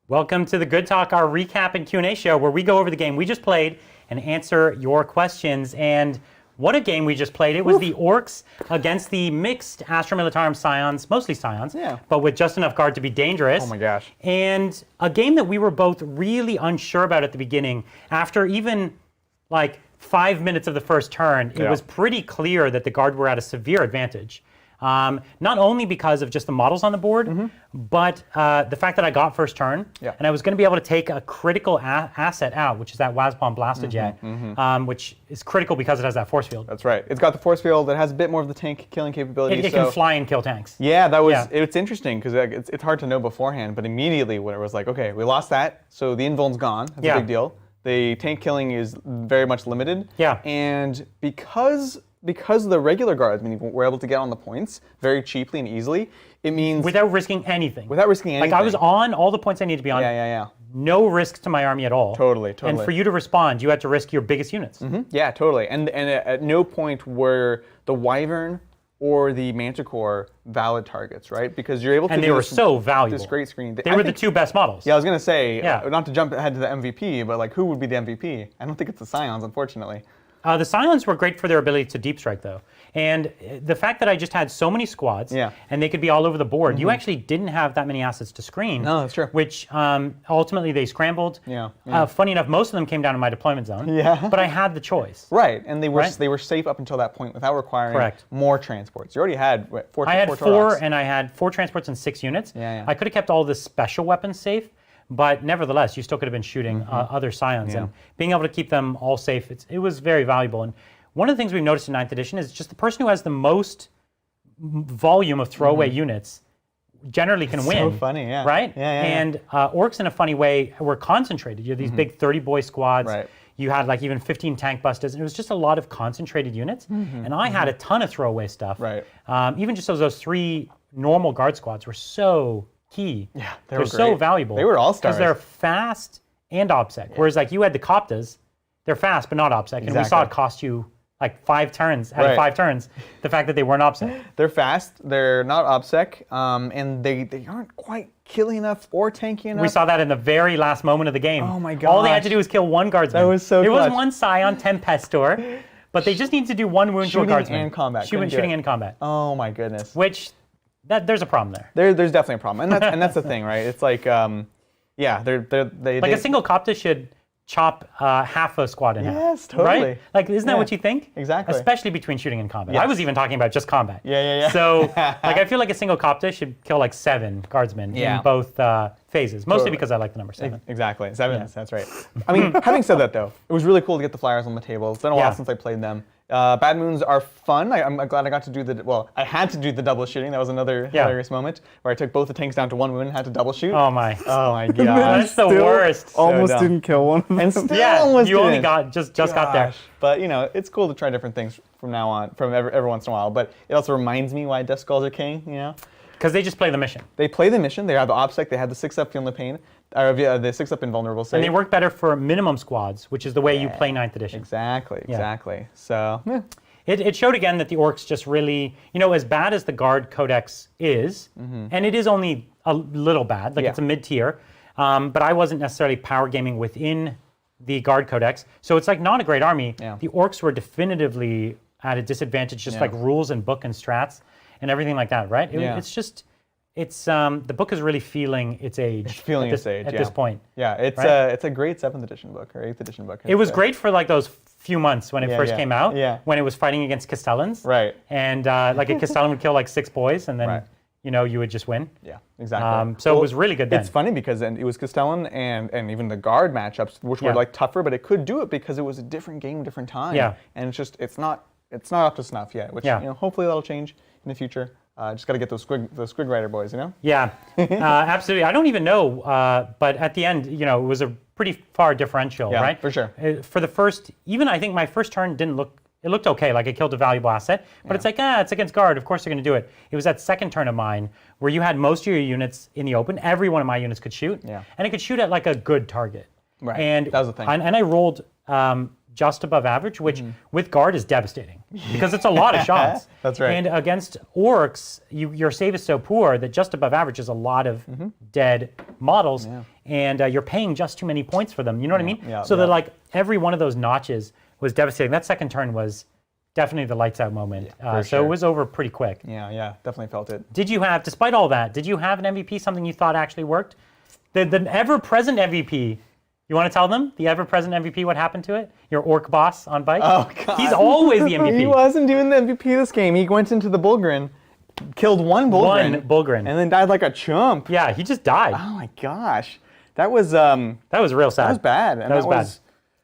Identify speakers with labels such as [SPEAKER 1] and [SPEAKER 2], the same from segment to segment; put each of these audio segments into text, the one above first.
[SPEAKER 1] Welcome to the Good Talk, our recap and Q&A show where we go over the game we just played and answer your questions. And what a game we just played. It was the Orks against the mixed Astra Militarum Scions, mostly Scions, but with just enough guard to be dangerous.
[SPEAKER 2] Oh my gosh.
[SPEAKER 1] And a game that we were both really unsure about at the beginning. After even like 5 minutes of the first turn, it was pretty clear that the guard were at a severe advantage. Not only because of just the models on the board, but the fact that I got first turn, and I was going to be able to take a critical asset out, which is that Wazbomb Blastojet, which is critical because it has that force field.
[SPEAKER 2] That's right. It's got the force field that has a bit more of the tank killing capability.
[SPEAKER 1] It can fly and kill tanks.
[SPEAKER 2] Yeah, that was. It's interesting because it's hard to know beforehand, but immediately when it was like, okay, we lost that, so the invuln's gone. That's a big deal. The tank killing is very much limited. And because the regular guardsmen were able to get on the points very cheaply and easily, it means...
[SPEAKER 1] Without risking anything.
[SPEAKER 2] Without risking anything.
[SPEAKER 1] Like I was on all the points I needed to be on. No risk to my army at all.
[SPEAKER 2] Totally.
[SPEAKER 1] And for you to respond, you had to risk your biggest units.
[SPEAKER 2] Yeah, totally. And at no point were the Wyvern or the Manticore valid targets, right? Because you're able to
[SPEAKER 1] and they were so valuable.
[SPEAKER 2] This great screen.
[SPEAKER 1] They were the two best models.
[SPEAKER 2] Yeah, I was going to say, not to jump ahead to the MVP, but like who would be the MVP? I don't think it's the Scions, unfortunately.
[SPEAKER 1] The Scions were great for their ability to deep strike, though. And the fact that I just had so many squads, and they could be all over the board, you actually didn't have that many assets to screen.
[SPEAKER 2] No, that's true.
[SPEAKER 1] Which ultimately they scrambled. Funny enough, most of them came down in my deployment zone. But I had the choice.
[SPEAKER 2] Right, and they were safe up until that point without requiring more transports. You already had four.
[SPEAKER 1] I had
[SPEAKER 2] four
[SPEAKER 1] four, and I had 4 transports and 6 units. I could have kept all the special weapons safe. But nevertheless, you still could have been shooting other Scions. And being able to keep them all safe, it was very valuable. And one of the things we've noticed in 9th edition is just the person who has the most volume of throwaway units generally can win.
[SPEAKER 2] So funny,
[SPEAKER 1] Right? And Orks, in a funny way, were concentrated. You had these big 30-boy squads. You had like even 15 tank busters. And it was just a lot of concentrated units. And I had a ton of throwaway stuff. Even just those 3 normal guard squads were so key.
[SPEAKER 2] Yeah,
[SPEAKER 1] they're so valuable.
[SPEAKER 2] They were all-stars.
[SPEAKER 1] Because they're fast and OBSEC. Whereas like you had the Coptas, they're fast but not OBSEC. And we saw it cost you like 5 turns out of 5 turns, the fact that they weren't OBSEC.
[SPEAKER 2] They're fast, they're not OBSEC, and they aren't quite killing enough or tanky enough.
[SPEAKER 1] We saw that in the very last moment of the game.
[SPEAKER 2] Oh my gosh.
[SPEAKER 1] All they had to do was kill 1 guardsman.
[SPEAKER 2] That was so
[SPEAKER 1] It
[SPEAKER 2] clutch.
[SPEAKER 1] was 1 Scion, 10 Pestor, but they just need to do 1 wound to a guardsman.
[SPEAKER 2] Shooting and combat.
[SPEAKER 1] Shooting and combat.
[SPEAKER 2] Oh my goodness.
[SPEAKER 1] Which, there's a problem there.
[SPEAKER 2] There's definitely a problem, and that's the thing, right? It's like, they
[SPEAKER 1] a single Copta should chop half a squad in half.
[SPEAKER 2] Yes, totally.
[SPEAKER 1] Right? Like, isn't that what you think?
[SPEAKER 2] Exactly.
[SPEAKER 1] Especially between shooting and combat. I was even talking about just combat.
[SPEAKER 2] Yeah.
[SPEAKER 1] So, like, I feel like a single Copta should kill like 7 guardsmen in both phases, mostly because I like the number 7.
[SPEAKER 2] Exactly, 7. That's right. I mean, having said that though, it was really cool to get the flyers on the table. It's been a while since I played them. Bad Moons are fun. I'm glad I got to do I had to do the double shooting. That was another hilarious moment where I took both the tanks down to 1 wound and had to double shoot.
[SPEAKER 1] Oh my
[SPEAKER 2] god.
[SPEAKER 1] That's the worst.
[SPEAKER 3] Almost didn't kill one of them.
[SPEAKER 2] And still almost
[SPEAKER 1] you
[SPEAKER 2] didn't.
[SPEAKER 1] only got just got there.
[SPEAKER 2] But you know, it's cool to try different things from now on, from every once in a while. But it also reminds me why Death Skulls are king, you know?
[SPEAKER 1] Because they just play the mission.
[SPEAKER 2] They play the mission. They have the OBSEC. They had the 6-up Feel No Pain, or the 6-up Invulnerable Save.
[SPEAKER 1] And they work better for minimum squads, which is the way you play 9th edition.
[SPEAKER 2] Exactly. So,
[SPEAKER 1] It showed again that the Orks just really, as bad as the Guard Codex is, and it is only a little bad, like it's a mid-tier, but I wasn't necessarily power gaming within the Guard Codex, so it's like not a great army. The Orks were definitively at a disadvantage, just like rules and book and strats and everything like that, right? It's just, the book is really feeling its age.
[SPEAKER 2] It's feeling its age,
[SPEAKER 1] at this point.
[SPEAKER 2] Yeah, it's a great 7th edition book, or 8th edition book.
[SPEAKER 1] It was great for like those few months when it first came out, when it was fighting against Castellans.
[SPEAKER 2] Right.
[SPEAKER 1] And like a Castellan would kill like 6 boys, and then you would just win.
[SPEAKER 2] Yeah, exactly.
[SPEAKER 1] So it was really good then.
[SPEAKER 2] It's funny because it was Castellan and even the Guard matchups, which were like tougher, but it could do it because it was a different game, different time. And it's not up to snuff yet, which hopefully that'll change in the future. Just got to get those Squig Rider boys, Yeah,
[SPEAKER 1] absolutely. I don't even know, but at the end, it was a pretty far differential, right?
[SPEAKER 2] For sure.
[SPEAKER 1] For the first, even I think my first turn didn't look. It looked okay, like it killed a valuable asset, but it's like, it's against Guard. Of course they're going to do it. It was that second turn of mine where you had most of your units in the open. Every one of my units could shoot, and it could shoot at like a good target.
[SPEAKER 2] Right.
[SPEAKER 1] And
[SPEAKER 2] that was the thing.
[SPEAKER 1] And I rolled just above average, which with guard is devastating because it's a lot of shots.
[SPEAKER 2] That's right.
[SPEAKER 1] And against orcs, your save is so poor that just above average is a lot of dead models, and you're paying just too many points for them. You know what I mean?
[SPEAKER 2] Yeah,
[SPEAKER 1] so that like every one of those notches was devastating. That second turn was definitely the lights out moment. So it was over pretty quick.
[SPEAKER 2] Yeah, definitely felt it.
[SPEAKER 1] Did you have, despite all that, did you have an MVP, something you thought actually worked? The ever-present MVP. You want to tell them, the ever-present MVP, what happened to it? Your orc boss on bike?
[SPEAKER 2] Oh, God.
[SPEAKER 1] He's always the MVP.
[SPEAKER 2] He wasn't doing the MVP this game. He went into the Bullgrin, killed one Bullgrin.
[SPEAKER 1] Bullgrin.
[SPEAKER 2] And then died like a chump.
[SPEAKER 1] Yeah, he just died.
[SPEAKER 2] Oh my gosh. That was
[SPEAKER 1] real sad.
[SPEAKER 2] That was bad.
[SPEAKER 1] And that was bad.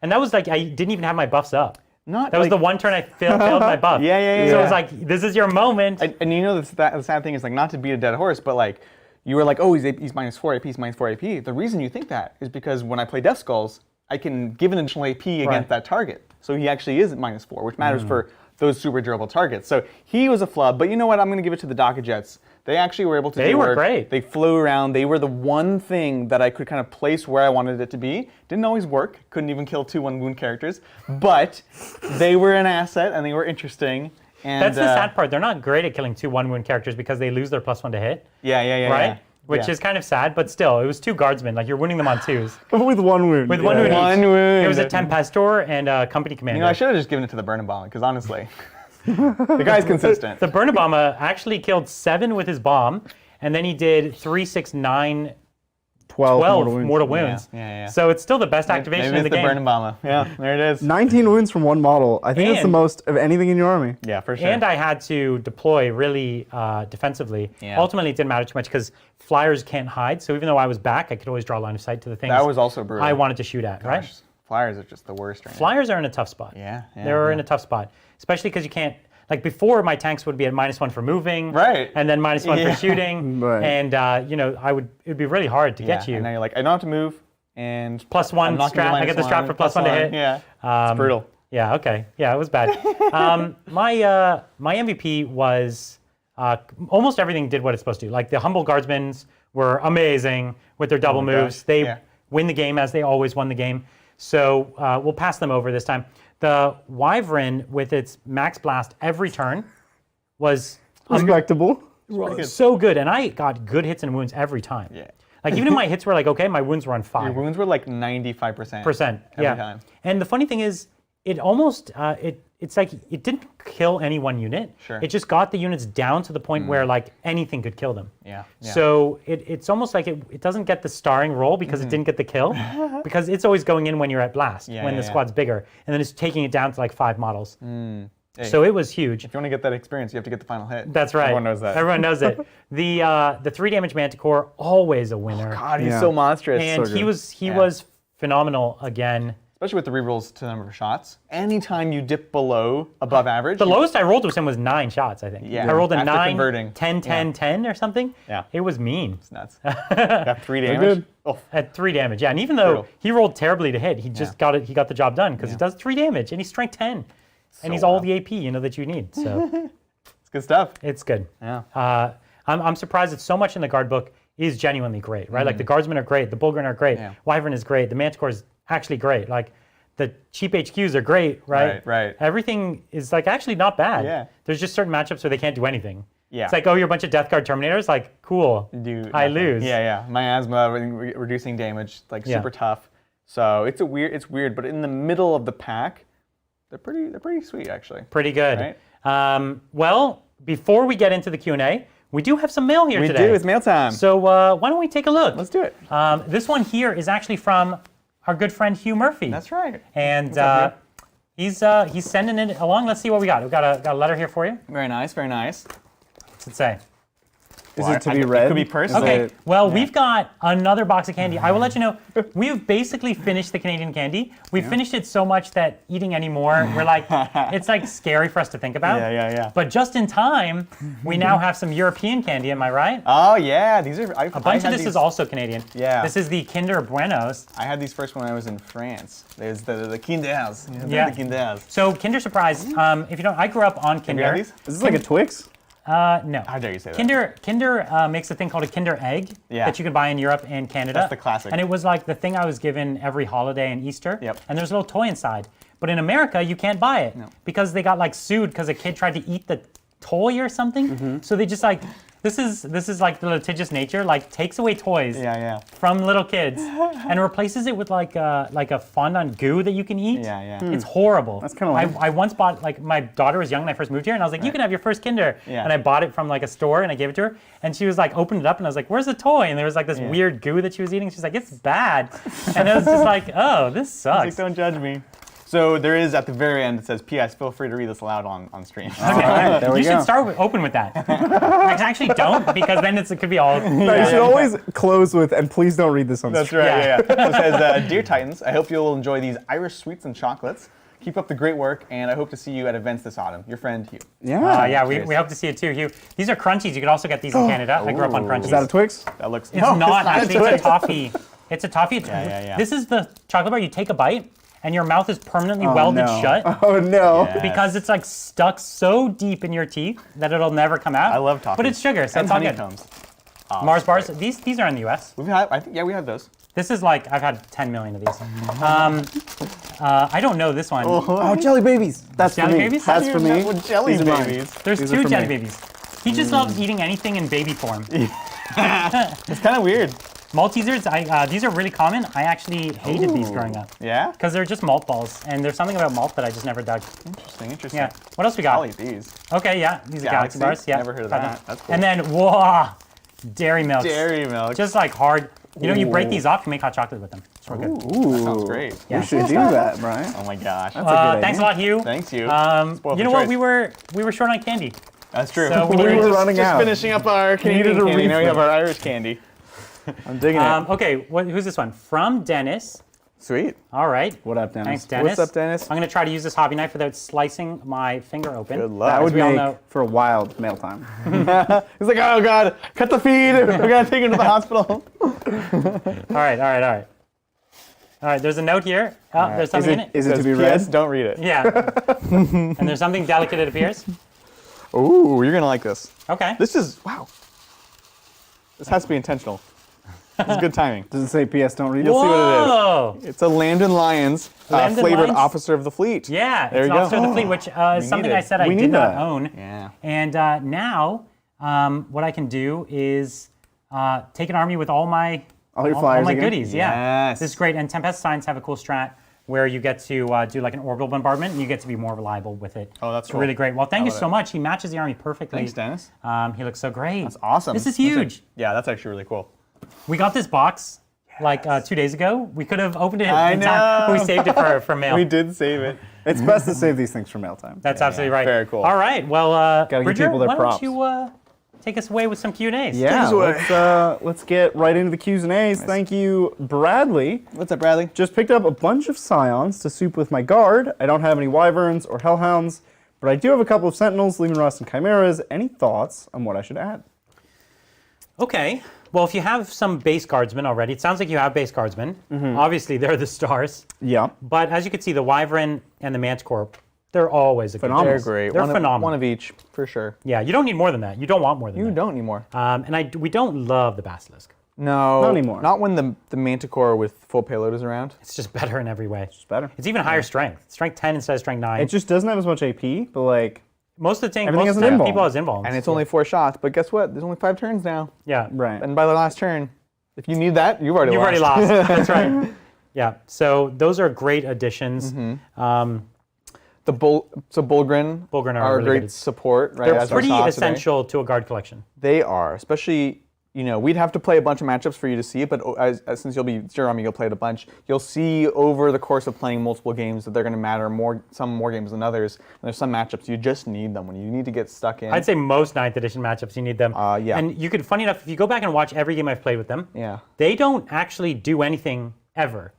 [SPEAKER 1] And that was like, I didn't even have my buffs up.
[SPEAKER 2] Not
[SPEAKER 1] that was the one turn I failed my buff.
[SPEAKER 2] Yeah.
[SPEAKER 1] So it was like, this is your moment.
[SPEAKER 2] And you know, the sad thing is, like, not to beat a dead horse, but like, you were like, oh, he's -4 AP, he's -4 AP. The reason you think that is because when I play Death Skulls, I can give an additional AP against that target. So he actually is at -4, which matters for those super durable targets. So he was a flub, but you know what? I'm going to give it to the Docket Jets. They actually were able to do work.
[SPEAKER 1] They were great.
[SPEAKER 2] They flew around. They were the one thing that I could kind of place where I wanted it to be. Didn't always work. Couldn't even kill 2 1-wound characters. But they were an asset, and they were interesting. And
[SPEAKER 1] that's the sad part. They're not great at killing 2 1-wound characters because they lose their +1 to hit.
[SPEAKER 2] Yeah.
[SPEAKER 1] Right? Which is kind of sad, but still, it was 2 guardsmen. Like, you're winning them on 2s.
[SPEAKER 3] With 1 wound.
[SPEAKER 1] With 1 wound each. It was a Tempestor and a company commander.
[SPEAKER 2] You know, I should have just given it to the Burnabomb, because honestly, the guy's consistent.
[SPEAKER 1] The Burnabomb actually killed 7 with his bomb, and then he did 3, 6, 9, 12 mortal wounds.
[SPEAKER 2] Yeah.
[SPEAKER 1] So it's still the best activation in the game.
[SPEAKER 2] Maybe it's the Burnabomb. Yeah, there it is.
[SPEAKER 3] 19 wounds from 1 model. I think it's the most of anything in your army.
[SPEAKER 2] Yeah, for sure.
[SPEAKER 1] And I had to deploy really defensively.
[SPEAKER 2] Yeah.
[SPEAKER 1] Ultimately, it didn't matter too much because flyers can't hide. So even though I was back, I could always draw line of sight to the things
[SPEAKER 2] that was also brutal.
[SPEAKER 1] I wanted to shoot at, right?
[SPEAKER 2] Flyers are just the worst right now.
[SPEAKER 1] Flyers are in a tough spot.
[SPEAKER 2] Yeah.
[SPEAKER 1] They're in a tough spot, especially because you can't. Like before, my tanks would be at -1 for moving,
[SPEAKER 2] right?
[SPEAKER 1] And then -1 for shooting,
[SPEAKER 3] right.
[SPEAKER 1] And it would be really hard to get you.
[SPEAKER 2] And now you're like, I don't have to move, and
[SPEAKER 1] +1 strap. I get the strap for +1 to hit.
[SPEAKER 2] Yeah, it's brutal.
[SPEAKER 1] Yeah. Okay. Yeah, it was bad. My MVP was almost everything did what it's supposed to do. Like the humble guardsmen were amazing with their double moves.
[SPEAKER 2] Gosh.
[SPEAKER 1] They win the game as they always won the game. So we'll pass them over this time. The Wyvern with its max blast every turn was
[SPEAKER 3] respectable.
[SPEAKER 1] So good, and I got good hits and wounds every time.
[SPEAKER 2] Yeah.
[SPEAKER 1] Like even if my hits were like okay, my wounds were on 5.
[SPEAKER 2] Your wounds were like 95% every time.
[SPEAKER 1] And the funny thing is, it almost it's like it didn't kill any one unit.
[SPEAKER 2] Sure.
[SPEAKER 1] It just got the units down to the point where like anything could kill them.
[SPEAKER 2] Yeah.
[SPEAKER 1] So it's almost like it doesn't get the starring role because it didn't get the kill, because it's always going in when you're at blast, when the squad's bigger, and then it's taking it down to like 5 models. Hey, so it was huge.
[SPEAKER 2] If you want to get that experience, you have to get the final hit.
[SPEAKER 1] That's right.
[SPEAKER 2] Everyone knows that.
[SPEAKER 1] Everyone knows it. The 3 damage Manticore, always a winner.
[SPEAKER 2] Oh, God, he's so monstrous.
[SPEAKER 1] And
[SPEAKER 2] so
[SPEAKER 1] he was phenomenal again.
[SPEAKER 2] Especially with the rerolls to the number of shots. Anytime you dip below above average.
[SPEAKER 1] The lowest I rolled with him was 9 shots, I think.
[SPEAKER 2] Yeah.
[SPEAKER 1] I rolled a
[SPEAKER 2] After
[SPEAKER 1] 9,
[SPEAKER 2] converting.
[SPEAKER 1] 10, 10, 10 or something.
[SPEAKER 2] Yeah.
[SPEAKER 1] It was mean.
[SPEAKER 2] It's nuts. Got 3 damage.
[SPEAKER 3] Oh.
[SPEAKER 1] At 3 damage, yeah. And even though he rolled terribly to hit, he just got it. He got the job done because he does 3 damage and he's strength 10. And he's all the AP, that you need. So
[SPEAKER 2] it's good stuff.
[SPEAKER 1] It's good.
[SPEAKER 2] Yeah.
[SPEAKER 1] I'm surprised that so much in the guard book is genuinely great, right? Like the guardsmen are great, the Bullgrin are great, Wyvern is great, the Manticore is actually great. Like the cheap HQs are great, right?
[SPEAKER 2] Right.
[SPEAKER 1] Everything is like actually not bad.
[SPEAKER 2] Yeah.
[SPEAKER 1] There's just certain matchups where they can't do anything.
[SPEAKER 2] Yeah.
[SPEAKER 1] It's like, oh, you're a bunch of Death Guard Terminators? Like, cool. I lose.
[SPEAKER 2] Yeah. Miasma reducing damage, like super tough. So it's weird, but in the middle of the pack, they're pretty sweet actually.
[SPEAKER 1] Pretty good.
[SPEAKER 2] Right?
[SPEAKER 1] Well, before we get into the Q&A, we do have some mail here today.
[SPEAKER 2] We do. It's mail time.
[SPEAKER 1] So why don't we take a look?
[SPEAKER 2] Let's do it.
[SPEAKER 1] This one here is actually from our good friend Hugh Murphy.
[SPEAKER 2] That's right.
[SPEAKER 1] And he's sending it along. Let's see what we got. We've got a letter here for you.
[SPEAKER 2] Very nice. Very nice.
[SPEAKER 1] What's it say?
[SPEAKER 3] Is it to be read?
[SPEAKER 2] It could be personal.
[SPEAKER 1] Okay, well, we've got another box of candy. I will let you know, we've basically finished the Canadian candy. We've finished it so much that eating any more, we're like, it's like scary for us to think about.
[SPEAKER 2] Yeah.
[SPEAKER 1] But just in time, we now have some European candy, am I right?
[SPEAKER 2] Oh, yeah. These are...
[SPEAKER 1] A bunch of this is also Canadian.
[SPEAKER 2] Yeah.
[SPEAKER 1] This is the Kinder Buenos.
[SPEAKER 2] I had these first when I was in France. There's the Kinders.
[SPEAKER 1] Yeah.
[SPEAKER 2] The Kinders.
[SPEAKER 1] So Kinder Surprise, if you don't, I grew up on Kinder.
[SPEAKER 2] Have you had these?
[SPEAKER 3] Is this like a Twix?
[SPEAKER 1] No.
[SPEAKER 2] How dare you say that?
[SPEAKER 1] Kinder makes a thing called a Kinder Egg that you can buy in Europe and Canada.
[SPEAKER 2] That's the classic.
[SPEAKER 1] And it was like the thing I was given every holiday and Easter.
[SPEAKER 2] Yep.
[SPEAKER 1] And there's a little toy inside. But in America, you can't buy it because they got like sued because a kid tried to eat the toy or something. So they just like, this is like the litigious nature, like takes away toys from little kids and replaces it with like a fondant goo that you can eat. It's horrible.
[SPEAKER 3] That's kind of like
[SPEAKER 1] I once bought, like, my daughter was young when I first moved here, and I was like, you can have your first Kinder. And I bought it from like a store, and I gave it to her, and she was like, opened it up, and I was like, where's the toy? And there was like this weird goo that she was eating. She's like, it's bad. And I was just like, oh, this sucks.
[SPEAKER 2] Like, don't judge me. So there is, at the very end, it says, P.S. Feel free to read this aloud on stream.
[SPEAKER 1] Okay. All right, there we go. You should start open with that. Actually, don't, because then it could be all...
[SPEAKER 3] No, you should always close with, and please don't read this on stream.
[SPEAKER 2] That's right, So it says, Dear Titans, I hope you'll enjoy these Irish sweets and chocolates. Keep up the great work, and I hope to see you at events this autumn. Your friend, Hugh.
[SPEAKER 1] We hope to see it too, Hugh. These are Crunchies. You could also get these in Canada. I grew up on Crunchies.
[SPEAKER 3] Is that a Twix?
[SPEAKER 2] That looks...
[SPEAKER 1] It's not, actually. It's a toffee. It's a toffee. This is the chocolate bar. You take a bite, and your mouth is permanently welded shut.
[SPEAKER 3] Oh no!
[SPEAKER 2] Yes.
[SPEAKER 1] Because it's like stuck so deep in your teeth that it'll never come out.
[SPEAKER 2] I love toffee.
[SPEAKER 1] But it's sugar, so it's all good. Mars bars. These are in the U.S.
[SPEAKER 2] We have those.
[SPEAKER 1] This is like, I've had 10 million of these. I don't know this one.
[SPEAKER 3] Oh, jelly babies. That's
[SPEAKER 1] jelly
[SPEAKER 3] for me.
[SPEAKER 1] babies?
[SPEAKER 3] That's for me.
[SPEAKER 2] Jelly babies.
[SPEAKER 1] There's two jelly babies. He just loves eating anything in baby form.
[SPEAKER 2] It's kind of weird.
[SPEAKER 1] Maltesers, these are really common. I actually hated these growing up.
[SPEAKER 2] Yeah?
[SPEAKER 1] Because they're just malt balls, and there's something about malt that I just never dug.
[SPEAKER 2] Interesting.
[SPEAKER 1] Yeah. What else we got?
[SPEAKER 2] I'll eat these.
[SPEAKER 1] Okay, yeah. These are Galaxy bars. Yeah.
[SPEAKER 2] Never heard of that. That's cool.
[SPEAKER 1] And then, whoa, Dairy Milk.
[SPEAKER 2] Dairy Milk.
[SPEAKER 1] Just like hard. You know, you break these off, you make hot chocolate with them. It's real good.
[SPEAKER 2] Ooh, that sounds great.
[SPEAKER 3] You should do that, Brian.
[SPEAKER 2] Oh my gosh.
[SPEAKER 3] That's a good idea.
[SPEAKER 1] Thanks a lot, Hugh.
[SPEAKER 2] Thanks, Hugh.
[SPEAKER 1] You know what? We were short on candy.
[SPEAKER 2] That's true.
[SPEAKER 1] So
[SPEAKER 3] we were running out.
[SPEAKER 2] Just finishing up our Canadian candy. Now we have our Irish candy.
[SPEAKER 3] I'm digging it.
[SPEAKER 1] Okay, who's this one? From Dennis.
[SPEAKER 2] Sweet.
[SPEAKER 1] All right.
[SPEAKER 3] What up, Dennis?
[SPEAKER 1] Thanks, Dennis.
[SPEAKER 3] What's up, Dennis?
[SPEAKER 1] I'm going to try to use this hobby knife without slicing my finger open.
[SPEAKER 2] Good luck.
[SPEAKER 3] That would
[SPEAKER 1] we all
[SPEAKER 3] make
[SPEAKER 1] know.
[SPEAKER 3] for a wild mail time.
[SPEAKER 2] He's like, oh God, cut the feed. We're going to take him to the hospital.
[SPEAKER 1] All right. There's a note here. Oh, there's something in it.
[SPEAKER 3] Is it to be
[SPEAKER 2] P.S.
[SPEAKER 3] read?
[SPEAKER 2] Don't read it.
[SPEAKER 1] Yeah. And there's something delicate, it appears.
[SPEAKER 2] Ooh, you're going to like this.
[SPEAKER 1] Okay.
[SPEAKER 2] This is, wow. This has to be intentional. It's good timing.
[SPEAKER 3] Does it say P.S. Don't read it?
[SPEAKER 2] You'll see what it
[SPEAKER 1] Whoa.
[SPEAKER 2] is. It's a Landon Lyons
[SPEAKER 1] Landon
[SPEAKER 2] flavored
[SPEAKER 1] Lyons?
[SPEAKER 2] officer of the fleet.
[SPEAKER 1] Yeah,
[SPEAKER 2] There
[SPEAKER 1] it's
[SPEAKER 2] you go.
[SPEAKER 1] Officer of the Fleet, which is something
[SPEAKER 2] need
[SPEAKER 1] I
[SPEAKER 2] it.
[SPEAKER 1] said I
[SPEAKER 3] We
[SPEAKER 1] did
[SPEAKER 3] need
[SPEAKER 1] not
[SPEAKER 3] that.
[SPEAKER 1] own.
[SPEAKER 2] Yeah.
[SPEAKER 1] And now, what I can do is take an army with all my
[SPEAKER 3] All your flyers
[SPEAKER 1] my
[SPEAKER 3] again?
[SPEAKER 1] goodies. Yeah,
[SPEAKER 2] Yes.
[SPEAKER 1] this is great. And Tempest Signs have a cool strat where you get to do like an orbital bombardment, and you get to be more reliable with it.
[SPEAKER 2] Oh, that's
[SPEAKER 1] It's
[SPEAKER 2] cool.
[SPEAKER 1] really great. Well, thank you
[SPEAKER 2] love
[SPEAKER 1] so
[SPEAKER 2] it.
[SPEAKER 1] much. He matches the army perfectly.
[SPEAKER 2] Thanks, Dennis.
[SPEAKER 1] He looks so great.
[SPEAKER 2] That's awesome.
[SPEAKER 1] This is huge.
[SPEAKER 2] Yeah, that's actually really cool.
[SPEAKER 1] We got this box like 2 days ago. We could have opened it
[SPEAKER 2] I
[SPEAKER 1] in time, but we
[SPEAKER 2] know.
[SPEAKER 1] saved it for mail.
[SPEAKER 2] We did save it.
[SPEAKER 3] It's best to save these things for mail time.
[SPEAKER 1] That's absolutely right.
[SPEAKER 2] Very cool.
[SPEAKER 1] All right. Well,
[SPEAKER 3] give
[SPEAKER 1] Bridger,
[SPEAKER 3] people their
[SPEAKER 1] why
[SPEAKER 3] props.
[SPEAKER 1] don't you take us away with some Q&As?
[SPEAKER 3] Yeah,
[SPEAKER 2] away.
[SPEAKER 3] let's get right into the Q's and A's. Thank you, Bradley.
[SPEAKER 2] What's up, Bradley?
[SPEAKER 3] Just picked up a bunch of Scions to soup with my guard. I don't have any Wyverns or Hellhounds, but I do have a couple of Sentinels, Leman Russ, and Chimeras. Any thoughts on what I should add?
[SPEAKER 1] Okay. Well, if you have some base guardsmen already, it sounds like you have base guardsmen. Obviously, they're the stars.
[SPEAKER 3] Yeah.
[SPEAKER 1] But as you can see, the Wyvern and the Manticore, they're always a good
[SPEAKER 3] Phenomenal.
[SPEAKER 2] They're great.
[SPEAKER 1] They're
[SPEAKER 2] one
[SPEAKER 1] phenomenal.
[SPEAKER 2] One of each, for sure.
[SPEAKER 1] Yeah, you don't need more than that. You don't want more than
[SPEAKER 2] You
[SPEAKER 1] that.
[SPEAKER 2] don't need more.
[SPEAKER 1] And we don't love the Basilisk.
[SPEAKER 2] No.
[SPEAKER 3] Not anymore.
[SPEAKER 2] Not when the Manticore with full payload is around.
[SPEAKER 1] It's just better in every way.
[SPEAKER 3] It's better.
[SPEAKER 1] It's even higher strength. Strength 10 instead of strength 9.
[SPEAKER 3] It just doesn't have as much AP, but like,
[SPEAKER 1] most of the
[SPEAKER 3] everything
[SPEAKER 1] most
[SPEAKER 3] has
[SPEAKER 1] of
[SPEAKER 3] an
[SPEAKER 1] the
[SPEAKER 3] invuln.
[SPEAKER 1] people has invulns.
[SPEAKER 2] And it's only 4 shots, but guess what? There's only 5 turns now.
[SPEAKER 1] Yeah.
[SPEAKER 3] right.
[SPEAKER 2] And by the last turn, if you need that, you've already
[SPEAKER 1] You've
[SPEAKER 2] lost.
[SPEAKER 1] already lost. That's right. Yeah. So those are great additions.
[SPEAKER 2] Bulgrin
[SPEAKER 1] Bulgrin are
[SPEAKER 2] are
[SPEAKER 1] really
[SPEAKER 2] great
[SPEAKER 1] good.
[SPEAKER 2] support, right?
[SPEAKER 1] They're
[SPEAKER 2] as we
[SPEAKER 1] pretty
[SPEAKER 2] saw today.
[SPEAKER 1] essential to a guard collection.
[SPEAKER 2] They are, especially, we'd have to play a bunch of matchups for you to see it, but since it's your army, you'll play it a bunch. You'll see over the course of playing multiple games that they're going to matter some more games than others. And there's some matchups you just need them when you need to get stuck in.
[SPEAKER 1] I'd say most 9th edition matchups you need them.
[SPEAKER 2] Yeah.
[SPEAKER 1] And you could, funny enough, if you go back and watch every game I've played with them,
[SPEAKER 2] Yeah.
[SPEAKER 1] they don't actually do anything ever.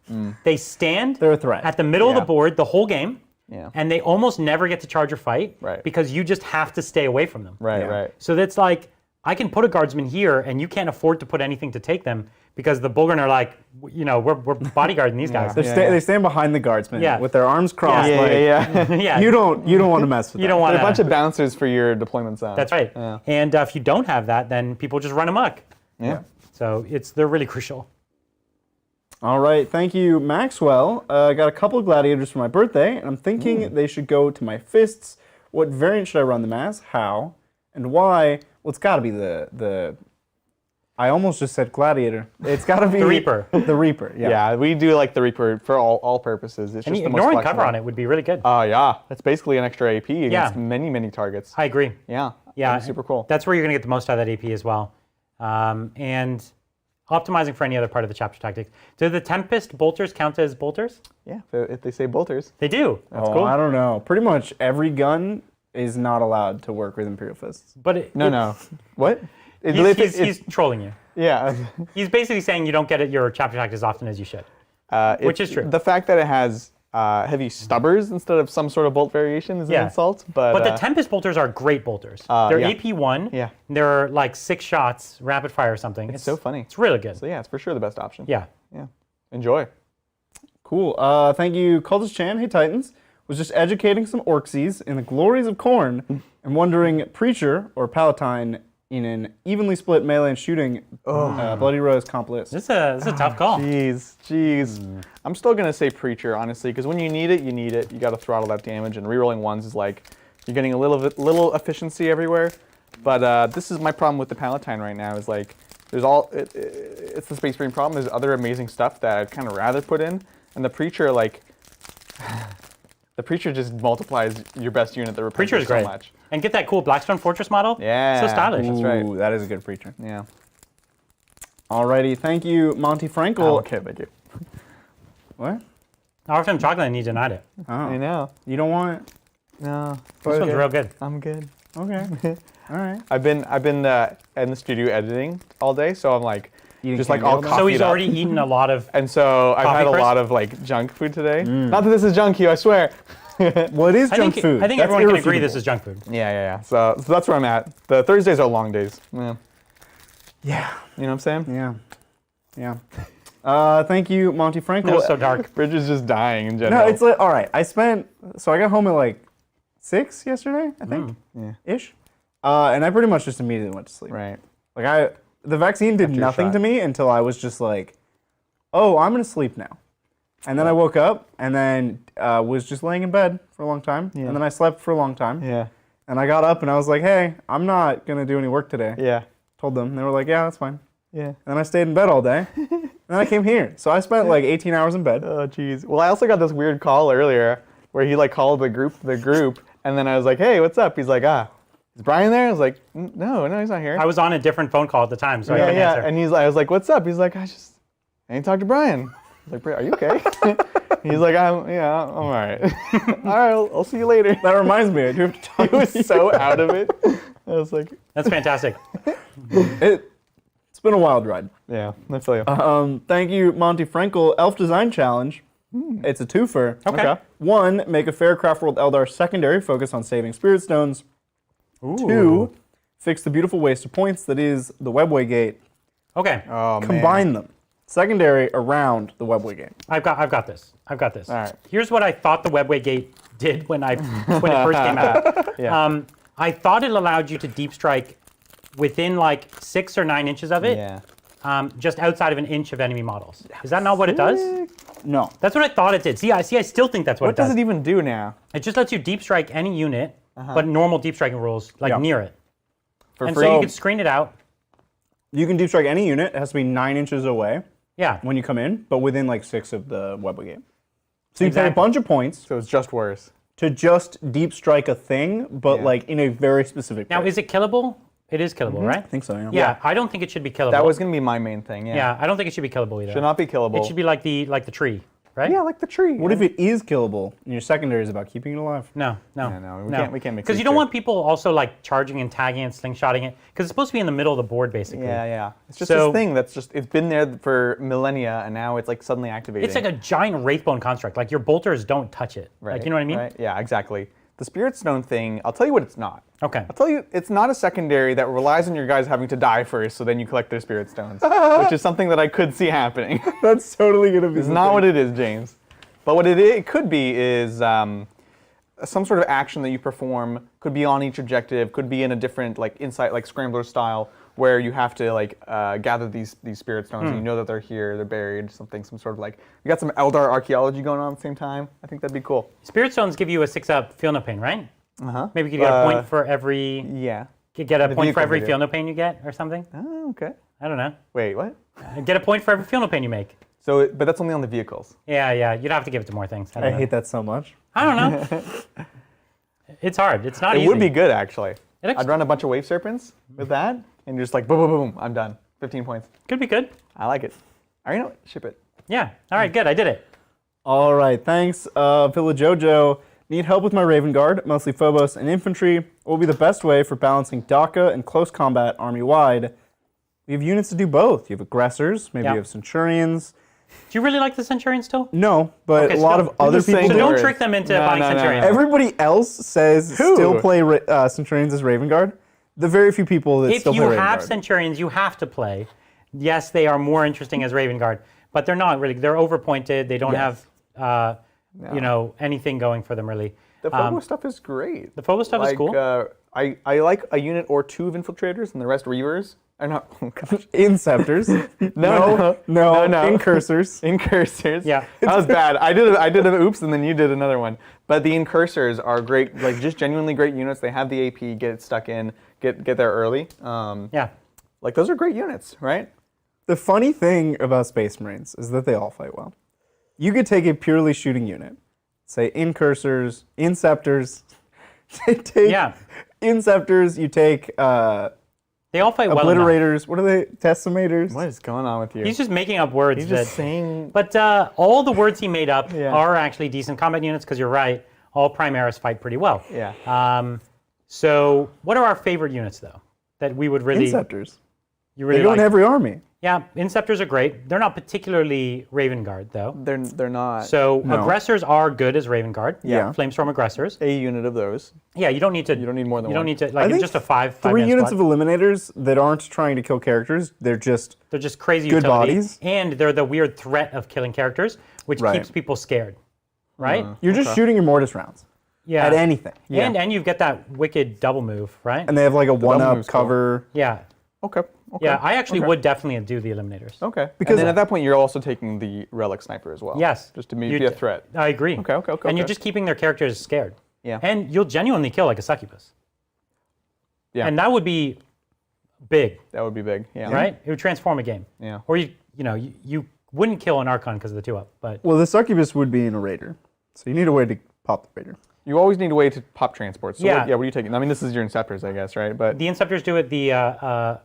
[SPEAKER 1] They stand
[SPEAKER 3] They're a threat.
[SPEAKER 1] at the middle of
[SPEAKER 2] Yeah.
[SPEAKER 1] the board the whole game,
[SPEAKER 2] Yeah.
[SPEAKER 1] and they almost never get to charge or fight
[SPEAKER 2] Right.
[SPEAKER 1] because you just have to stay away from them.
[SPEAKER 2] Right,
[SPEAKER 3] Yeah.
[SPEAKER 2] right.
[SPEAKER 1] So that's like, I can put a guardsman here, and you can't afford to put anything to take them because the Bulgrin are like, we're bodyguarding these guys.
[SPEAKER 3] They stand behind the guardsmen
[SPEAKER 1] Yeah.
[SPEAKER 3] with their arms crossed.
[SPEAKER 1] Yeah,
[SPEAKER 3] like,
[SPEAKER 1] Yeah,
[SPEAKER 3] You don't want to mess with
[SPEAKER 1] you
[SPEAKER 3] them.
[SPEAKER 1] don't want
[SPEAKER 2] They're a bunch
[SPEAKER 1] to.
[SPEAKER 2] of bouncers for your deployment zone.
[SPEAKER 1] That's right.
[SPEAKER 2] Yeah.
[SPEAKER 1] And if you don't have that, then people just run amok.
[SPEAKER 2] Yeah.
[SPEAKER 1] So they're really crucial.
[SPEAKER 3] All right, thank you, Maxwell. I got a couple of gladiators for my birthday, and I'm thinking they should go to my fists. What variant should I run them as? How? And why? Well, it's got to be the. I almost just said gladiator. It's got to be
[SPEAKER 1] the Reaper.
[SPEAKER 3] The Reaper. Yeah.
[SPEAKER 2] Yeah, we do like the Reaper for all purposes. It's just the most
[SPEAKER 1] ignoring
[SPEAKER 2] flexible.
[SPEAKER 1] cover on it would be really good.
[SPEAKER 2] Yeah, that's basically an extra AP against many targets.
[SPEAKER 1] I agree.
[SPEAKER 2] Yeah.
[SPEAKER 1] Yeah,
[SPEAKER 2] super cool.
[SPEAKER 1] That's where you're going to get the most out of that AP as well. And optimizing for any other part of the chapter tactics. Do the Tempest bolters count as bolters?
[SPEAKER 2] Yeah, if they say bolters.
[SPEAKER 1] They do. That's cool.
[SPEAKER 3] I don't know. Pretty much every gun is not allowed to work with Imperial Fists.
[SPEAKER 1] But
[SPEAKER 2] no. What?
[SPEAKER 1] He's trolling you.
[SPEAKER 2] Yeah.
[SPEAKER 1] He's basically saying you don't get at your chapter tactics as often as you should, which is true.
[SPEAKER 2] The fact that it has heavy stubbers instead of some sort of bolt variation is an insult. But
[SPEAKER 1] the Tempest bolters are great bolters. They're AP1.
[SPEAKER 2] Yeah.
[SPEAKER 1] They're like 6 shots, rapid fire or something.
[SPEAKER 2] It's so funny.
[SPEAKER 1] It's really good.
[SPEAKER 2] So yeah, it's for sure the best option.
[SPEAKER 1] Yeah.
[SPEAKER 2] Yeah. Enjoy.
[SPEAKER 3] Cool. Thank you, Cultist Chan. Hey, Titans. Was just educating some Orksies in the glories of Khorne and wondering Preacher or Palatine in an evenly split melee and shooting Bloody Rose comp list.
[SPEAKER 1] This is a tough call.
[SPEAKER 2] Jeez. I'm still going to say Preacher, honestly, because when you need it, you need it. You got to throttle that damage, and rerolling ones is like, you're getting a little efficiency everywhere. But this is my problem with the Palatine right now, is like, it's the Space Marine problem. There's other amazing stuff that I'd kind of rather put in. And the Preacher, like, the Preacher just multiplies your best unit that repairs
[SPEAKER 1] Preacher is great.
[SPEAKER 2] so much.
[SPEAKER 1] And get that cool Blackstone Fortress model.
[SPEAKER 2] Yeah.
[SPEAKER 1] So stylish.
[SPEAKER 2] That's right.
[SPEAKER 3] Ooh, that is a good Preacher.
[SPEAKER 2] Yeah.
[SPEAKER 3] Alrighty, thank you, Monty Frankel.
[SPEAKER 2] Okay, thank you.
[SPEAKER 3] What?
[SPEAKER 1] RFM Chocolate and he denied it.
[SPEAKER 3] Oh.
[SPEAKER 2] I know.
[SPEAKER 3] You don't want it?
[SPEAKER 2] No.
[SPEAKER 1] This one's real good.
[SPEAKER 2] I'm good.
[SPEAKER 3] Okay. All right.
[SPEAKER 2] I've been in the studio editing all day, so I'm like, just like
[SPEAKER 3] candy
[SPEAKER 2] all
[SPEAKER 3] all day?
[SPEAKER 2] coffeeed
[SPEAKER 1] So he's
[SPEAKER 2] up.
[SPEAKER 1] already eaten a lot of.
[SPEAKER 2] And so I've had a
[SPEAKER 1] Coffee
[SPEAKER 2] lot of like junk food today. Not that this is junky, I swear.
[SPEAKER 3] Well, it is junk food.
[SPEAKER 1] I think
[SPEAKER 3] That's
[SPEAKER 1] everyone can agree
[SPEAKER 3] irrefutable.
[SPEAKER 1] this is junk food.
[SPEAKER 2] Yeah. So that's where I'm at. The Thursdays are long days. Yeah.
[SPEAKER 3] Yeah.
[SPEAKER 2] You know what I'm saying?
[SPEAKER 3] Yeah. Thank you, Monty Frankel.
[SPEAKER 1] It was so dark.
[SPEAKER 2] Bridge is just dying in general.
[SPEAKER 3] No, it's like, all right. I got home at like 6 yesterday, I think, ish. And I pretty much just immediately went to sleep.
[SPEAKER 2] right.
[SPEAKER 3] Like the vaccine did
[SPEAKER 2] your
[SPEAKER 3] nothing
[SPEAKER 2] shot.
[SPEAKER 3] to me until I was just like, oh, I'm gonna sleep now. And then I woke up and then was just laying in bed for a long time.
[SPEAKER 2] Yeah.
[SPEAKER 3] And then I slept for a long time.
[SPEAKER 2] Yeah.
[SPEAKER 3] And I got up and I was like, hey, I'm not gonna do any work today.
[SPEAKER 2] Yeah.
[SPEAKER 3] Told them. They were like, yeah, that's fine.
[SPEAKER 2] Yeah.
[SPEAKER 3] And then I stayed in bed all day. And then I came here. So I spent like 18 hours in bed.
[SPEAKER 2] Oh, jeez. Well, I also got this weird call earlier where he like called the group, and then I was like, hey, what's up? He's like, is Brian there? I was like, no, he's not here.
[SPEAKER 1] I was on a different phone call at the time, so I couldn't answer.
[SPEAKER 2] And I was like, what's up? He's like, I ain't talked to Brian. I was like, are you okay? He's like, I'm all right. All right, I'll see you later.
[SPEAKER 3] That reminds me, I do have to talk.
[SPEAKER 2] He was so out of it. I was like,
[SPEAKER 1] That's fantastic.
[SPEAKER 3] It's been a wild ride.
[SPEAKER 2] yeah, I feel you.
[SPEAKER 3] Thank you, Monty Frankel. Elf Design Challenge. It's a twofer.
[SPEAKER 1] Okay.
[SPEAKER 3] 1, make a fair Craft World Eldar secondary focus on saving Spirit Stones.
[SPEAKER 1] Ooh.
[SPEAKER 3] 2, fix the beautiful waste of points that is the Webway Gate.
[SPEAKER 1] Okay.
[SPEAKER 2] Oh, man.
[SPEAKER 3] Combine them. Secondary around the Webway Gate.
[SPEAKER 1] I've got this. All
[SPEAKER 2] right.
[SPEAKER 1] Here's what I thought the Webway Gate did when it first came out.
[SPEAKER 2] Yeah.
[SPEAKER 1] I thought it allowed you to deep strike within like 6 or 9 inches of it,
[SPEAKER 2] Yeah.
[SPEAKER 1] just outside of an inch of enemy models. Is that not what it does?
[SPEAKER 3] No.
[SPEAKER 1] That's what I thought it did. I still think that's what
[SPEAKER 2] What
[SPEAKER 1] it does.
[SPEAKER 2] does it even do now?
[SPEAKER 1] It just lets you deep strike any unit, but normal deep striking rules, like near it.
[SPEAKER 2] For
[SPEAKER 1] And
[SPEAKER 2] free?
[SPEAKER 1] so you can screen it out.
[SPEAKER 3] You can deep strike any unit. It has to be 9 inches away
[SPEAKER 1] Yeah.
[SPEAKER 3] when you come in, but within like 6 of the Webway Gate. So you pay
[SPEAKER 1] Exactly.
[SPEAKER 3] a bunch of points
[SPEAKER 2] So it's just worse.
[SPEAKER 3] to just deep strike a thing, but
[SPEAKER 2] Yeah.
[SPEAKER 3] like in a very specific
[SPEAKER 1] Now,
[SPEAKER 3] place.
[SPEAKER 1] is it killable? It is killable, right?
[SPEAKER 3] I think so, yeah.
[SPEAKER 1] Yeah, I don't think it should be killable.
[SPEAKER 2] That was going to be my main thing, yeah.
[SPEAKER 1] Yeah, I don't think it should be killable either.
[SPEAKER 2] Should not be killable.
[SPEAKER 1] It should be like the tree, right?
[SPEAKER 2] Yeah, like the tree.
[SPEAKER 3] What if it is killable and your secondary is about keeping it alive?
[SPEAKER 1] No.
[SPEAKER 2] Yeah, we can't mix
[SPEAKER 1] Because
[SPEAKER 2] these
[SPEAKER 1] you don't
[SPEAKER 2] two.
[SPEAKER 1] want people also like charging and tagging and slingshotting it, because it's supposed to be in the middle of the board basically.
[SPEAKER 2] Yeah. It's just
[SPEAKER 1] So-
[SPEAKER 2] this thing that's just, it's been there for millennia, and now it's like suddenly activating.
[SPEAKER 1] It's like a giant wraithbone construct. Like your bolters don't touch it. Like, you know what I mean?
[SPEAKER 2] Right? Yeah, exactly. The Spirit Stone thing, I'll tell you what it's not.
[SPEAKER 1] Okay.
[SPEAKER 2] I'll tell you, it's not a secondary that relies on your guys having to die first, so then you collect their Spirit Stones, which is something that I could see happening.
[SPEAKER 3] That's totally going to be
[SPEAKER 2] It's not what it is, James. But what it could be is some sort of action that you perform, could be on each objective, could be in a different like insight, like Scrambler style, where you have to like gather these spirit stones, and you know that they're here, they're buried, some sort of like we got some Eldar archaeology going on at the same time. I think that'd be cool.
[SPEAKER 1] Spirit stones give you a 6-up feel no pain, right? Maybe you could get a point for every.
[SPEAKER 2] Yeah.
[SPEAKER 1] Get a point for every feel no pain you get, or something.
[SPEAKER 2] Oh, okay.
[SPEAKER 1] I don't know.
[SPEAKER 2] Wait, what?
[SPEAKER 1] Get a point for every feel no pain you make.
[SPEAKER 2] So, but that's only on the vehicles.
[SPEAKER 1] Yeah. You'd have to give it to more things.
[SPEAKER 3] I hate that so much.
[SPEAKER 1] I don't know. It's hard. It's not easy.
[SPEAKER 2] It would be good, actually.
[SPEAKER 1] It
[SPEAKER 2] I'd run a bunch of wave serpents with that, and just like boom, boom, boom, I'm done. 15 points.
[SPEAKER 1] Could be good.
[SPEAKER 2] I like it. All right, you know what? Ship it.
[SPEAKER 1] Yeah. All right, good. I did it.
[SPEAKER 3] All right, thanks, Villa Jojo. Need help with my Raven Guard, mostly Phobos and infantry. What will be the best way for balancing DACA and close combat army-wide? We have units to do both. You have aggressors, maybe you have centurions.
[SPEAKER 1] Do you really like the Centurion still?
[SPEAKER 3] No, but a lot of other people
[SPEAKER 1] So
[SPEAKER 3] do.
[SPEAKER 1] don't trick them into buying Centurion.
[SPEAKER 3] Everybody else says still play Centurions as Raven Guard. The very few people that still play Raven Guard.
[SPEAKER 1] If you have Centurions, you have to play. Yes, they are more interesting as Raven Guard, but they're not really. They're overpointed. They don't have, anything going for them really.
[SPEAKER 2] The Phobos stuff is great.
[SPEAKER 1] The Phobos stuff is cool.
[SPEAKER 2] I like a unit or two of infiltrators and the rest reavers. Or not, oh gosh.
[SPEAKER 3] Inceptors. No. Incursors.
[SPEAKER 2] Incursors.
[SPEAKER 1] Yeah.
[SPEAKER 2] That was bad. I did an oops, and then you did another one. But the Incursors are great, like just genuinely great units. They have the AP, get it stuck in, get there early. Like those are great units, right?
[SPEAKER 3] The funny thing about Space Marines is that they all fight well. You could take a purely shooting unit, say Incursors, Inceptors. Inceptors, you take
[SPEAKER 1] they all fight well
[SPEAKER 3] Obliterators. What are they? Decimators?
[SPEAKER 2] What is going on with you?
[SPEAKER 1] He's just making up words.
[SPEAKER 2] He's just saying.
[SPEAKER 1] But all the words he made up are actually decent combat units, because you're right. All Primaris fight pretty well.
[SPEAKER 2] Yeah.
[SPEAKER 1] So what are our favorite units, though, that we would really...
[SPEAKER 3] Inceptors.
[SPEAKER 1] You really
[SPEAKER 3] they go
[SPEAKER 1] like?
[SPEAKER 3] in every army.
[SPEAKER 1] Yeah, Inceptors are great. They're not particularly Raven Guard, though.
[SPEAKER 2] They're not.
[SPEAKER 1] So aggressors are good as Raven Guard.
[SPEAKER 3] Yeah.
[SPEAKER 1] Flamestorm aggressors.
[SPEAKER 2] A unit of those.
[SPEAKER 1] Yeah, you don't need to.
[SPEAKER 2] You don't need more than one.
[SPEAKER 1] You don't need to, like, just a five
[SPEAKER 3] 3 units
[SPEAKER 1] squad.
[SPEAKER 3] of Eliminators that aren't trying to kill characters. They're just
[SPEAKER 1] crazy
[SPEAKER 3] good
[SPEAKER 1] utility.
[SPEAKER 3] bodies.
[SPEAKER 1] And they're the weird threat of killing characters, which keeps people scared, right?
[SPEAKER 3] You're just shooting your Mortis rounds.
[SPEAKER 1] Yeah.
[SPEAKER 3] At anything.
[SPEAKER 1] Yeah. And you've got that wicked double move, right?
[SPEAKER 3] And they have like a 1-up cover.
[SPEAKER 2] Cool.
[SPEAKER 1] Yeah.
[SPEAKER 2] Okay.
[SPEAKER 1] Yeah, I actually would definitely do the Eliminators.
[SPEAKER 2] Okay. Because then at that point, you're also taking the Relic Sniper as well.
[SPEAKER 1] Yes.
[SPEAKER 2] Just to be a threat.
[SPEAKER 1] I agree.
[SPEAKER 2] Okay.
[SPEAKER 1] And you're just keeping their characters scared.
[SPEAKER 2] Yeah.
[SPEAKER 1] And you'll genuinely kill like a succubus.
[SPEAKER 2] Yeah.
[SPEAKER 1] And that would be big.
[SPEAKER 2] That would be big. Yeah.
[SPEAKER 1] Right? It would transform a game.
[SPEAKER 2] Yeah.
[SPEAKER 1] Or you wouldn't kill an Archon because of the 2-up, but
[SPEAKER 3] Well, the succubus would be in a Raider, so you need a way to pop the Raider.
[SPEAKER 2] You always need a way to pop transports. So
[SPEAKER 1] Yeah.
[SPEAKER 2] what are you taking? I mean, this is your Inceptors, I guess, right? But
[SPEAKER 1] the Inceptors do it. The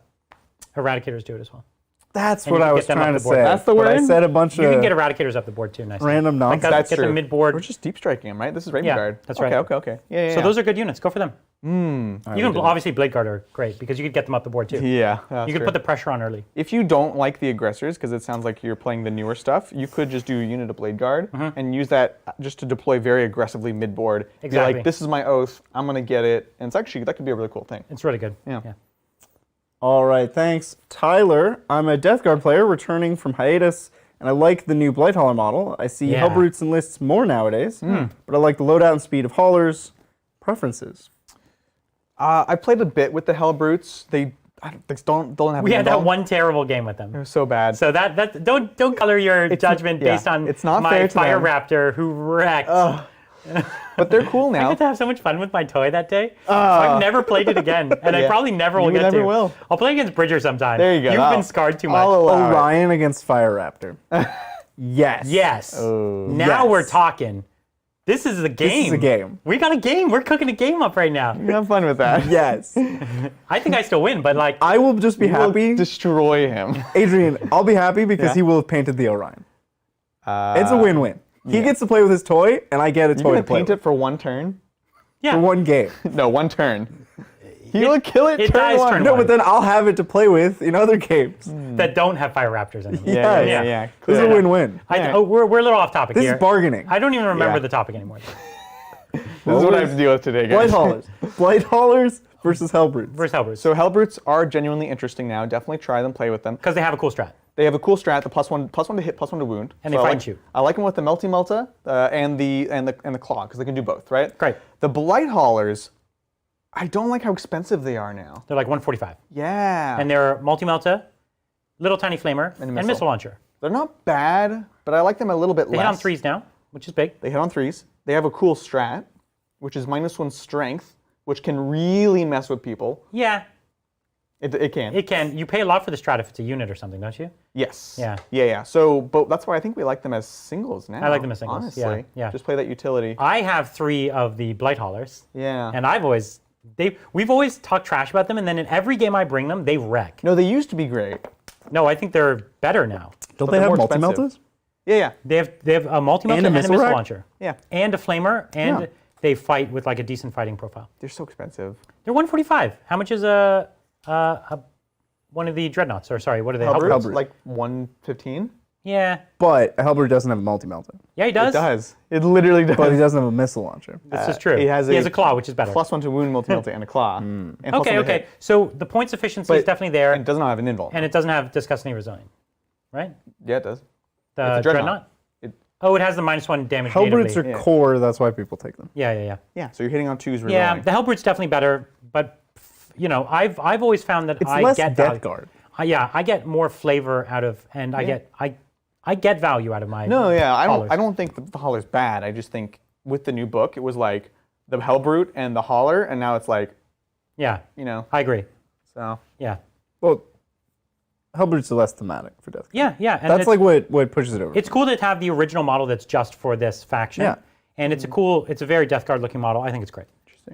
[SPEAKER 1] Eradicators do it as well.
[SPEAKER 3] That's
[SPEAKER 1] And
[SPEAKER 3] what
[SPEAKER 1] you
[SPEAKER 3] I
[SPEAKER 1] can
[SPEAKER 3] was
[SPEAKER 1] get them
[SPEAKER 3] trying
[SPEAKER 1] up
[SPEAKER 3] to
[SPEAKER 1] the board.
[SPEAKER 3] say.
[SPEAKER 2] That's the
[SPEAKER 3] but I
[SPEAKER 2] word?
[SPEAKER 3] said a bunch
[SPEAKER 1] You
[SPEAKER 3] of
[SPEAKER 1] can get Eradicators up the board too. Nice.
[SPEAKER 3] random
[SPEAKER 1] Like
[SPEAKER 3] nonsense.
[SPEAKER 2] That's
[SPEAKER 1] get
[SPEAKER 2] true.
[SPEAKER 1] them mid-board.
[SPEAKER 2] we're just deep striking them, right? This is Raven
[SPEAKER 1] Yeah,
[SPEAKER 2] Guard.
[SPEAKER 1] that's
[SPEAKER 2] okay,
[SPEAKER 1] right.
[SPEAKER 2] Okay. Yeah.
[SPEAKER 1] So those are good units. Go for them.
[SPEAKER 3] Alright,
[SPEAKER 1] You
[SPEAKER 3] we
[SPEAKER 1] can
[SPEAKER 3] did.
[SPEAKER 1] obviously Blade Guard are great because you could get them up the board too.
[SPEAKER 2] Yeah.
[SPEAKER 1] You could put the pressure on early.
[SPEAKER 2] If you don't like the aggressors, because it sounds like you're playing the newer stuff, you could just do a unit of Blade Guard and use that just to deploy very aggressively mid-board.
[SPEAKER 1] Exactly.
[SPEAKER 2] Be like, this is my oath. I'm gonna get it, and that could be a really cool thing.
[SPEAKER 1] It's really good.
[SPEAKER 2] Yeah.
[SPEAKER 3] All right, thanks. Tyler, I'm a Death Guard player returning from hiatus, and I like the new Blighthaller model. I see
[SPEAKER 1] Yeah.
[SPEAKER 3] Hellbrutes and lists more nowadays, but I like the loadout and speed of haulers. Preferences?
[SPEAKER 2] I played a bit with the Hellbrutes. They don't have.
[SPEAKER 1] We had that
[SPEAKER 2] invuln.
[SPEAKER 1] one terrible game with
[SPEAKER 2] It
[SPEAKER 1] them.
[SPEAKER 2] was so bad.
[SPEAKER 1] So that don't color your judgment based on
[SPEAKER 2] it's not
[SPEAKER 1] my
[SPEAKER 2] fair to
[SPEAKER 1] Fire
[SPEAKER 2] them.
[SPEAKER 1] Raptor who wrecked.
[SPEAKER 2] But they're cool
[SPEAKER 1] I
[SPEAKER 2] now.
[SPEAKER 1] got to have so much fun with my toy that day. So I've never played it again, and I
[SPEAKER 2] Yeah.
[SPEAKER 1] probably never will
[SPEAKER 2] You
[SPEAKER 1] get
[SPEAKER 2] never
[SPEAKER 1] to.
[SPEAKER 2] will.
[SPEAKER 1] I'll play against Bridger sometime.
[SPEAKER 2] There you go.
[SPEAKER 1] You've been scarred too much.
[SPEAKER 2] I'll allow it.
[SPEAKER 3] Orion against Fire Raptor. Yes.
[SPEAKER 1] Yes.
[SPEAKER 2] Oh.
[SPEAKER 1] Now
[SPEAKER 3] Yes.
[SPEAKER 1] we're talking. This is a game.
[SPEAKER 3] This is a game.
[SPEAKER 1] We got a game. We're cooking a game up right now.
[SPEAKER 2] Have fun with that.
[SPEAKER 3] Yes.
[SPEAKER 1] I think I still win, but like,
[SPEAKER 3] I will just be
[SPEAKER 2] You will
[SPEAKER 3] happy.
[SPEAKER 2] destroy him.
[SPEAKER 3] Adrian, I'll be happy because
[SPEAKER 2] Yeah.
[SPEAKER 3] he will have painted the Orion. It's a win-win. He gets to play with his toy, and I get a
[SPEAKER 2] You're
[SPEAKER 3] toy
[SPEAKER 2] gonna
[SPEAKER 3] to play
[SPEAKER 2] paint
[SPEAKER 3] with
[SPEAKER 2] it for one turn?
[SPEAKER 1] yeah.
[SPEAKER 3] for one game.
[SPEAKER 2] No, one turn. He will kill it.
[SPEAKER 1] it
[SPEAKER 2] turn
[SPEAKER 1] dies
[SPEAKER 2] one.
[SPEAKER 1] turn
[SPEAKER 3] No,
[SPEAKER 1] one.
[SPEAKER 3] but then I'll have it to play with in other games.
[SPEAKER 1] that don't have Fire Raptors anymore.
[SPEAKER 2] Yeah.
[SPEAKER 3] This is a win-win.
[SPEAKER 1] We're a little off topic
[SPEAKER 3] This
[SPEAKER 1] here.
[SPEAKER 3] is bargaining.
[SPEAKER 1] I don't even remember
[SPEAKER 2] Yeah.
[SPEAKER 1] the topic anymore.
[SPEAKER 2] This is what I have to deal with today, guys.
[SPEAKER 3] Blight haulers. Blight haulers versus Hellbrutes.
[SPEAKER 1] Versus Hellbrutes.
[SPEAKER 2] So Hellbrutes are genuinely interesting now. Definitely try them, play with them.
[SPEAKER 1] Because they have a cool strat.
[SPEAKER 2] They have a cool strat, the +1 to hit, +1 to wound.
[SPEAKER 1] And they
[SPEAKER 2] I
[SPEAKER 1] fight
[SPEAKER 2] like,
[SPEAKER 1] and shoot.
[SPEAKER 2] I like them with the Melty Melta and the Claw, because they can do both, right?
[SPEAKER 1] Great.
[SPEAKER 2] The Blight Haulers, I don't like how expensive they are now.
[SPEAKER 1] They're like 145.
[SPEAKER 2] Yeah.
[SPEAKER 1] And they're multi-melta, little tiny flamer, and missile launcher.
[SPEAKER 2] They're not bad, but I like them a little bit less.
[SPEAKER 1] They hit on 3s now, which is big.
[SPEAKER 2] They hit on 3s. They have a cool strat, which is -1 strength, which can really mess with people.
[SPEAKER 1] Yeah.
[SPEAKER 2] It can.
[SPEAKER 1] It can. You pay a lot for the strat if it's a unit or something, don't you?
[SPEAKER 2] Yes.
[SPEAKER 1] Yeah.
[SPEAKER 2] Yeah. So, but that's why I think we like them as singles now.
[SPEAKER 1] I like them as singles.
[SPEAKER 2] Honestly.
[SPEAKER 1] Yeah.
[SPEAKER 2] Just play that utility.
[SPEAKER 1] I have 3 of the Blight Haulers.
[SPEAKER 2] Yeah.
[SPEAKER 1] And we've always talked trash about them, and then in every game I bring them, they wreck.
[SPEAKER 2] No, they used to be great.
[SPEAKER 1] No, I think they're better now.
[SPEAKER 3] Don't
[SPEAKER 2] But
[SPEAKER 3] they
[SPEAKER 2] they're
[SPEAKER 3] have
[SPEAKER 2] more
[SPEAKER 3] multi-meltas?
[SPEAKER 2] Yeah.
[SPEAKER 1] They have a multi-melta
[SPEAKER 3] And a
[SPEAKER 1] and a
[SPEAKER 3] missile
[SPEAKER 1] missile
[SPEAKER 3] rack?
[SPEAKER 1] launcher.
[SPEAKER 2] Yeah.
[SPEAKER 1] And a flamer, and
[SPEAKER 3] Yeah.
[SPEAKER 1] they fight with like a decent fighting profile.
[SPEAKER 2] They're so expensive.
[SPEAKER 1] They're 145. How much is one of the dreadnoughts? Or sorry, what are they?
[SPEAKER 2] Halberds,
[SPEAKER 3] Halberd.
[SPEAKER 2] like 115.
[SPEAKER 1] Yeah.
[SPEAKER 3] But a Halberd doesn't have a multi-melta.
[SPEAKER 1] Yeah, he does.
[SPEAKER 2] It does. It literally does.
[SPEAKER 3] But he doesn't have a missile launcher.
[SPEAKER 1] This is true.
[SPEAKER 2] He has
[SPEAKER 1] a claw, which is better.
[SPEAKER 2] +1 to wound, multi-melta, and a claw. And +1
[SPEAKER 1] Okay,
[SPEAKER 2] to
[SPEAKER 1] okay.
[SPEAKER 2] hit.
[SPEAKER 1] So the points efficiency is
[SPEAKER 2] But-
[SPEAKER 1] definitely there,
[SPEAKER 2] And it does not have an invuln.
[SPEAKER 1] and it doesn't have disgustingly resilient, right?
[SPEAKER 2] Yeah, it does.
[SPEAKER 1] The
[SPEAKER 2] It's a dreadnought.
[SPEAKER 1] Oh, it has the -1 damage
[SPEAKER 3] Halberds
[SPEAKER 1] natively.
[SPEAKER 3] are core, that's why people take them.
[SPEAKER 1] Yeah.
[SPEAKER 2] Yeah, so you're hitting on 2s really.
[SPEAKER 1] Yeah, the Hellbrood's definitely better, but I've always found that
[SPEAKER 3] It's
[SPEAKER 1] I
[SPEAKER 3] less
[SPEAKER 1] get
[SPEAKER 3] Death
[SPEAKER 1] value.
[SPEAKER 3] Guard.
[SPEAKER 1] I get more flavor out of, and I get value out of my.
[SPEAKER 2] No, yeah,
[SPEAKER 1] haulers.
[SPEAKER 2] I don't think the Hauler's bad. I just think with the new book, it was like the Hellbrute and the Hauler, and now it's like,
[SPEAKER 1] Yeah, I agree.
[SPEAKER 2] so.
[SPEAKER 1] Yeah,
[SPEAKER 3] Well, Halberds are less thematic for Death Guard.
[SPEAKER 1] yeah, and
[SPEAKER 3] That's
[SPEAKER 1] it's,
[SPEAKER 3] like what pushes it over.
[SPEAKER 1] it's cool to have the original model that's just for this faction.
[SPEAKER 3] Yeah.
[SPEAKER 1] And it's it's a very Death Guard looking model. I think it's great.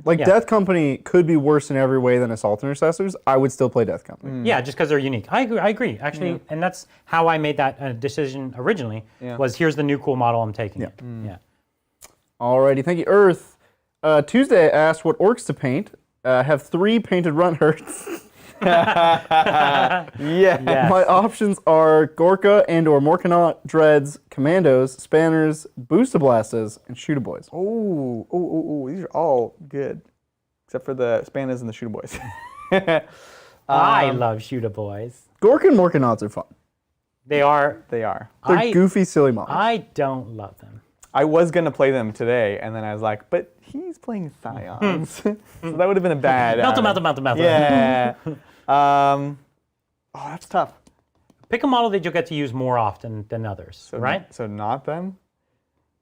[SPEAKER 3] Like
[SPEAKER 1] yeah.
[SPEAKER 3] Death Company could be worse in every way than Assault Intercessors. I would still play Death Company.
[SPEAKER 1] Yeah, just because they're unique. I agree, actually, and that's how I made that decision originally.
[SPEAKER 2] Yeah.
[SPEAKER 1] Was here's the new cool model, I'm taking it. Yeah.
[SPEAKER 3] Alrighty, thank you, Earth. Tuesday I asked what orcs to paint. Have 3 painted runt hurts.
[SPEAKER 2] Yeah.
[SPEAKER 1] Yes.
[SPEAKER 3] My options are Gorka and/or Morkanaut, Dreads, Commandos, Spanners, Boostablastas, and Shooter Boys.
[SPEAKER 2] Oh, these are all good. Except for the Spanners and the Shooter Boys.
[SPEAKER 1] I love Shooter Boys.
[SPEAKER 3] Gorka and Morkanauts are fun.
[SPEAKER 1] They are.
[SPEAKER 2] They are.
[SPEAKER 3] They're goofy, silly models.
[SPEAKER 1] I don't love them.
[SPEAKER 2] I was going to play them today, and then I was like, but he's playing Scions. So that would have been a bad...
[SPEAKER 1] Melt them.
[SPEAKER 2] Yeah. Oh, that's tough.
[SPEAKER 1] Pick a model that you'll get to use more often than others,
[SPEAKER 2] So,
[SPEAKER 1] right?
[SPEAKER 2] So not them?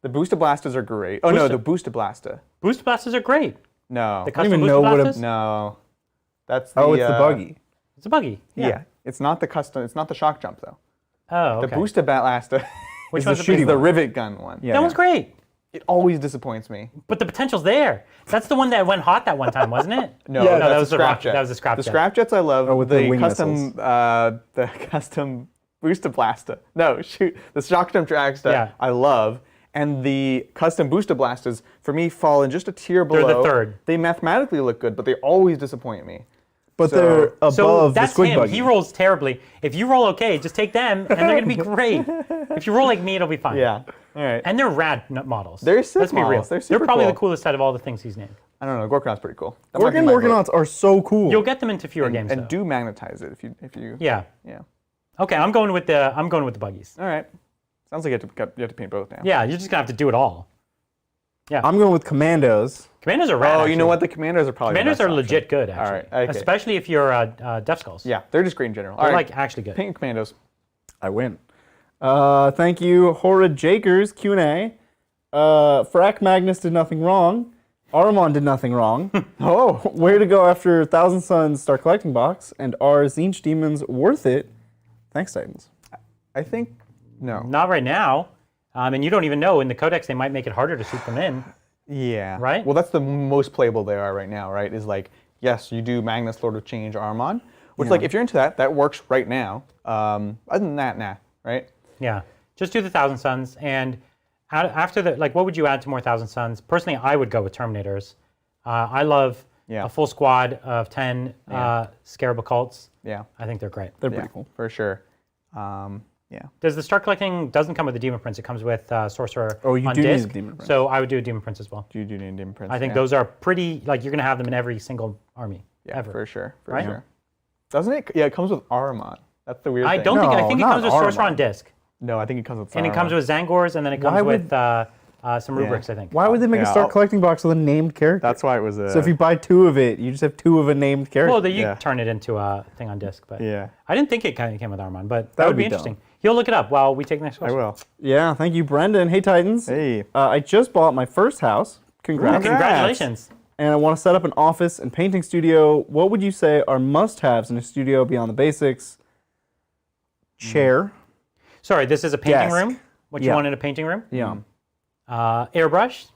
[SPEAKER 2] The Booster Blasters are great. Oh, no, the Booster Blaster.
[SPEAKER 1] Boost blasters are great.
[SPEAKER 2] No.
[SPEAKER 1] The
[SPEAKER 3] don't
[SPEAKER 1] custom
[SPEAKER 3] even
[SPEAKER 1] boost
[SPEAKER 3] know what a-
[SPEAKER 1] blasters?
[SPEAKER 2] No. That's the...
[SPEAKER 3] Oh, it's the buggy.
[SPEAKER 1] It's a buggy.
[SPEAKER 2] Yeah. It's not the custom... It's not the shock jump, though.
[SPEAKER 1] Oh, okay.
[SPEAKER 2] The Booster Blaster
[SPEAKER 1] Which
[SPEAKER 2] is
[SPEAKER 1] one's
[SPEAKER 2] the,
[SPEAKER 1] the
[SPEAKER 2] is
[SPEAKER 1] shooty
[SPEAKER 2] the
[SPEAKER 1] one?
[SPEAKER 2] rivet gun one.
[SPEAKER 3] Yeah.
[SPEAKER 1] That one's great.
[SPEAKER 2] It always disappoints me.
[SPEAKER 1] But the potential's there. That's the one that went hot that one time, wasn't it?
[SPEAKER 2] No,
[SPEAKER 3] Yeah,
[SPEAKER 2] that's
[SPEAKER 1] that was
[SPEAKER 2] the
[SPEAKER 1] the
[SPEAKER 2] scrap
[SPEAKER 1] rocket-
[SPEAKER 2] jet.
[SPEAKER 1] that was the scrap
[SPEAKER 2] The
[SPEAKER 1] jet.
[SPEAKER 2] scrap jets I love.
[SPEAKER 3] Oh, with the wing
[SPEAKER 2] custom,
[SPEAKER 3] missiles.
[SPEAKER 2] the custom booster blaster. No, shoot, the shock jump dragster
[SPEAKER 1] Yeah.
[SPEAKER 2] I love, and the custom booster blasters for me fall in just a tier
[SPEAKER 1] They're
[SPEAKER 2] below.
[SPEAKER 1] the third.
[SPEAKER 2] They mathematically look good, but they always disappoint me.
[SPEAKER 3] But
[SPEAKER 2] So-
[SPEAKER 3] they're above
[SPEAKER 1] So
[SPEAKER 3] the
[SPEAKER 1] that's
[SPEAKER 3] squid
[SPEAKER 1] him.
[SPEAKER 3] buggy.
[SPEAKER 1] He rolls terribly. If you roll okay, just take them, and they're going to be great. If you roll like me, it'll be fine.
[SPEAKER 2] Yeah. All right.
[SPEAKER 1] And they're rad models.
[SPEAKER 2] They're sick
[SPEAKER 1] Let's be real.
[SPEAKER 2] models. They're super
[SPEAKER 1] probably
[SPEAKER 2] cool.
[SPEAKER 1] the coolest out of all the things he's named.
[SPEAKER 2] I don't know. Gorkanaut's pretty cool. That
[SPEAKER 3] Gorka
[SPEAKER 2] might
[SPEAKER 3] and
[SPEAKER 2] be my vote.
[SPEAKER 3] Morkanauts are so cool.
[SPEAKER 1] You'll get them into fewer games,
[SPEAKER 2] And
[SPEAKER 1] though.
[SPEAKER 2] do magnetize it if you.
[SPEAKER 1] Yeah.
[SPEAKER 2] Yeah.
[SPEAKER 1] Okay, I'm going with the buggies.
[SPEAKER 2] All right. Sounds like you have to paint both now.
[SPEAKER 1] Yeah, you're just gonna have to do it all.
[SPEAKER 3] I'm going with Commandos.
[SPEAKER 1] Commanders are rad.
[SPEAKER 2] Oh, you
[SPEAKER 1] actually.
[SPEAKER 2] know what? The commanders are probably
[SPEAKER 1] Commanders
[SPEAKER 2] the
[SPEAKER 1] are
[SPEAKER 2] best
[SPEAKER 1] legit
[SPEAKER 2] option.
[SPEAKER 1] good, actually.
[SPEAKER 2] All right, okay.
[SPEAKER 1] Especially if you're Death Skulls.
[SPEAKER 2] Yeah, they're just great in general.
[SPEAKER 1] They're
[SPEAKER 2] All right.
[SPEAKER 1] like actually good.
[SPEAKER 2] Paint commandos.
[SPEAKER 3] I win. Thank you, Horrid Jakers, Q&A. Frack Magnus did nothing wrong. Aramon did nothing wrong.
[SPEAKER 2] Oh,
[SPEAKER 3] Where to go after Thousand Suns Star Collecting Box? And are Zinch Demons worth it? Thanks, Titans.
[SPEAKER 2] I think no.
[SPEAKER 1] Not right now. And you don't even know. In the Codex, they might make it harder to shoot them in.
[SPEAKER 2] Yeah.
[SPEAKER 1] Right?
[SPEAKER 2] Well, that's the most playable they are right now, right? Is like, yes, you do Magnus Lord of Change Armon, which like if you're into that works right now. Other than that, nah, right?
[SPEAKER 1] Yeah. Just do the Thousand Suns. And after the, like, what would you add to more Thousand Suns? Personally, I would go with Terminators. I love a full squad of 10 Scarab Occults.
[SPEAKER 2] Yeah.
[SPEAKER 1] I think they're great.
[SPEAKER 3] They're pretty cool.
[SPEAKER 2] For sure. Yeah.
[SPEAKER 1] Does the Start Collecting doesn't come with the Demon Prince? It comes with Sorcerer
[SPEAKER 3] Oh, you
[SPEAKER 1] on
[SPEAKER 3] do need
[SPEAKER 1] disc.
[SPEAKER 3] the Demon Prince.
[SPEAKER 1] So I would do a Demon Prince as well.
[SPEAKER 2] You do need Demon Prince.
[SPEAKER 1] I think
[SPEAKER 2] yeah.
[SPEAKER 1] those are pretty, like, you're going to have them in every single army ever.
[SPEAKER 2] For sure. For
[SPEAKER 1] Right?
[SPEAKER 2] sure. Doesn't it? Yeah, it comes with Armon. That's the weird thing.
[SPEAKER 1] I think it
[SPEAKER 3] No,
[SPEAKER 1] comes with
[SPEAKER 3] not
[SPEAKER 1] Sorcerer on
[SPEAKER 3] Armon.
[SPEAKER 1] disc.
[SPEAKER 2] No, I think it comes with
[SPEAKER 1] And it comes
[SPEAKER 2] Saruman.
[SPEAKER 1] with Zangors, and then it comes
[SPEAKER 3] Why
[SPEAKER 1] with some rubrics, I think.
[SPEAKER 3] Why would they make a start collecting box with a named character?
[SPEAKER 2] That's why it was
[SPEAKER 3] So if you buy 2 of it, you just have 2 of a named character.
[SPEAKER 1] Well, you turn it into a thing on disc, but I didn't think it kind of came with Armon, but that would be interesting. You'll look it up while we take the next question.
[SPEAKER 2] I will.
[SPEAKER 3] Yeah, thank you, Brendan. Hey, Titans.
[SPEAKER 2] Hey.
[SPEAKER 3] I just bought my first house. Congrats.
[SPEAKER 1] Congratulations.
[SPEAKER 3] And I want to set up an office and painting studio. What would you say are must-haves in a studio beyond the basics? Chair.
[SPEAKER 1] Sorry, this is a painting
[SPEAKER 3] Desk.
[SPEAKER 1] room? What you want in a painting room?
[SPEAKER 3] Yeah.
[SPEAKER 1] Airbrush.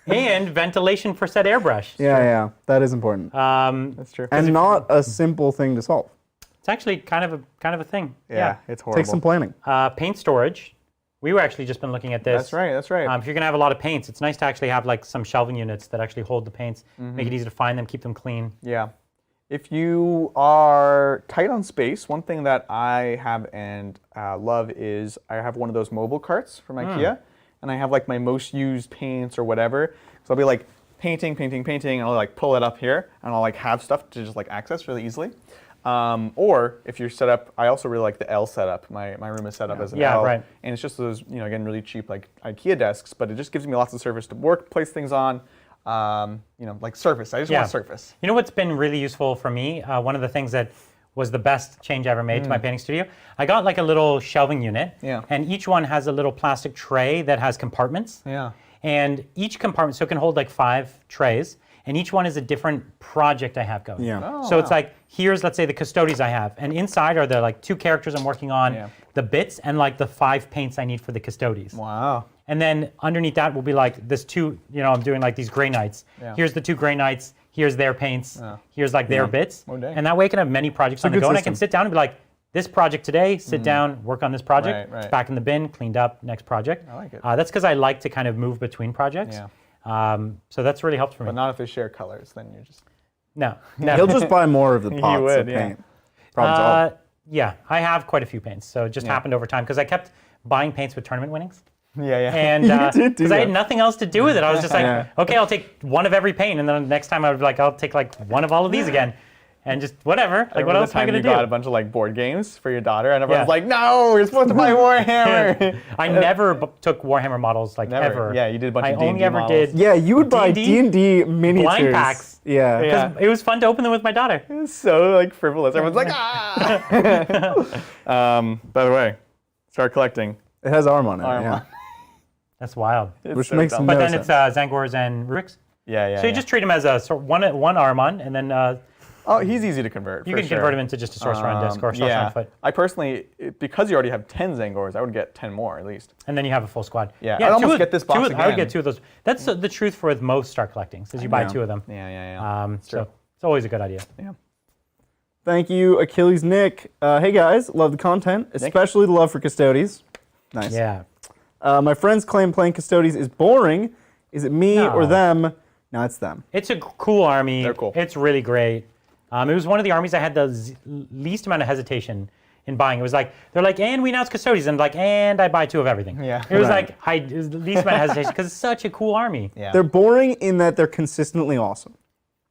[SPEAKER 1] And ventilation for said airbrush.
[SPEAKER 3] Yeah, that is important.
[SPEAKER 2] That's true.
[SPEAKER 3] And not a simple thing to solve.
[SPEAKER 1] It's actually kind of a thing.
[SPEAKER 2] Yeah, it's horrible.
[SPEAKER 3] Takes some planning.
[SPEAKER 1] Paint storage. We were actually just been looking at this.
[SPEAKER 2] That's right.
[SPEAKER 1] If you're going to have a lot of paints, it's nice to actually have like some shelving units that actually hold the paints, make it easy to find them, keep them clean.
[SPEAKER 2] Yeah. If you are tight on space, one thing that I have and love is I have one of those mobile carts from IKEA, and I have like my most used paints or whatever. So I'll be like painting, and I'll like pull it up here, and I'll like have stuff to just like access really easily. Or if you're set up, I also really like the L setup. My room is set up as an L,
[SPEAKER 1] right.
[SPEAKER 2] And it's just those, again, really cheap like IKEA desks, but it just gives me lots of surface to work, place things on. Like surface. I just want surface.
[SPEAKER 1] You know what's been really useful for me? One of the things that was the best change I ever made to my painting studio. I got like a little shelving unit, and each one has a little plastic tray that has compartments.
[SPEAKER 2] Yeah.
[SPEAKER 1] And each compartment, so it can hold like 5 trays, and each one is a different project I have going.
[SPEAKER 3] Yeah.
[SPEAKER 1] Oh, so it's like, here's, let's say, the custodies I have, and inside are the like 2 characters I'm working on, the bits, and like the 5 paints I need for the custodies.
[SPEAKER 2] Wow.
[SPEAKER 1] And then underneath that will be like this 2, I'm doing like these Grey Knights. Here's the 2 Grey Knights, here's their paints, here's like their bits. And that way I can have many projects on the go, and I can sit down and be like, this project today, sit down, work on this project, it's back in the bin, cleaned up, next project.
[SPEAKER 2] I like it.
[SPEAKER 1] That's because I like to kind of move between projects. So that's really helped for me.
[SPEAKER 2] But not if they share colors, then you're just...
[SPEAKER 1] No.
[SPEAKER 3] He'll just buy more of the pots of paint. Problem solved.
[SPEAKER 1] Yeah, I have quite a few paints, so it just happened over time, because I kept buying paints with tournament winnings. And because I had nothing else to do with it, I was just like, okay, I'll take one of every paint, and then next time I would be like, I'll take like one of all of these again, and just whatever. Like, what else am I gonna do?
[SPEAKER 2] You got a bunch of like board games for your daughter, and everyone's like, no, you're supposed to buy Warhammer.
[SPEAKER 1] I never took Warhammer models ever.
[SPEAKER 2] Yeah, you did a bunch of D&D
[SPEAKER 1] only ever
[SPEAKER 2] models.
[SPEAKER 1] did.
[SPEAKER 3] Yeah, you would buy D&D miniatures.
[SPEAKER 1] Blind packs.
[SPEAKER 3] Yeah.
[SPEAKER 1] Because it was fun to open them with my daughter.
[SPEAKER 2] It's so like frivolous. Everyone's like, ah. By the way, start collecting.
[SPEAKER 3] It has arm on it. Yeah.
[SPEAKER 1] That's wild.
[SPEAKER 3] Which
[SPEAKER 2] so
[SPEAKER 3] makes
[SPEAKER 2] dumb.
[SPEAKER 3] no
[SPEAKER 1] But then
[SPEAKER 3] sense.
[SPEAKER 1] it's Zangors and Rubiks.
[SPEAKER 2] Yeah.
[SPEAKER 1] So you just treat them as a one Armon, and then
[SPEAKER 2] he's easy to convert.
[SPEAKER 1] you can convert him into just a sorcerer on disc or a sorcerer on foot.
[SPEAKER 2] I personally, because you already have 10 Zangors, I would get 10 more at least.
[SPEAKER 1] And then you have a full squad.
[SPEAKER 2] Yeah, I'd almost get this box
[SPEAKER 1] I would
[SPEAKER 2] again.
[SPEAKER 1] get 2 of those. That's the truth for with most start collectings, is you buy 2 of them.
[SPEAKER 2] Yeah.
[SPEAKER 1] So it's always a good idea.
[SPEAKER 2] Yeah.
[SPEAKER 3] Thank you, Achilles Nick. Hey guys, love the content, especially the love for Custodes. Nice.
[SPEAKER 1] Yeah.
[SPEAKER 3] My friends claim playing Custodes is boring. Is it me or them? No, it's them.
[SPEAKER 1] It's a cool army.
[SPEAKER 2] They're cool.
[SPEAKER 1] It's really great. It was one of the armies I had the least amount of hesitation in buying. It was like, they're like, and we announced Custodes, and like, and I buy 2 of everything.
[SPEAKER 2] Yeah.
[SPEAKER 1] It was like, it was the least amount of hesitation, because it's such a cool army.
[SPEAKER 2] Yeah.
[SPEAKER 3] They're boring in that they're consistently awesome.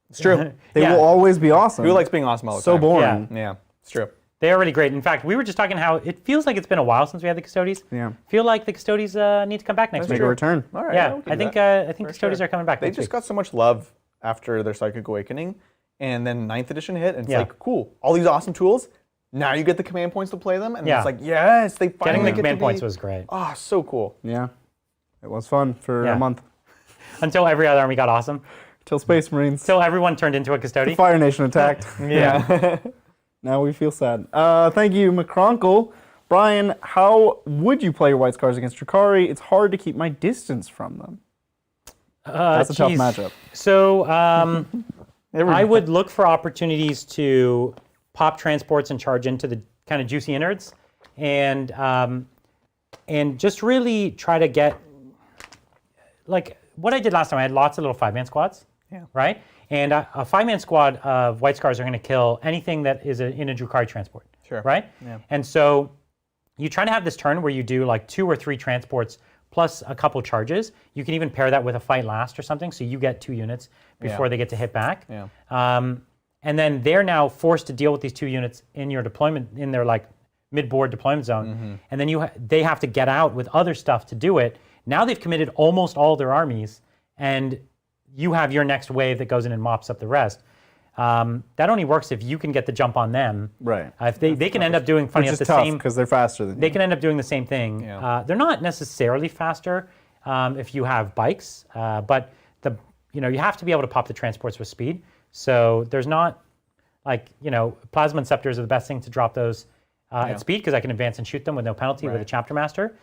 [SPEAKER 2] It's true.
[SPEAKER 3] They will always be awesome.
[SPEAKER 2] Who likes being awesome all the
[SPEAKER 3] So
[SPEAKER 2] time?
[SPEAKER 3] boring.
[SPEAKER 2] Yeah, it's true.
[SPEAKER 1] They are really great. In fact, we were just talking how it feels like it's been a while since we had the Custodes.
[SPEAKER 3] Yeah.
[SPEAKER 1] Feel like the Custodes need to come back next
[SPEAKER 3] Make
[SPEAKER 1] week.
[SPEAKER 3] a return.
[SPEAKER 2] All right.
[SPEAKER 1] Yeah, I think Custodes are coming back
[SPEAKER 2] They
[SPEAKER 1] next
[SPEAKER 2] just
[SPEAKER 1] week.
[SPEAKER 2] got so much love after their Psychic Awakening, and then 9th edition hit, and it's
[SPEAKER 1] Yeah.
[SPEAKER 2] like, cool, all these awesome tools, now you get the command points to play them, and
[SPEAKER 1] Yeah.
[SPEAKER 2] it's like, yes, they finally
[SPEAKER 1] Getting the
[SPEAKER 2] get
[SPEAKER 1] command
[SPEAKER 2] to be...
[SPEAKER 1] points was great.
[SPEAKER 2] Oh, so cool.
[SPEAKER 3] Yeah. It was fun for
[SPEAKER 1] Yeah.
[SPEAKER 3] a month.
[SPEAKER 1] Until every other army got awesome.
[SPEAKER 3] Till Space Marines.
[SPEAKER 1] Until everyone turned into a Custode.
[SPEAKER 3] Fire Nation attacked.
[SPEAKER 2] Yeah.
[SPEAKER 3] Now we feel sad. Thank you, McCronkle. Brian, how would you play your White Scars against Drukhari? It's hard to keep my distance from them. That's a tough matchup.
[SPEAKER 1] So I would look for opportunities to pop transports and charge into the kind of juicy innards, and just really try to get, like what I did last time. I had lots of little 5-man squads, right? And a 5-man squad of White Scars are going to kill anything that is in a Drukhari transport, right? Yeah. And so you try to have this turn where you do like 2 or 3 transports plus a couple charges. You can even pair that with a fight last or something, so you get 2 units before they get to hit back.
[SPEAKER 2] Yeah.
[SPEAKER 1] And then they're now forced to deal with these 2 units in your deployment, in their like mid-board deployment zone. And then they have to get out with other stuff to do it. Now they've committed almost all their armies, and you have your next wave that goes in and mops up the rest. That only works if you can get the jump on them.
[SPEAKER 3] Right.
[SPEAKER 1] If they can end up doing funny
[SPEAKER 3] Which
[SPEAKER 1] up
[SPEAKER 3] is
[SPEAKER 1] the
[SPEAKER 3] tough
[SPEAKER 1] same.
[SPEAKER 3] because they're faster than you.
[SPEAKER 1] They can end up doing the same thing.
[SPEAKER 2] Yeah.
[SPEAKER 1] They're not necessarily faster if you have bikes, but you have to be able to pop the transports with speed. So there's not plasma inceptors are the best thing to drop those at speed because I can advance and shoot them with no penalty with a chapter master.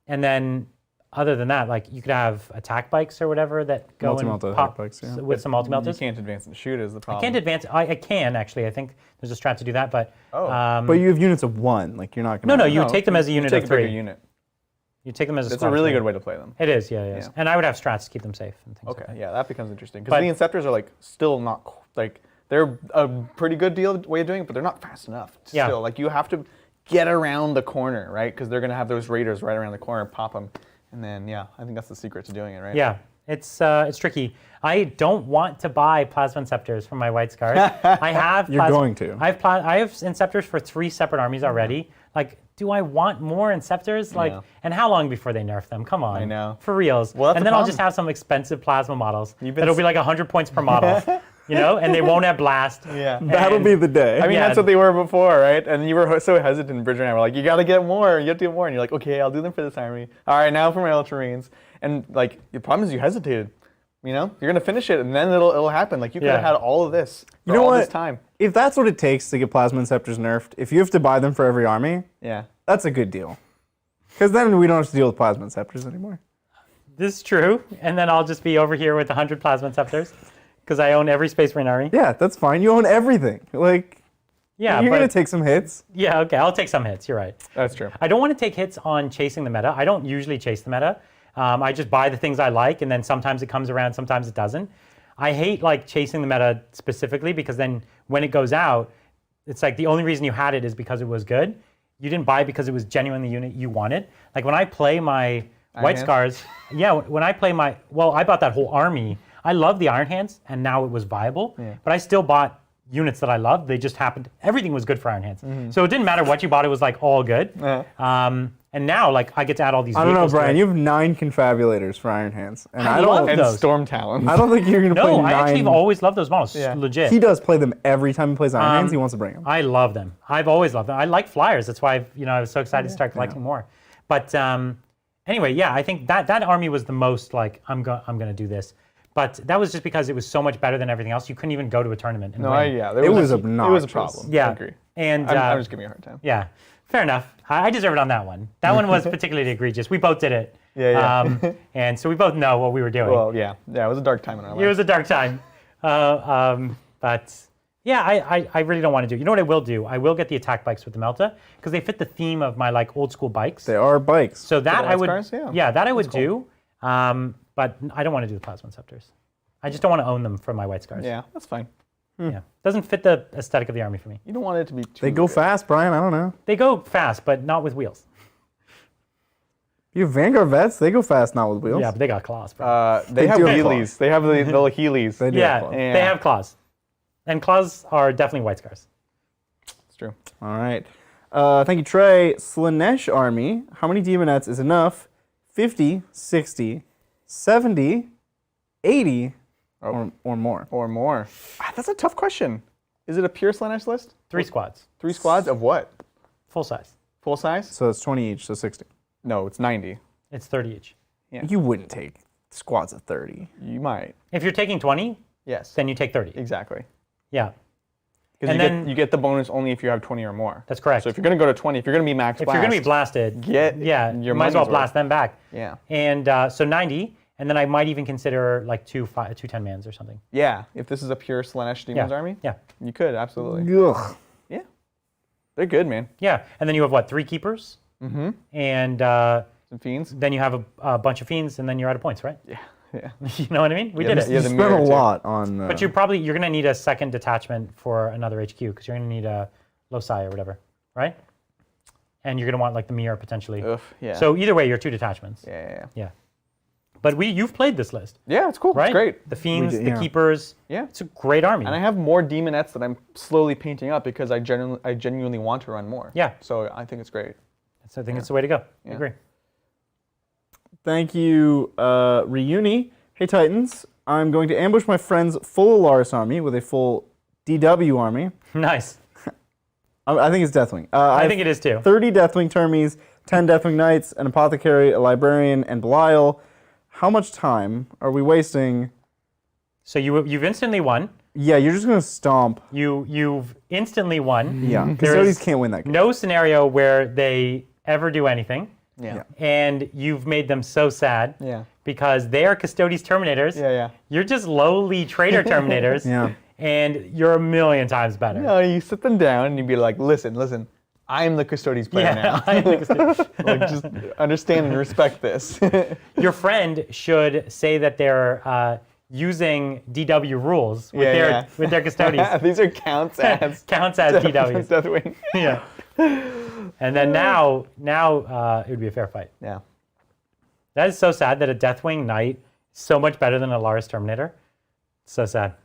[SPEAKER 1] And then other than that, you could have attack bikes or whatever that go and pop
[SPEAKER 3] bikes,
[SPEAKER 1] with some multi-meltas.
[SPEAKER 2] You can't advance and shoot is the problem.
[SPEAKER 1] I can't advance. I can actually. I think there's a strat to do that, but
[SPEAKER 3] but you have units of 1. You're not going to.
[SPEAKER 1] No, you take them as a unit of 3.
[SPEAKER 2] Unit.
[SPEAKER 1] You take them as a.
[SPEAKER 2] It's a really good way to play them.
[SPEAKER 1] It is, yeah. And I would have strats to keep them safe and things like that.
[SPEAKER 2] Yeah, that becomes interesting because the Inceptors are still not they're a pretty good way of doing it, but they're not fast enough. Still, you have to get around the corner, right? Because they're going to have those raiders right around the corner, pop them, and then I think that's the secret to doing it, right?
[SPEAKER 1] Yeah, it's tricky. I don't want to buy plasma inceptors from my white scars. I have.
[SPEAKER 3] You're going to.
[SPEAKER 1] I have inceptors for 3 separate armies already. Do I want more inceptors? And how long before they nerf them? Come on.
[SPEAKER 2] I know.
[SPEAKER 1] For reals.
[SPEAKER 2] Well,
[SPEAKER 1] and then I'll just have some expensive plasma models that'll be 100 points per model. And they won't have blast.
[SPEAKER 2] Yeah.
[SPEAKER 3] That'll be the day.
[SPEAKER 2] I mean, that's what they were before, right? And you were so hesitant, Bridger and I were like, you got to get more. You have to get more. And you're like, okay, I'll do them for this army. All right, now for my Ultramarines. And the problem is you hesitated. You're going to finish it, and then it'll happen. You could have had all of this for all this time.
[SPEAKER 3] If that's what it takes to get Plasma Inceptors nerfed, if you have to buy them for every army, that's a good deal. Because then we don't have to deal with Plasma Inceptors anymore.
[SPEAKER 1] This is true. And then I'll just be over here with 100 Plasma Inceptors because I own every Space Marine army.
[SPEAKER 3] Yeah, that's fine. You own everything. You're going to take some hits.
[SPEAKER 1] Yeah, okay. I'll take some hits. You're right.
[SPEAKER 2] That's true.
[SPEAKER 1] I don't want to take hits on chasing the meta. I don't usually chase the meta. I just buy the things I like, and then sometimes it comes around, sometimes it doesn't. I hate chasing the meta specifically because then when it goes out, it's the only reason you had it is because it was good. You didn't buy it because it was genuinely the unit you wanted. When I play my White Scars, when I play I bought that whole army. I love the Iron Hands, and now it was viable, but I still bought units that I loved. They just happened, everything was good for Iron Hands. So it didn't matter what you bought, it was all good. And now, I get to add all these.
[SPEAKER 3] I don't know, Brian. You have 9 confabulators for Iron Hands, and I
[SPEAKER 1] love
[SPEAKER 3] don't.
[SPEAKER 1] those.
[SPEAKER 2] And Storm Talons.
[SPEAKER 3] I don't think you're going to play 9.
[SPEAKER 1] No, I actually have always loved those models. Legit.
[SPEAKER 3] He does play them every time he plays Iron Hands. He wants to bring them.
[SPEAKER 1] I love them. I've always loved them. I like flyers. That's why I was so excited to start collecting more. But anyway, I think that army was the most I'm going to do this. But that was just because it was so much better than everything else. You couldn't even go to a tournament and win.
[SPEAKER 3] It was obnoxious.
[SPEAKER 2] It was a problem.
[SPEAKER 1] Yeah,
[SPEAKER 2] I agree.
[SPEAKER 1] And
[SPEAKER 2] I'm just giving you a hard time.
[SPEAKER 1] Yeah. Fair enough. I deserve it on that one. That one was particularly egregious. We both did it.
[SPEAKER 2] Yeah.
[SPEAKER 1] And so we both know what we were doing.
[SPEAKER 2] Well, yeah. It was a dark time in our life.
[SPEAKER 1] It was a dark time. But yeah, I really don't want to do. You know what I will do? I will get the attack bikes with the Melta because they fit the theme of my old school bikes.
[SPEAKER 3] They are bikes.
[SPEAKER 1] So that I would.
[SPEAKER 2] Cars?
[SPEAKER 1] Yeah, that I would do. But I don't want to do the Plasma Inceptors. I just don't want to own them for my White Scars.
[SPEAKER 2] Yeah, that's fine.
[SPEAKER 1] Yeah, doesn't fit the aesthetic of the army for me.
[SPEAKER 2] You don't want it to be too.
[SPEAKER 3] They go fast, Brian. I don't know.
[SPEAKER 1] They go fast, but not with wheels.
[SPEAKER 3] You have Vanguard vets. They go fast, not with wheels.
[SPEAKER 1] Yeah, but they got claws. Bro.
[SPEAKER 2] They have Heelys. They have the little Heelys.
[SPEAKER 3] They do have claws.
[SPEAKER 1] They have claws, and claws are definitely White Scars.
[SPEAKER 2] It's true.
[SPEAKER 3] All right. Thank you, Trey. Slanesh army. How many demonettes is enough? 50, 60, 70, 80, or more?
[SPEAKER 2] Or more. That's a tough question. Is it a pure Slanesh list?
[SPEAKER 1] 3 squads.
[SPEAKER 2] 3 squads of what?
[SPEAKER 1] Full size.
[SPEAKER 2] Full size?
[SPEAKER 3] So it's 20 each, so 60.
[SPEAKER 2] No, it's 90.
[SPEAKER 1] It's 30 each.
[SPEAKER 2] Yeah.
[SPEAKER 3] You wouldn't take squads of 30.
[SPEAKER 2] You might.
[SPEAKER 1] If you're taking 20,
[SPEAKER 2] yes,
[SPEAKER 1] then you take 30.
[SPEAKER 2] Exactly.
[SPEAKER 1] Yeah.
[SPEAKER 2] Because you get the bonus only if you have 20 or more.
[SPEAKER 1] That's correct.
[SPEAKER 2] So if you're going to go to 20, if you're going to be max blast,
[SPEAKER 1] if you're going to be blasted, you might as well blast them back.
[SPEAKER 2] Yeah.
[SPEAKER 1] And so 90, and then I might even consider two 10-mans or something.
[SPEAKER 2] Yeah, if this is a pure Slanesh Demons army.
[SPEAKER 1] Yeah.
[SPEAKER 2] You could, absolutely.
[SPEAKER 3] Ugh.
[SPEAKER 2] Yeah. They're good, man.
[SPEAKER 1] Yeah, and then you have 3 keepers?
[SPEAKER 2] Mm-hmm.
[SPEAKER 1] And
[SPEAKER 2] some fiends.
[SPEAKER 1] Then you have a bunch of fiends, and then you're out of points, right?
[SPEAKER 2] Yeah. Yeah.
[SPEAKER 1] You know what I mean? We did it.
[SPEAKER 3] You spent a lot on.
[SPEAKER 1] But you're going to need a second detachment for another HQ because you're going to need a loci or whatever, right? And you're going to want the mirror potentially.
[SPEAKER 2] Oof, yeah.
[SPEAKER 1] So either way, you're 2 detachments.
[SPEAKER 2] Yeah.
[SPEAKER 1] But you've played this list.
[SPEAKER 2] Yeah, it's cool.
[SPEAKER 1] Right?
[SPEAKER 2] It's great.
[SPEAKER 1] The fiends, the keepers.
[SPEAKER 2] Yeah.
[SPEAKER 1] It's a great army.
[SPEAKER 2] And I have more demonettes that I'm slowly painting up because I genuinely want to run more.
[SPEAKER 1] Yeah.
[SPEAKER 2] So I think it's great.
[SPEAKER 1] So I think it's the way to go.
[SPEAKER 2] Yeah.
[SPEAKER 1] I agree.
[SPEAKER 3] Thank you, Reuni. Hey, Titans. I'm going to ambush my friend's full Alaris army with a full DW army.
[SPEAKER 1] Nice.
[SPEAKER 3] I think it's Deathwing.
[SPEAKER 1] I think it is too.
[SPEAKER 3] 30 Deathwing Termies, 10 Deathwing Knights, an Apothecary, a Librarian, and Belial. How much time are we wasting?
[SPEAKER 1] So you've instantly won.
[SPEAKER 3] Yeah, you're just going to stomp.
[SPEAKER 1] You've instantly won.
[SPEAKER 3] Yeah, Custodians can't win that game.
[SPEAKER 1] No scenario where they ever do anything.
[SPEAKER 2] Yeah.
[SPEAKER 1] And you've made them so sad.
[SPEAKER 2] Yeah.
[SPEAKER 1] Because they are Custodes Terminators.
[SPEAKER 2] Yeah.
[SPEAKER 1] You're just lowly Trader Terminators.
[SPEAKER 3] Yeah.
[SPEAKER 1] And you're a million times better.
[SPEAKER 2] No, you sit them down and you be like, listen. I am the Custodes player now.
[SPEAKER 1] I am the Custodes.
[SPEAKER 2] Like, just understand and respect this.
[SPEAKER 1] Your friend should say that they're using DW rules with their Custodes.
[SPEAKER 2] These are counts as
[SPEAKER 1] DWs.
[SPEAKER 2] Deathwing.
[SPEAKER 1] Yeah. And then now it would be a fair fight.
[SPEAKER 2] Yeah.
[SPEAKER 1] That is so sad that a Deathwing Knight is so much better than a Alaris Terminator. So sad.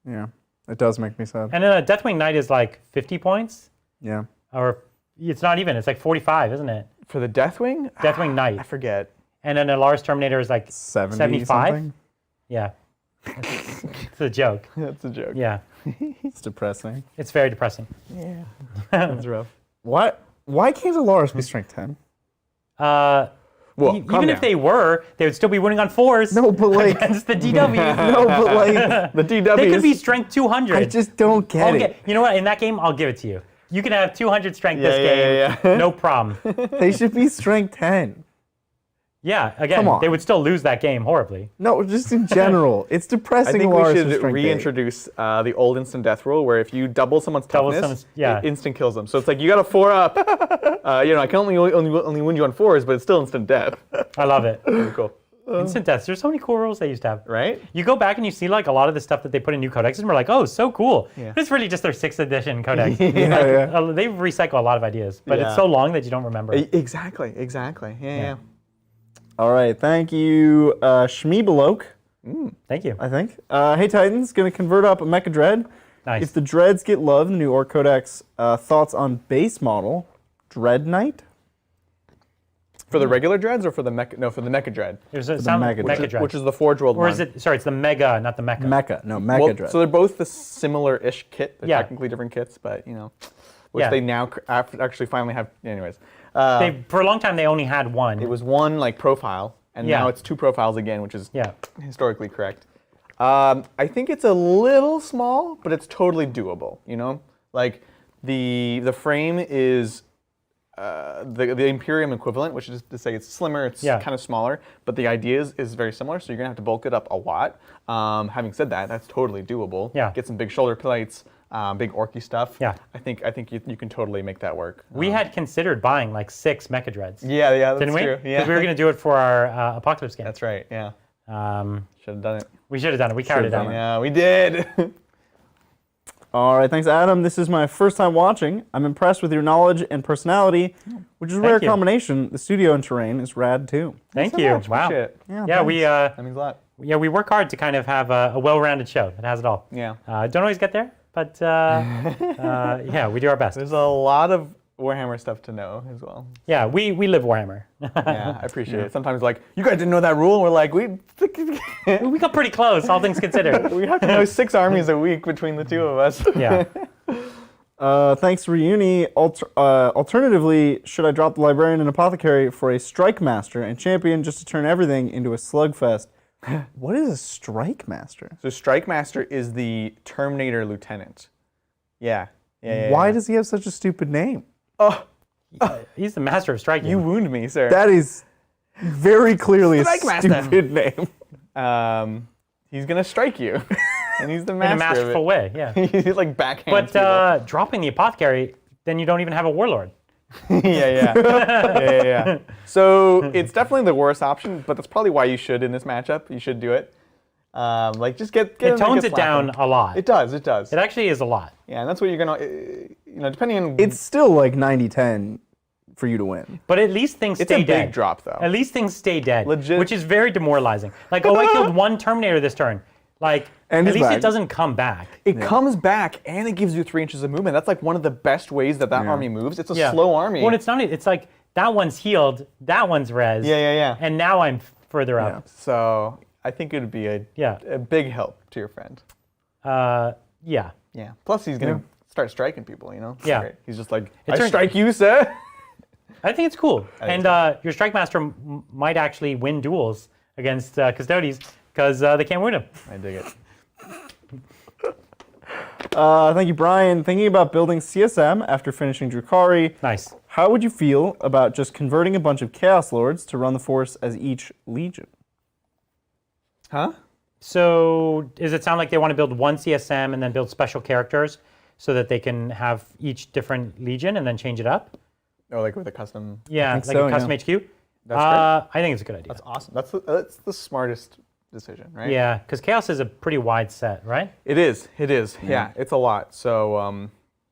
[SPEAKER 3] Yeah, it does make me sad.
[SPEAKER 1] And then a Deathwing Knight is like 50 points.
[SPEAKER 3] Yeah.
[SPEAKER 1] Or it's not even. It's like 45, isn't it?
[SPEAKER 2] For the Deathwing?
[SPEAKER 1] Deathwing Knight.
[SPEAKER 2] I forget.
[SPEAKER 1] And then a Alaris Terminator is like 75.
[SPEAKER 3] Something?
[SPEAKER 1] Yeah. It's a joke.
[SPEAKER 2] That's a joke.
[SPEAKER 1] Yeah.
[SPEAKER 3] It's depressing.
[SPEAKER 1] It's very depressing.
[SPEAKER 2] Yeah. That's rough.
[SPEAKER 3] Why can't Alaris be strength 10?
[SPEAKER 2] Well,
[SPEAKER 1] even if they were, they would still be winning on 4s.
[SPEAKER 3] No, but like
[SPEAKER 1] against the DW.
[SPEAKER 3] no, but like
[SPEAKER 2] the DW.
[SPEAKER 1] They could be strength 200.
[SPEAKER 3] I just don't get it.
[SPEAKER 1] Okay, you know what? In that game, I'll give it to you. You can have 200 strength this game.
[SPEAKER 2] Yeah.
[SPEAKER 1] No problem.
[SPEAKER 3] They should be strength 10.
[SPEAKER 1] Yeah, again,
[SPEAKER 3] Come on.
[SPEAKER 1] they would still lose that game horribly.
[SPEAKER 3] No, just in general. It's
[SPEAKER 2] I
[SPEAKER 3] depressing.
[SPEAKER 2] think
[SPEAKER 3] Alaris
[SPEAKER 2] we
[SPEAKER 3] with
[SPEAKER 2] should
[SPEAKER 3] strength 8.
[SPEAKER 2] reintroduce the old instant death rule, where if you double someone's toughness,
[SPEAKER 1] yeah.
[SPEAKER 2] it instant kills them. So it's like you got a 4 up. I can only win you on 4s, but it's still instant death.
[SPEAKER 1] I love it.
[SPEAKER 2] Pretty cool.
[SPEAKER 1] Instant deaths. There's so many cool rules they used to have.
[SPEAKER 2] Right?
[SPEAKER 1] You go back and you see like a lot of the stuff that they put in new codexes, and we're like, oh, so cool.
[SPEAKER 2] Yeah.
[SPEAKER 1] But it's really just their 6th edition codex.
[SPEAKER 3] Yeah.
[SPEAKER 1] They recycle a lot of ideas, but it's so long that you don't remember.
[SPEAKER 2] Exactly. Yeah.
[SPEAKER 3] All right, thank you, Shmeebaloke.
[SPEAKER 1] Thank you.
[SPEAKER 3] I think. Hey Titans, gonna convert up a Mecha Dread.
[SPEAKER 1] Nice.
[SPEAKER 3] If the Dreads get love in the new Orc Codex, thoughts on base model Dread Knight?
[SPEAKER 2] For the regular dreads or for the mecha? No, for the mecha dread.
[SPEAKER 1] It was
[SPEAKER 3] the Mega Dread.
[SPEAKER 1] Dread.
[SPEAKER 2] Which is the Forge World
[SPEAKER 1] Or
[SPEAKER 2] one.
[SPEAKER 1] is it? Sorry, it's the Mega, not the Mecha.
[SPEAKER 3] Mecha Dread.
[SPEAKER 2] So they're both the similar-ish kit. They're
[SPEAKER 1] Yeah.
[SPEAKER 2] technically different kits, but which
[SPEAKER 1] Yeah.
[SPEAKER 2] they now actually finally have. Anyways,
[SPEAKER 1] For a long time, they only had one.
[SPEAKER 2] it was one like profile, and
[SPEAKER 1] Yeah.
[SPEAKER 2] now it's 2 profiles again, which is
[SPEAKER 1] Yeah.
[SPEAKER 2] historically correct. I think it's a little small, but it's totally doable. Like the frame is the Imperium equivalent, which is to say it's slimmer, it's kind of smaller, but the idea is very similar. So you're gonna have to bulk it up a lot. Having said that, that's totally doable.
[SPEAKER 1] Yeah.
[SPEAKER 2] Get some big shoulder plates, big orky stuff.
[SPEAKER 1] Yeah.
[SPEAKER 2] I think you can totally make that work.
[SPEAKER 1] We had considered buying like 6 Mecha Dreads.
[SPEAKER 2] Yeah, that's
[SPEAKER 1] Didn't we?
[SPEAKER 2] true.
[SPEAKER 1] Because
[SPEAKER 2] Yeah,
[SPEAKER 1] we were going to do it for our Apocalypse game.
[SPEAKER 2] that's right. Yeah, should have done it.
[SPEAKER 1] We should have done it. We carried it
[SPEAKER 3] Should've
[SPEAKER 1] out.
[SPEAKER 3] done
[SPEAKER 2] Yeah, we did.
[SPEAKER 3] All right, thanks, Adam. This is my first time watching. I'm impressed with your knowledge and personality, which is a rare
[SPEAKER 1] you.
[SPEAKER 3] combination. The studio and terrain is rad too.
[SPEAKER 1] Thank
[SPEAKER 2] so
[SPEAKER 1] you.
[SPEAKER 2] much.
[SPEAKER 1] Wow.
[SPEAKER 2] Appreciate it.
[SPEAKER 1] Yeah, we
[SPEAKER 2] That means a lot.
[SPEAKER 1] we work hard to kind of have a well-rounded show that has it all.
[SPEAKER 2] Yeah.
[SPEAKER 1] Don't always get there, but yeah, we do our best.
[SPEAKER 2] There's a lot of Warhammer stuff to know as well.
[SPEAKER 1] Yeah, we live Warhammer.
[SPEAKER 2] Yeah, I appreciate it. Sometimes like, you guys didn't know that rule? And we're like, we
[SPEAKER 1] We got pretty close, all things considered.
[SPEAKER 2] we have to know 6 armies a week between the 2 of us.
[SPEAKER 1] Yeah.
[SPEAKER 3] Thanks, Reuni. Alternatively, should I drop the Librarian and Apothecary for a Strike Master and Champion just to turn everything into a slugfest? What is a Strike Master?
[SPEAKER 2] So Strike Master is the Terminator Lieutenant. Yeah.
[SPEAKER 3] Why does he have such a stupid name?
[SPEAKER 2] Oh,
[SPEAKER 1] He's the master of striking.
[SPEAKER 2] you wound me, sir.
[SPEAKER 3] That is very clearly
[SPEAKER 2] Strike
[SPEAKER 3] a
[SPEAKER 2] Master.
[SPEAKER 3] stupid name.
[SPEAKER 2] He's gonna strike you, and he's the
[SPEAKER 1] in
[SPEAKER 2] master
[SPEAKER 1] a masterful way, yeah.
[SPEAKER 2] He like backhands
[SPEAKER 1] But dropping the Apothecary, then you don't even have a Warlord.
[SPEAKER 2] people. Yeah. So it's definitely the worst option, but that's probably why you should in this matchup. You should do it. Like just get
[SPEAKER 1] It
[SPEAKER 2] him,
[SPEAKER 1] tones
[SPEAKER 2] like,
[SPEAKER 1] it down a lot.
[SPEAKER 2] It does. It
[SPEAKER 1] actually is a lot.
[SPEAKER 2] Yeah, and that's what you're gonna. Depending on.
[SPEAKER 3] It's still like 90-10 for you to win.
[SPEAKER 1] But at least things
[SPEAKER 2] It's
[SPEAKER 1] stay
[SPEAKER 2] a
[SPEAKER 1] dead.
[SPEAKER 2] big drop, though.
[SPEAKER 1] At least things stay dead.
[SPEAKER 2] Legit.
[SPEAKER 1] Which is very demoralizing. Like, oh, I killed one Terminator this turn. Like,
[SPEAKER 3] And
[SPEAKER 1] at
[SPEAKER 3] he's
[SPEAKER 1] least
[SPEAKER 3] back.
[SPEAKER 1] it doesn't come back.
[SPEAKER 2] It comes back and it gives you 3 inches of movement. That's like one of the best ways that army moves. It's a slow army.
[SPEAKER 1] Well, it's not. It's like that one's healed, that one's res.
[SPEAKER 2] Yeah.
[SPEAKER 1] And now I'm further up.
[SPEAKER 2] So I think it would be a big help to your friend.
[SPEAKER 1] Yeah.
[SPEAKER 2] Yeah. Plus, he's going to start striking people, you know?
[SPEAKER 1] Yeah.
[SPEAKER 2] Great. He's just like, I strike you, sir.
[SPEAKER 1] I think it's cool. And your Strike Master might actually win duels against Custodes because they can't win him.
[SPEAKER 2] I dig it.
[SPEAKER 3] Thank you, Brian. Thinking about building CSM after finishing Drukhari.
[SPEAKER 1] Nice.
[SPEAKER 3] How would you feel about just converting a bunch of Chaos Lords to run the force as each legion?
[SPEAKER 2] Huh?
[SPEAKER 1] So does it sound like they want to build one CSM and then build special characters so that they can have each different legion and then change it up?
[SPEAKER 2] Oh, like with a custom...
[SPEAKER 1] Yeah, like
[SPEAKER 3] so,
[SPEAKER 1] a custom HQ?
[SPEAKER 2] That's great.
[SPEAKER 1] I think it's a good idea.
[SPEAKER 2] That's awesome. That's the smartest decision, right?
[SPEAKER 1] Yeah, because Chaos is a pretty wide set, right?
[SPEAKER 2] It is. Yeah, it's a lot. So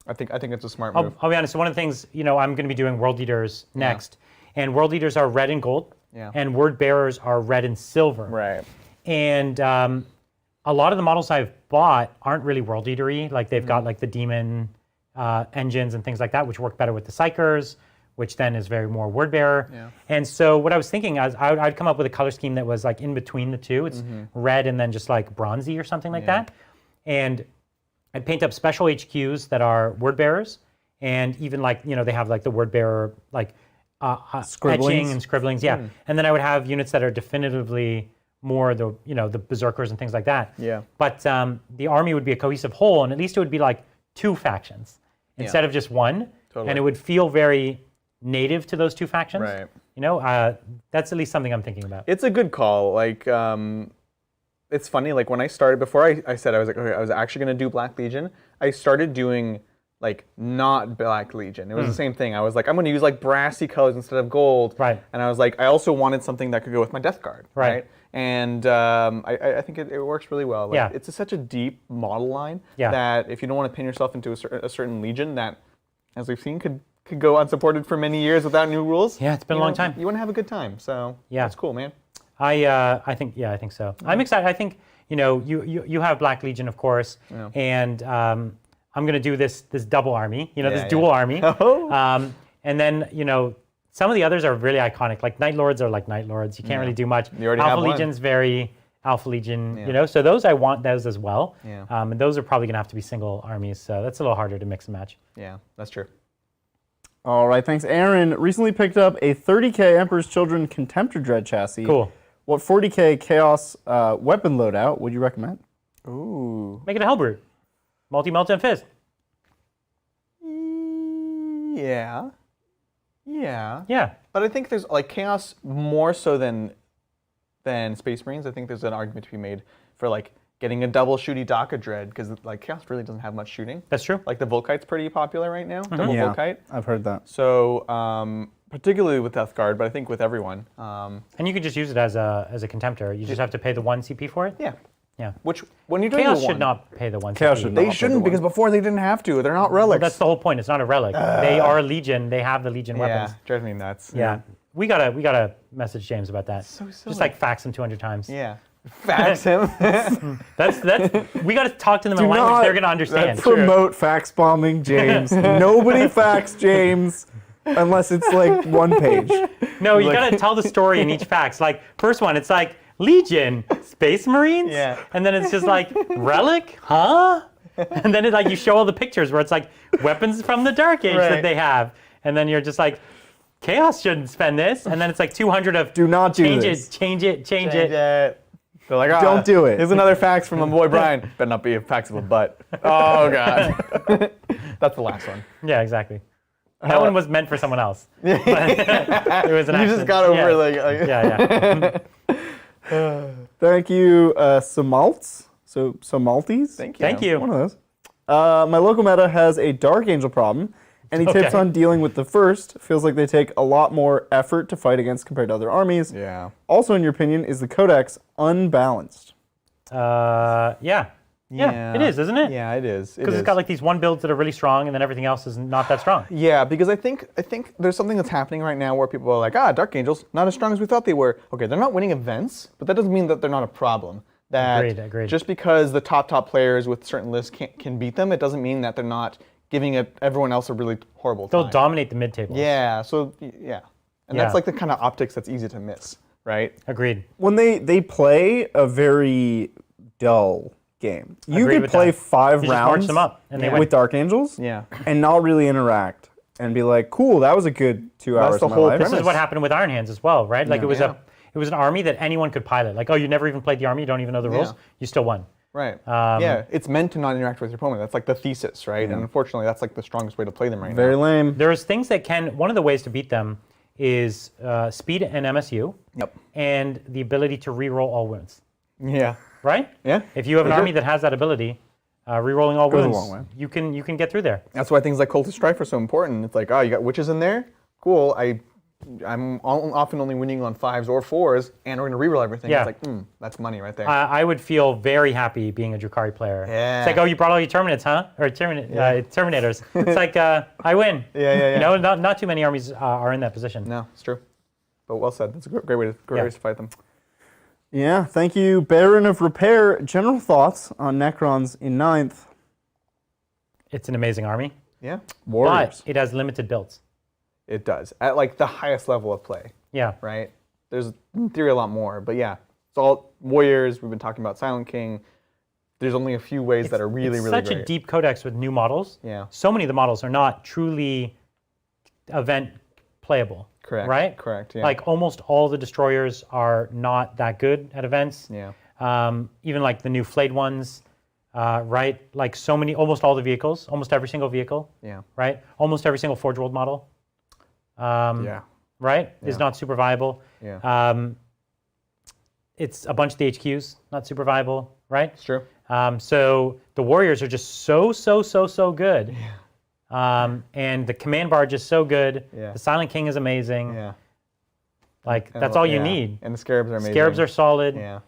[SPEAKER 2] I think it's a smart move.
[SPEAKER 1] I'll be honest, one of the things, I'm going to be doing World Eaters next. And World Eaters are red and gold.
[SPEAKER 2] Yeah.
[SPEAKER 1] And Word Bearers are red and silver.
[SPEAKER 2] Right.
[SPEAKER 1] And a lot of the models I've bought aren't really World Eatery. Like they've got like the demon engines and things like that, which work better with the Psychers, which then is very more Word Bearer.
[SPEAKER 2] Yeah.
[SPEAKER 1] And so what I was thinking is I'd come up with a color scheme that was like in between the two. It's red and then just like bronzy or something like that. And I'd paint up special HQs that are Word Bearers. And even like, they have like the Word Bearer, like etching and scribblings. Yeah. And then I would have units that are definitively more the the berserkers and things like that.
[SPEAKER 2] Yeah.
[SPEAKER 1] But the army would be a cohesive whole, and at least it would be like two factions instead of just one.
[SPEAKER 2] Totally.
[SPEAKER 1] And it would feel very native to those two factions.
[SPEAKER 2] Right.
[SPEAKER 1] That's at least something I'm thinking about.
[SPEAKER 2] It's a good call. Like, it's funny. Like when I started, before I said I was like, okay, I was actually going to do Black Legion. I started doing like not Black Legion. It was the same thing. I was like, I'm going to use like brassy colors instead of gold.
[SPEAKER 1] Right.
[SPEAKER 2] And I was like, I also wanted something that could go with my Death Guard. Right. And I think it works really well. Like, it's such a deep model line that if you don't want to pin yourself into a certain legion that, as we've seen, could go unsupported for many years without new rules.
[SPEAKER 1] Yeah, it's been a long time.
[SPEAKER 2] You want to have a good time. So that's cool, man.
[SPEAKER 1] I think so. I'm excited. I think you have Black Legion, of course, and I'm going to do this double army, this dual army. And then some of the others are really iconic. Like Night Lords are like Night Lords. You can't really do much.
[SPEAKER 2] You already
[SPEAKER 1] Alpha
[SPEAKER 2] have one.
[SPEAKER 1] Legion's very Alpha Legion. So those I want those as well.
[SPEAKER 2] Yeah.
[SPEAKER 1] And those are probably going to have to be single armies. So that's a little harder to mix and match.
[SPEAKER 2] Yeah, that's true.
[SPEAKER 3] All right, thanks. Aaron recently picked up a 30K Emperor's Children Contemptor Dread chassis.
[SPEAKER 1] Cool.
[SPEAKER 3] What 40K Chaos weapon loadout would you recommend?
[SPEAKER 2] Ooh.
[SPEAKER 1] Make it a Hellbrute. Multi-Melt and Fist.
[SPEAKER 2] Yeah. Yeah.
[SPEAKER 1] Yeah.
[SPEAKER 2] But I think there's like Chaos more so than Space Marines. I think there's an argument to be made for like getting a double shooty Daka Dread because like Chaos really doesn't have much shooting.
[SPEAKER 1] That's true.
[SPEAKER 2] Like the Volkite's pretty popular right now. Double Volkite.
[SPEAKER 3] I've heard that.
[SPEAKER 2] So particularly with Death Guard, but I think with everyone.
[SPEAKER 1] And you could just use it as a Contemptor. You just have to pay the 1 CP for it.
[SPEAKER 2] Yeah.
[SPEAKER 1] Yeah.
[SPEAKER 2] Which when you're doing
[SPEAKER 1] Chaos
[SPEAKER 2] the
[SPEAKER 1] should
[SPEAKER 2] one,
[SPEAKER 1] not pay the 1
[SPEAKER 3] Chaos
[SPEAKER 1] CP.
[SPEAKER 3] should
[SPEAKER 2] they shouldn't because before they didn't have to. They're not relics.
[SPEAKER 1] Well, that's the whole point. It's not a relic. They are a Legion. They have the Legion weapons.
[SPEAKER 2] Yeah, drives me nuts.
[SPEAKER 1] Yeah. We gotta message James about that.
[SPEAKER 2] So silly.
[SPEAKER 1] Just like fax him 200 times.
[SPEAKER 2] Yeah. Fax him.
[SPEAKER 1] That's we gotta talk to them in a language they're gonna understand.
[SPEAKER 3] Promote fax bombing James. Nobody fax James unless it's like one page.
[SPEAKER 1] No, you gotta tell the story in each fax. Like first one, it's like Legion, Space Marines, and then it's just like relic, huh? And then it's like you show all the pictures where it's like weapons from the Dark Age that they have, and then you're just like, Chaos shouldn't spend this, and then it's like 200 of
[SPEAKER 3] do not do this.
[SPEAKER 1] Change it.
[SPEAKER 2] They're like, oh,
[SPEAKER 3] don't do it.
[SPEAKER 2] Here's another fax from my boy Brian. Better not be a fax of a butt. Oh god. That's the last one.
[SPEAKER 1] Yeah, exactly. That one was meant for someone else. But it was an accident.
[SPEAKER 2] You just got over
[SPEAKER 1] Yeah.
[SPEAKER 3] Thank you, Samalts. So Samalties?
[SPEAKER 2] Thank you.
[SPEAKER 3] One of those. My local meta has a Dark Angel problem. Any tips on dealing with the first? Feels like they take a lot more effort to fight against compared to other armies.
[SPEAKER 2] Yeah.
[SPEAKER 3] Also, in your opinion, is the Codex unbalanced?
[SPEAKER 1] Yeah, it is, isn't it?
[SPEAKER 2] Yeah, it is.
[SPEAKER 1] Because it's got like these one builds that are really strong, and then everything else is not that strong.
[SPEAKER 2] Yeah, because I think there's something that's happening right now where people are like, Dark Angels, not as strong as we thought they were. Okay, they're not winning events, but that doesn't mean that they're not a problem. That
[SPEAKER 1] Agreed.
[SPEAKER 2] just because the top players with certain lists can beat them, it doesn't mean that they're not giving everyone else a really horrible time.
[SPEAKER 1] They'll dominate the mid tables.
[SPEAKER 2] Yeah, so, yeah. And that's like the kind of optics that's easy to miss, right?
[SPEAKER 1] Agreed.
[SPEAKER 3] When they play a very dull game. You
[SPEAKER 1] Agreed
[SPEAKER 3] could
[SPEAKER 1] with
[SPEAKER 3] play
[SPEAKER 1] that.
[SPEAKER 3] 5
[SPEAKER 1] You just
[SPEAKER 3] rounds
[SPEAKER 1] march them up, and they win.
[SPEAKER 3] with Dark Angels
[SPEAKER 2] Yeah.
[SPEAKER 3] and not really interact and be like, cool, that was a good 2 hours
[SPEAKER 2] the
[SPEAKER 3] of my
[SPEAKER 2] whole
[SPEAKER 3] life.
[SPEAKER 1] This is what happened with Iron Hands as well, right? Like it was
[SPEAKER 2] Yeah.
[SPEAKER 1] an army that anyone could pilot. Like, oh, you never even played the army, you don't even know the rules, you still won.
[SPEAKER 2] Right. Yeah, it's meant to not interact with your opponent. That's like the thesis, right? And unfortunately, that's like the strongest way to play them right
[SPEAKER 3] Very
[SPEAKER 2] now.
[SPEAKER 3] lame.
[SPEAKER 1] There's things that can, one of the ways to beat them is speed and MSU,
[SPEAKER 2] Yep.
[SPEAKER 1] and the ability to reroll all wounds,
[SPEAKER 2] Yeah.
[SPEAKER 1] right?
[SPEAKER 2] Yeah.
[SPEAKER 1] If you have an
[SPEAKER 2] For sure.
[SPEAKER 1] army that has that ability, rerolling all
[SPEAKER 3] Goes a
[SPEAKER 1] wounds,
[SPEAKER 3] long way.
[SPEAKER 1] you can get through there.
[SPEAKER 2] That's why things like Cultist Strife are so important. It's like, oh, you got witches in there? Cool. I'm often only winning on 5s or 4s, and we're going to reroll everything.
[SPEAKER 1] Yeah.
[SPEAKER 2] It's like, that's money right there.
[SPEAKER 1] I would feel very happy being a Drukhari player.
[SPEAKER 2] Yeah.
[SPEAKER 1] It's like, oh, you brought all your Terminates, huh? Or Terminators. It's like, I win.
[SPEAKER 2] Yeah.
[SPEAKER 1] You know, not too many armies are in that position.
[SPEAKER 2] No, it's true. But well said. That's a great way to fight them.
[SPEAKER 3] Yeah, thank you, Baron of Repair. General thoughts on Necrons in 9th?
[SPEAKER 1] It's an amazing army,
[SPEAKER 2] Yeah,
[SPEAKER 3] Warriors.
[SPEAKER 1] but it has limited builds.
[SPEAKER 2] it does. At like the highest level of play,
[SPEAKER 1] Yeah.
[SPEAKER 2] right? There's in theory a lot more, but yeah. It's all Warriors. We've been talking about Silent King. There's only a few ways that are really,
[SPEAKER 1] it's
[SPEAKER 2] really
[SPEAKER 1] such
[SPEAKER 2] great.
[SPEAKER 1] a deep codex with new models.
[SPEAKER 2] Yeah.
[SPEAKER 1] So many of the models are not truly event playable.
[SPEAKER 2] Correct.
[SPEAKER 1] Right?
[SPEAKER 2] Correct, yeah.
[SPEAKER 1] Like almost all the destroyers are not that good at events.
[SPEAKER 2] Yeah.
[SPEAKER 1] Even like the new flayed ones, right? Like so many, almost all the vehicles, almost every single vehicle.
[SPEAKER 2] Yeah.
[SPEAKER 1] Right? Almost every single Forge World model.
[SPEAKER 2] Yeah.
[SPEAKER 1] Right? Is not super viable.
[SPEAKER 2] Yeah.
[SPEAKER 1] It's a bunch of the HQs, not super viable, right?
[SPEAKER 2] It's true.
[SPEAKER 1] So the Warriors are just so good. And the Command Barge is so good.
[SPEAKER 2] Yeah.
[SPEAKER 1] The Silent King is amazing.
[SPEAKER 2] Yeah.
[SPEAKER 1] Like, that's all you
[SPEAKER 2] Yeah.
[SPEAKER 1] need.
[SPEAKER 2] And the Scarabs are amazing.
[SPEAKER 1] Scarabs are solid.
[SPEAKER 2] Yeah.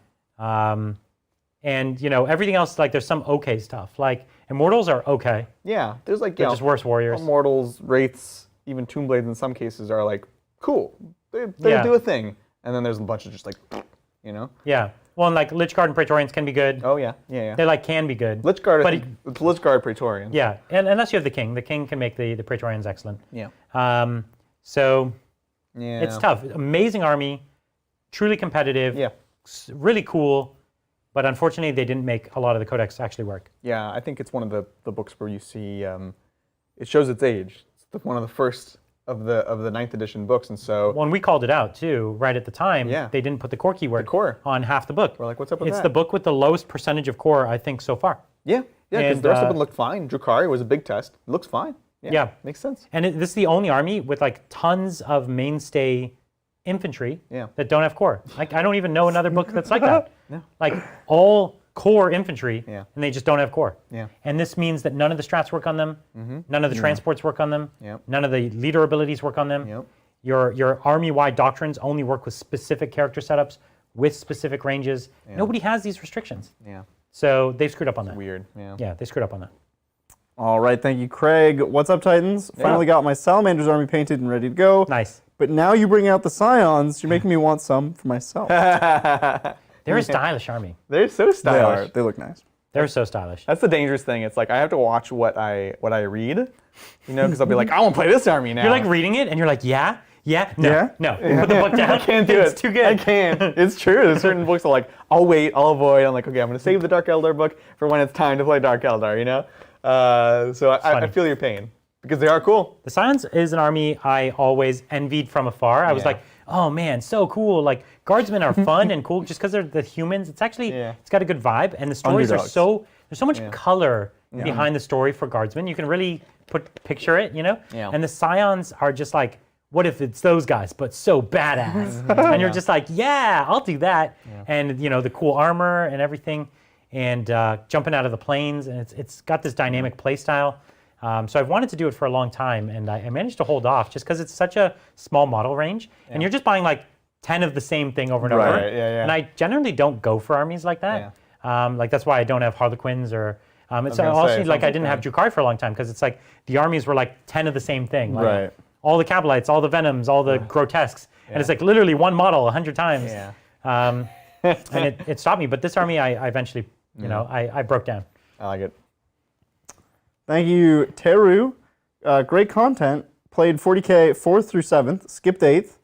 [SPEAKER 1] And, you know, everything else, like, there's some okay stuff. Like, Immortals are okay.
[SPEAKER 2] Yeah. There's like,
[SPEAKER 1] They're just worse Warriors.
[SPEAKER 2] Immortals, Wraiths, even Tomb Blades in some cases are like, cool. They
[SPEAKER 1] Yeah.
[SPEAKER 2] do a thing. And then there's a bunch of just like, you know?
[SPEAKER 1] Yeah. Well, and, like, Lich Guard and Praetorians can be good.
[SPEAKER 2] Oh, yeah. Yeah.
[SPEAKER 1] They, like, can be good.
[SPEAKER 2] Lich Guard,
[SPEAKER 1] But
[SPEAKER 2] it's Lich Guard Praetorian.
[SPEAKER 1] Yeah. And unless you have the King. The King can make the Praetorians excellent.
[SPEAKER 2] Yeah.
[SPEAKER 1] So
[SPEAKER 2] Yeah.
[SPEAKER 1] it's tough. Amazing army. Truly competitive.
[SPEAKER 2] Yeah.
[SPEAKER 1] Really cool. But unfortunately, they didn't make a lot of the codex actually work.
[SPEAKER 2] Yeah, I think it's one of the books where you see it shows its age. It's one of the first of the 9th edition books, and so
[SPEAKER 1] When we called it out too, right at the time,
[SPEAKER 2] Yeah.
[SPEAKER 1] they didn't put the core keyword
[SPEAKER 2] core.
[SPEAKER 1] on half the book.
[SPEAKER 2] we're like, what's up with
[SPEAKER 1] It's
[SPEAKER 2] that?
[SPEAKER 1] the book with the lowest percentage of core, I think, so far.
[SPEAKER 2] Yeah, because
[SPEAKER 1] And,
[SPEAKER 2] the rest of it looked fine. Drukhari was a big test. It looks fine.
[SPEAKER 1] Yeah.
[SPEAKER 2] Makes sense.
[SPEAKER 1] And this is the only army with like tons of mainstay infantry
[SPEAKER 2] Yeah.
[SPEAKER 1] that don't have core. Like, I don't even know another book that's like that.
[SPEAKER 2] No.
[SPEAKER 1] Like all core infantry,
[SPEAKER 2] Yeah.
[SPEAKER 1] and they just don't have core.
[SPEAKER 2] Yeah.
[SPEAKER 1] And this means that none of the strats work on them, none of the transports work on them,
[SPEAKER 2] Yep.
[SPEAKER 1] none of the leader abilities work on them.
[SPEAKER 2] Yep.
[SPEAKER 1] Your army-wide doctrines only work with specific character setups, with specific ranges. Nobody has these restrictions.
[SPEAKER 2] Yeah.
[SPEAKER 1] So they screwed up on that.
[SPEAKER 2] Weird. Yeah.
[SPEAKER 1] Yeah, they screwed up on that.
[SPEAKER 3] All right, thank you, Craig. What's up, Titans? Finally got my Salamander's army painted and ready to go.
[SPEAKER 1] Nice.
[SPEAKER 3] But now you bring out the Scions, you're making me want some for myself.
[SPEAKER 1] They're a stylish army.
[SPEAKER 2] They're so
[SPEAKER 3] They
[SPEAKER 2] stylish.
[SPEAKER 3] are. They look nice.
[SPEAKER 1] They're so stylish.
[SPEAKER 2] That's the dangerous thing. It's like I have to watch what I read, you know, because I'll be like, I want to play this army now.
[SPEAKER 1] You're like reading it, and you're like, no,
[SPEAKER 3] Yeah?
[SPEAKER 1] no. Put the book down.
[SPEAKER 2] I can't do
[SPEAKER 1] It's
[SPEAKER 2] it.
[SPEAKER 1] too good.
[SPEAKER 2] I can't. It's true. There's certain books that like, I'll wait, I'll avoid. I'm like, okay, I'm going to save the Dark Eldar book for when it's time to play Dark Eldar, you know? So I
[SPEAKER 1] funny.
[SPEAKER 2] feel your pain because they are cool.
[SPEAKER 1] The Scions is an army I always envied from afar. I was
[SPEAKER 2] Yeah.
[SPEAKER 1] like, oh man, so cool. Like, Guardsmen are fun and cool just because they're the humans. It's actually, it's got a good vibe, and the stories
[SPEAKER 3] Underdogs.
[SPEAKER 1] there's so much color behind the story for Guardsmen. You can really picture it, you know?
[SPEAKER 2] Yeah.
[SPEAKER 1] And the Scions are just like, what if it's those guys, but so badass? And you're just like, yeah, I'll do that. And, you know, the cool armor and everything, and jumping out of the planes, and it's got this dynamic play style. So I've wanted to do it for a long time, and I managed to hold off just because it's such a small model range, and you're just buying like 10 of the same thing over and over.
[SPEAKER 2] Right, yeah.
[SPEAKER 1] And I generally don't go for armies like that. Like, that's why I don't have Harlequins or... it's
[SPEAKER 2] gonna
[SPEAKER 1] also
[SPEAKER 2] say,
[SPEAKER 1] like I
[SPEAKER 2] sounds
[SPEAKER 1] didn't
[SPEAKER 2] like
[SPEAKER 1] have Drukhari for a long time because it's like the armies were like 10 of the same thing. Like,
[SPEAKER 3] Right.
[SPEAKER 1] all the Cabalites, all the Venoms, all the Grotesques. And it's like literally one model 100 times.
[SPEAKER 2] Yeah.
[SPEAKER 1] And it stopped me. But this army, I eventually, you know, I broke down.
[SPEAKER 2] I like it.
[SPEAKER 3] Thank you, Teru. Great content. Played 40K 4th through 7th, skipped 8th,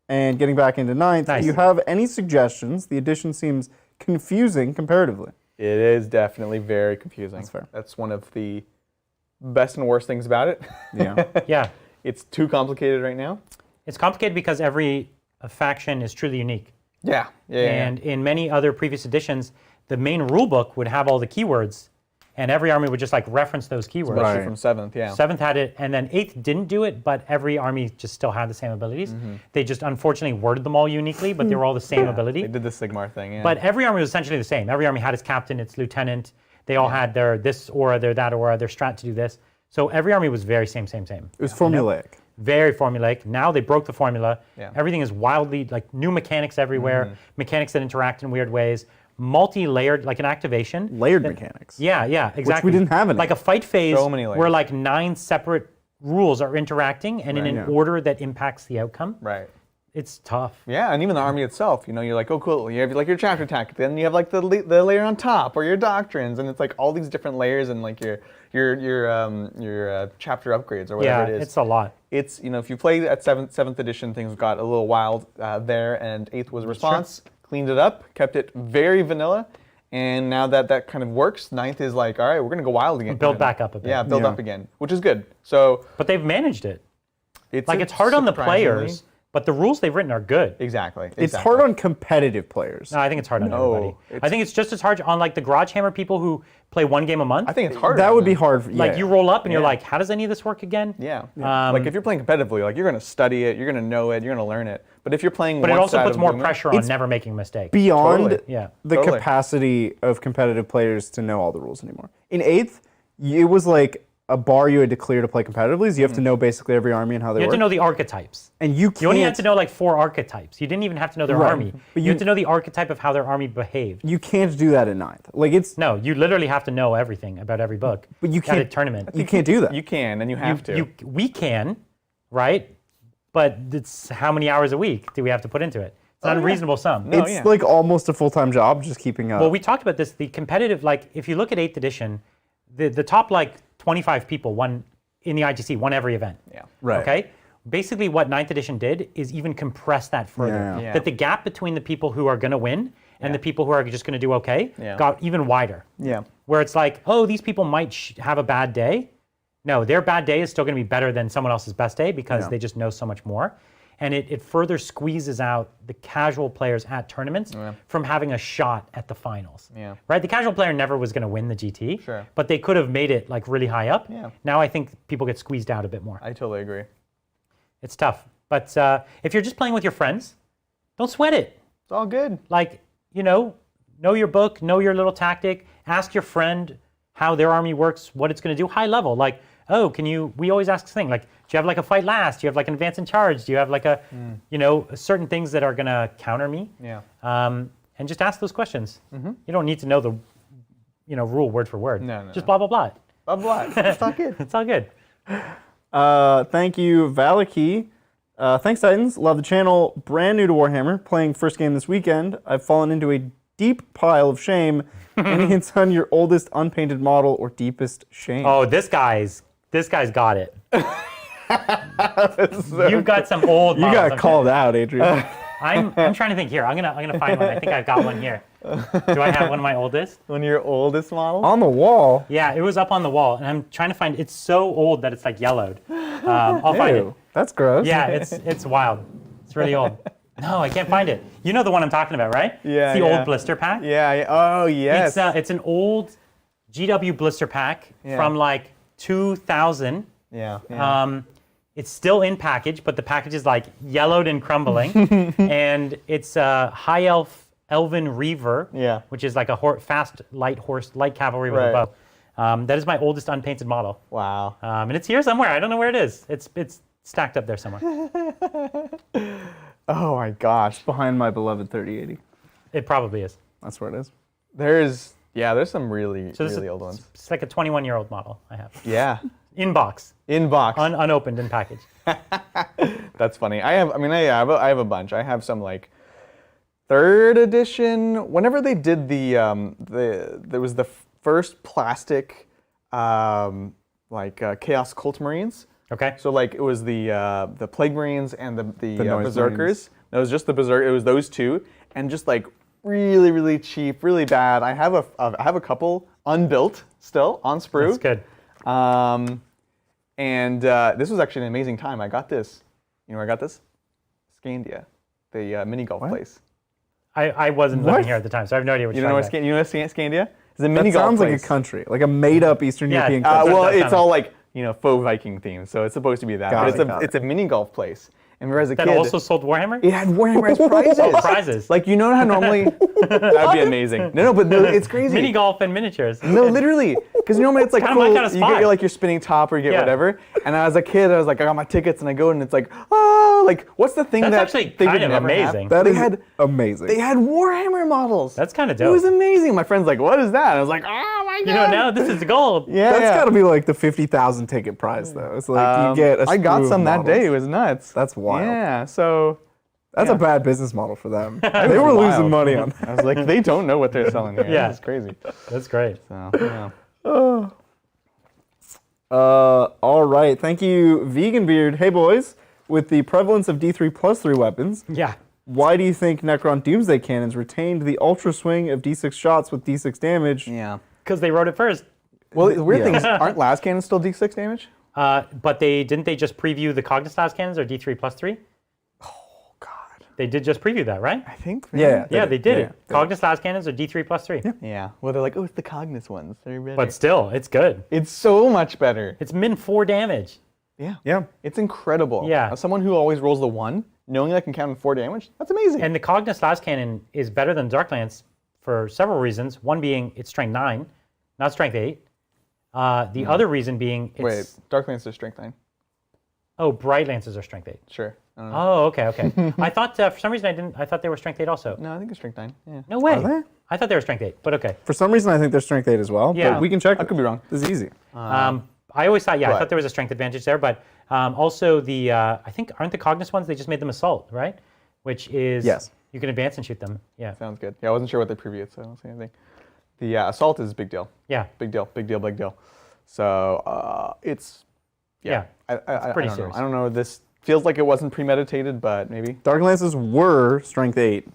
[SPEAKER 3] and getting back into 9th.
[SPEAKER 1] Nice.
[SPEAKER 3] Do you have any suggestions? The edition seems confusing comparatively.
[SPEAKER 2] It is definitely very confusing.
[SPEAKER 3] That's fair.
[SPEAKER 2] That's one of the best and worst things about it.
[SPEAKER 3] Yeah.
[SPEAKER 1] Yeah.
[SPEAKER 2] It's too complicated right now.
[SPEAKER 1] It's complicated because every faction is truly unique.
[SPEAKER 2] Yeah.
[SPEAKER 1] And in many other previous editions, the main rule book would have all the keywords, and every army would just like reference those keywords.
[SPEAKER 2] Especially
[SPEAKER 3] Right.
[SPEAKER 2] from 7th, yeah.
[SPEAKER 1] 7th had it, and then 8th didn't do it, but every army just still had the same abilities. They just unfortunately worded them all uniquely, but they were all the same ability.
[SPEAKER 2] They did the Sigmar thing, yeah.
[SPEAKER 1] But every army was essentially the same. Every army had its captain, its lieutenant. They all had their this aura, their that aura, their strat to do this. So every army was very same.
[SPEAKER 3] It was formulaic.
[SPEAKER 1] Very formulaic. Now they broke the formula.
[SPEAKER 2] Yeah.
[SPEAKER 1] Everything is wildly, like new mechanics everywhere, mechanics that interact in weird ways, multi-layered, like an activation.
[SPEAKER 3] Layered mechanics.
[SPEAKER 1] Yeah, exactly.
[SPEAKER 3] Which we didn't have in
[SPEAKER 1] like a fight phase
[SPEAKER 2] So many layers.
[SPEAKER 1] where like 9 separate rules are interacting and in an order that impacts the outcome.
[SPEAKER 2] Right.
[SPEAKER 1] It's tough.
[SPEAKER 2] Yeah, and even the army itself, you know, you're like, oh, cool. You have like your chapter tactic, then you have like the layer on top, or your doctrines, and it's like all these different layers and like your chapter upgrades or whatever it is.
[SPEAKER 1] It's a lot.
[SPEAKER 2] It's, you know, if you play at 7th edition, things got a little wild there, and 8th was a response, cleaned it up, kept it very vanilla, and now that kind of works, 9th is like, all right, we're going to go wild again.
[SPEAKER 1] Build back up a bit.
[SPEAKER 2] Yeah, build up again, which is good. So
[SPEAKER 1] But they've managed it.
[SPEAKER 2] it's
[SPEAKER 1] It's hard on the
[SPEAKER 2] surprisingly-
[SPEAKER 1] players, but the rules they've written are good.
[SPEAKER 2] Exactly.
[SPEAKER 3] It's hard on competitive players.
[SPEAKER 1] No, I think it's hard on
[SPEAKER 2] No,
[SPEAKER 1] everybody. I
[SPEAKER 2] it's-
[SPEAKER 1] think it's just as hard on like the Garage Hammer people who play one game a month.
[SPEAKER 2] I think it's hard.
[SPEAKER 3] That would be hard.
[SPEAKER 1] like you roll up and you're
[SPEAKER 2] Yeah.
[SPEAKER 1] like, how does any of this work again?
[SPEAKER 2] Yeah. Like if you're playing competitively, like you're going to study it, you're going to know it, you're going to learn it. But if you're playing
[SPEAKER 1] But
[SPEAKER 2] one
[SPEAKER 1] it also
[SPEAKER 2] side
[SPEAKER 1] puts
[SPEAKER 2] of
[SPEAKER 1] more
[SPEAKER 2] doing it-
[SPEAKER 1] pressure on never making a mistake.
[SPEAKER 3] beyond
[SPEAKER 2] Totally.
[SPEAKER 1] Yeah.
[SPEAKER 3] the
[SPEAKER 2] Totally.
[SPEAKER 3] capacity of competitive players to know all the rules anymore. In 8th, it was like a bar you had to clear to play competitively. So you have to know basically every army and how they
[SPEAKER 1] You have
[SPEAKER 3] work.
[SPEAKER 1] to know the archetypes.
[SPEAKER 3] And you can't.
[SPEAKER 1] You only had to know like 4 archetypes. You didn't even have to know their
[SPEAKER 3] Right.
[SPEAKER 1] army.
[SPEAKER 3] But
[SPEAKER 1] You had to know the archetype of how their army behaved.
[SPEAKER 3] You can't do that in 9th. Like it's.
[SPEAKER 1] No, you literally have to know everything about every book.
[SPEAKER 3] But you
[SPEAKER 1] at a
[SPEAKER 3] can't.
[SPEAKER 1] tournament.
[SPEAKER 3] You can't do that.
[SPEAKER 2] You can, and you have to.
[SPEAKER 1] We can, right? But it's how many hours a week do we have to put into it? It's not a reasonable sum.
[SPEAKER 2] No.
[SPEAKER 3] It's like almost a full-time job just keeping up.
[SPEAKER 1] Well, we talked about this. The competitive, like, if you look at 8th edition, the top like 25 people won in the ITC, won every event.
[SPEAKER 2] Yeah.
[SPEAKER 3] Right.
[SPEAKER 1] Okay. Basically, what 9th edition did is even compress that further.
[SPEAKER 3] Yeah.
[SPEAKER 1] That the gap between the people who are going to win and the people who are just going to do okay got even wider.
[SPEAKER 2] Yeah.
[SPEAKER 1] Where it's like, oh, these people might have a bad day. No, their bad day is still going to be better than someone else's best day because they just know so much more. And it further squeezes out the casual players at tournaments from having a shot at the finals.
[SPEAKER 2] Yeah.
[SPEAKER 1] Right? The casual player never was going to win the GT,
[SPEAKER 2] Sure.
[SPEAKER 1] but they could have made it like really high up.
[SPEAKER 2] Yeah.
[SPEAKER 1] Now I think people get squeezed out a bit more.
[SPEAKER 2] I totally agree.
[SPEAKER 1] It's tough. But if you're just playing with your friends, don't sweat it.
[SPEAKER 2] It's all good.
[SPEAKER 1] Like, know your book, know your little tactic, ask your friend how their army works, what it's going to do, high level. Like, oh, we always ask this thing, like, do you have like a fight last? Do you have like an advance in charge? Do you have like certain things that are going to counter me?
[SPEAKER 2] Yeah.
[SPEAKER 1] And just ask those questions. You don't need to know the, rule word for word.
[SPEAKER 2] No.
[SPEAKER 1] Just blah, blah, blah.
[SPEAKER 2] Blah, blah. It's all good.
[SPEAKER 1] It's all good.
[SPEAKER 3] Thank you, Valaki. Thanks, Titans. Love the channel. Brand new to Warhammer. Playing first game this weekend. I've fallen into a deep pile of shame. Any hints on your oldest unpainted model or deepest shame?
[SPEAKER 1] Oh, this guy's got it. You've got some old
[SPEAKER 3] you
[SPEAKER 1] models,
[SPEAKER 3] got called out, Adrian.
[SPEAKER 1] I'm trying to think here. I'm gonna find one. I think I've got one here. Do I have one of my oldest?
[SPEAKER 2] One of your oldest models?
[SPEAKER 3] On the wall.
[SPEAKER 1] Yeah, it was up on the wall, and I'm trying to find. It's so old that it's like yellowed. I'll find it.
[SPEAKER 3] Ew, that's gross.
[SPEAKER 1] Yeah, it's wild. It's really old. No, I can't find it. You know the one I'm talking about, right?
[SPEAKER 2] Yeah,
[SPEAKER 1] It's the
[SPEAKER 2] yeah.
[SPEAKER 1] old blister pack.
[SPEAKER 2] Yeah. Oh, yes.
[SPEAKER 1] It's an old GW blister pack from like 2000.
[SPEAKER 2] Yeah.
[SPEAKER 1] It's still in package, but the package is like yellowed and crumbling. And it's a high elven reaver, which is like a fast light cavalry with a bow. That is my oldest unpainted model.
[SPEAKER 2] Wow.
[SPEAKER 1] And it's here somewhere. I don't know where it is. It's stacked up there somewhere.
[SPEAKER 2] Oh my gosh.
[SPEAKER 3] Behind my beloved 3080.
[SPEAKER 1] It probably is.
[SPEAKER 3] That's where it is.
[SPEAKER 2] There's some really,
[SPEAKER 1] So this
[SPEAKER 2] really
[SPEAKER 1] is,
[SPEAKER 2] old ones.
[SPEAKER 1] It's like a 21-year-old model I have.
[SPEAKER 2] Yeah.
[SPEAKER 1] In box.
[SPEAKER 2] In box.
[SPEAKER 1] Unopened in package.
[SPEAKER 2] That's funny. I have a bunch. I have some like 3rd edition. Whenever they did there was the first plastic Chaos Cult Marines.
[SPEAKER 1] Okay.
[SPEAKER 2] So like it was the Plague Marines and the
[SPEAKER 3] Noise
[SPEAKER 2] Berserkers.
[SPEAKER 3] Marines.
[SPEAKER 2] It was just the Berserk. It was those two, and just like really, really cheap, really bad. I have a couple unbuilt still on sprue.
[SPEAKER 1] That's good.
[SPEAKER 2] And this was actually an amazing time. I got this. You know where I got this? Scandia, the mini golf place.
[SPEAKER 1] I wasn't living here at the time, so I have no idea what
[SPEAKER 2] You
[SPEAKER 1] you're
[SPEAKER 2] know
[SPEAKER 1] talking
[SPEAKER 2] where
[SPEAKER 1] about.
[SPEAKER 2] Scandia? It's a mini
[SPEAKER 3] That
[SPEAKER 2] golf
[SPEAKER 3] sounds like a
[SPEAKER 2] place.
[SPEAKER 3] country, like a made-up Eastern
[SPEAKER 1] Yeah,
[SPEAKER 3] European country.
[SPEAKER 2] Well,
[SPEAKER 1] That
[SPEAKER 2] it's
[SPEAKER 1] sounds-
[SPEAKER 2] all like faux Viking themed, so it's supposed to be that.
[SPEAKER 3] Got
[SPEAKER 2] But
[SPEAKER 3] it.
[SPEAKER 2] it's a mini golf place. And remember as a
[SPEAKER 1] That
[SPEAKER 2] kid,
[SPEAKER 1] also sold Warhammer?
[SPEAKER 2] it had Warhammer as prizes.
[SPEAKER 1] Prizes.
[SPEAKER 2] Like you know how normally that'd be amazing. No, but it's crazy.
[SPEAKER 1] Mini golf and miniatures.
[SPEAKER 2] No, literally, because normally it's like
[SPEAKER 1] kinda my
[SPEAKER 2] cool.
[SPEAKER 1] kinda
[SPEAKER 2] You
[SPEAKER 1] spot.
[SPEAKER 2] get like your spinning top or you get
[SPEAKER 1] Yeah.
[SPEAKER 2] whatever. And as a kid, I was like, I got my tickets and I go and it's like, oh, like what's the thing
[SPEAKER 1] That's
[SPEAKER 2] that
[SPEAKER 1] actually
[SPEAKER 2] they
[SPEAKER 1] kind
[SPEAKER 2] would
[SPEAKER 1] of
[SPEAKER 2] never have?
[SPEAKER 1] amazing.
[SPEAKER 3] That
[SPEAKER 2] They
[SPEAKER 3] is
[SPEAKER 2] had
[SPEAKER 3] amazing.
[SPEAKER 2] they had Warhammer models.
[SPEAKER 1] That's kind of
[SPEAKER 2] It
[SPEAKER 1] dope.
[SPEAKER 2] was amazing. My friend's like, what is that? And I was like, oh my god.
[SPEAKER 1] You know, now this is gold.
[SPEAKER 2] Yeah,
[SPEAKER 3] That's
[SPEAKER 2] yeah.
[SPEAKER 3] got to be like the 50,000 ticket prize, though. It's like you get a
[SPEAKER 2] I got
[SPEAKER 3] slew of
[SPEAKER 2] some that
[SPEAKER 3] models.
[SPEAKER 2] day. It was nuts.
[SPEAKER 3] That's wild.
[SPEAKER 2] Yeah. So
[SPEAKER 3] That's
[SPEAKER 2] yeah.
[SPEAKER 3] a bad business model for them. They were
[SPEAKER 2] wild.
[SPEAKER 3] losing money on that.
[SPEAKER 2] I was like, they don't know what they're selling here.
[SPEAKER 1] Yeah.
[SPEAKER 2] It's crazy.
[SPEAKER 1] That's great.
[SPEAKER 2] So yeah.
[SPEAKER 3] All right. Thank you, Vegan Beard. Hey, boys. With the prevalence of D3+3 weapons,
[SPEAKER 1] Yeah.
[SPEAKER 3] why do you think Necron Doomsday cannons retained the ultra swing of D6 shots with D6 damage?
[SPEAKER 2] Yeah.
[SPEAKER 1] Because they wrote it first.
[SPEAKER 2] Well, the weird
[SPEAKER 3] Yeah.
[SPEAKER 2] thing is, aren't las cannons still D6 damage?
[SPEAKER 1] But didn't they just preview the Cognistas cannons or D3+3?
[SPEAKER 2] Oh God.
[SPEAKER 1] They did just preview that, right?
[SPEAKER 2] I think.
[SPEAKER 3] Yeah.
[SPEAKER 1] Yeah, they did
[SPEAKER 3] Yeah.
[SPEAKER 1] it. Cognistas cannons are D3+3. Yeah.
[SPEAKER 2] Yeah. Well, they're like, oh, it's the Cognis ones. They're better.
[SPEAKER 1] But still, it's good.
[SPEAKER 2] It's so much better.
[SPEAKER 1] It's min 4 damage.
[SPEAKER 2] Yeah.
[SPEAKER 3] Yeah.
[SPEAKER 2] It's incredible.
[SPEAKER 1] Yeah.
[SPEAKER 2] As someone who always rolls the 1, knowing I can count in 4 damage, that's amazing.
[SPEAKER 1] And the Cognistas cannon is better than Dark Lance for several reasons. One being it's strength 9, not strength 8. The other reason being it's...
[SPEAKER 2] Wait, Dark Lance is strength 9.
[SPEAKER 1] Oh, Bright Lances are strength 8.
[SPEAKER 2] Sure. I don't know.
[SPEAKER 1] Oh, okay. I thought, for some reason, I thought they were strength 8 also.
[SPEAKER 2] No, I think it's strength 9. Yeah.
[SPEAKER 1] No way.
[SPEAKER 3] Are they?
[SPEAKER 1] I thought they were strength 8, but okay.
[SPEAKER 3] For some reason, I think they're strength 8 as well.
[SPEAKER 1] Yeah.
[SPEAKER 3] But we can check.
[SPEAKER 2] I could be wrong.
[SPEAKER 3] This is easy.
[SPEAKER 1] I always thought, I
[SPEAKER 2] Right.
[SPEAKER 1] thought there was a strength advantage there, but also I think, aren't the Cognis ones, they just made them Assault, right? Which is,
[SPEAKER 3] Yes.
[SPEAKER 1] you can advance and shoot them. Yeah.
[SPEAKER 2] Sounds good. Yeah, I wasn't sure what they previewed, so I don't say anything. The assault is a big deal.
[SPEAKER 1] Yeah.
[SPEAKER 2] Big deal. Big deal. Big deal. So it's
[SPEAKER 1] Yeah.
[SPEAKER 2] I
[SPEAKER 1] pretty
[SPEAKER 2] don't
[SPEAKER 1] serious.
[SPEAKER 2] know. I don't know. This feels like it wasn't premeditated, but maybe.
[SPEAKER 3] Dark Lances were strength 8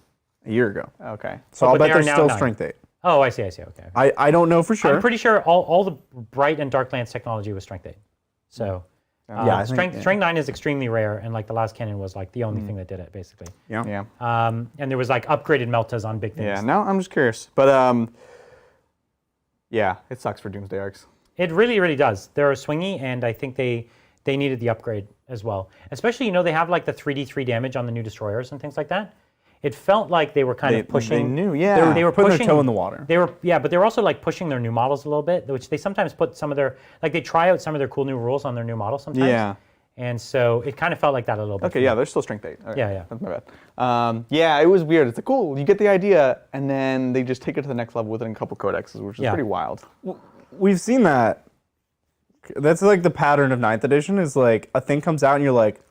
[SPEAKER 3] a year ago.
[SPEAKER 2] Okay.
[SPEAKER 3] So I'll
[SPEAKER 1] but
[SPEAKER 3] bet
[SPEAKER 1] they are
[SPEAKER 3] they're
[SPEAKER 1] now
[SPEAKER 3] still
[SPEAKER 1] 9.
[SPEAKER 3] strength 8.
[SPEAKER 1] Oh, I see, okay.
[SPEAKER 3] I don't know for sure.
[SPEAKER 1] I'm pretty sure all the Bright and Dark Lance technology was strength 8. So,
[SPEAKER 3] Yeah, I think-
[SPEAKER 1] strength,
[SPEAKER 3] yeah.
[SPEAKER 1] strength 9 is extremely rare, and like the last cannon was like the only thing that did it, basically.
[SPEAKER 3] Yeah.
[SPEAKER 2] Yeah.
[SPEAKER 1] And there was like upgraded meltas on big things.
[SPEAKER 2] Yeah. Now I'm just curious, but yeah, it sucks for Doomsday Arcs.
[SPEAKER 1] It really, really does. They're swingy, and I think they needed the upgrade as well. Especially, they have like the 3d3 damage on the new destroyers and things like that. It felt like they were kind of pushing.
[SPEAKER 2] They knew. Yeah.
[SPEAKER 1] They were
[SPEAKER 3] Putting
[SPEAKER 1] pushing
[SPEAKER 3] their toe in the water.
[SPEAKER 1] They were, but they were also like pushing their new models a little bit, which they sometimes put some of their, like they try out some of their cool new rules on their new models sometimes.
[SPEAKER 2] Yeah.
[SPEAKER 1] And so it kind of felt like that a little bit.
[SPEAKER 2] Okay, yeah, they're still strength 8. Okay,
[SPEAKER 1] Yeah, yeah.
[SPEAKER 2] That's my bad. Yeah, it was weird. It's like, cool, you get the idea, and then they just take it to the next level within a couple codexes, which is
[SPEAKER 1] Yeah.
[SPEAKER 2] pretty wild.
[SPEAKER 3] We've seen that. That's like the pattern of 9th edition is like a thing comes out and you're like,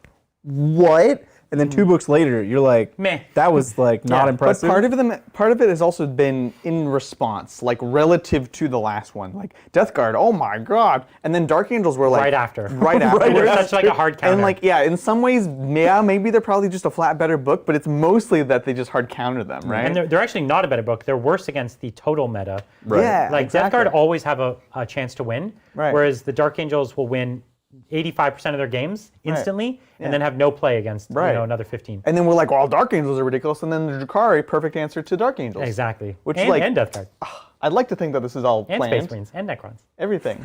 [SPEAKER 3] what? And then 2 books later, you're like,
[SPEAKER 1] Meh.
[SPEAKER 3] that was like not
[SPEAKER 1] Yeah,
[SPEAKER 3] impressive.
[SPEAKER 2] But part of it has also been in response, like relative to the last one. Like Death Guard, oh my god. And then Dark Angels were like...
[SPEAKER 1] Right after.
[SPEAKER 2] Right after.
[SPEAKER 1] And they're such like a hard counter.
[SPEAKER 2] And like, yeah, in some ways, yeah, maybe they're probably just a flat better book, but it's mostly that they just hard counter them, right?
[SPEAKER 1] And they're actually not a better book. They're worse against the total meta.
[SPEAKER 3] Right.
[SPEAKER 2] Yeah,
[SPEAKER 1] Like Death
[SPEAKER 2] exactly.
[SPEAKER 1] Guard always have a chance to win,
[SPEAKER 2] Right.
[SPEAKER 1] whereas the Dark Angels will win 85% of their games instantly, and then have no play against
[SPEAKER 2] Right.
[SPEAKER 1] another 15.
[SPEAKER 2] And then we're like, well, Dark Angels are ridiculous, and then the Drukhari, perfect answer to Dark Angels.
[SPEAKER 1] Exactly.
[SPEAKER 2] Which
[SPEAKER 1] and,
[SPEAKER 2] like,
[SPEAKER 1] and Death Guard.
[SPEAKER 2] I'd like to think that this is all
[SPEAKER 1] And
[SPEAKER 2] planned.
[SPEAKER 1] Space Marines. And Necrons.
[SPEAKER 2] Everything.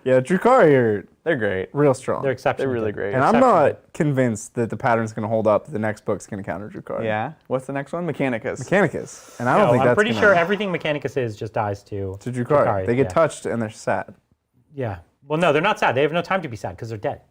[SPEAKER 3] Yeah, Drukhari are
[SPEAKER 2] They're great.
[SPEAKER 3] real strong.
[SPEAKER 1] They're exceptional.
[SPEAKER 2] They're really great.
[SPEAKER 3] and I'm
[SPEAKER 1] exceptional.
[SPEAKER 3] not convinced that the pattern's going to hold up. That the next book's going to counter Drukhari.
[SPEAKER 2] Yeah. What's the next one? Mechanicus.
[SPEAKER 3] Mechanicus. And I don't
[SPEAKER 1] No,
[SPEAKER 3] think
[SPEAKER 1] I'm
[SPEAKER 3] that's
[SPEAKER 1] pretty
[SPEAKER 3] gonna,
[SPEAKER 1] sure everything Mechanicus is just dies to
[SPEAKER 3] Drukhari. They get
[SPEAKER 1] yeah.
[SPEAKER 3] touched and they're sad.
[SPEAKER 1] Yeah. Well, no, they're not sad. They have no time to be sad because they're dead.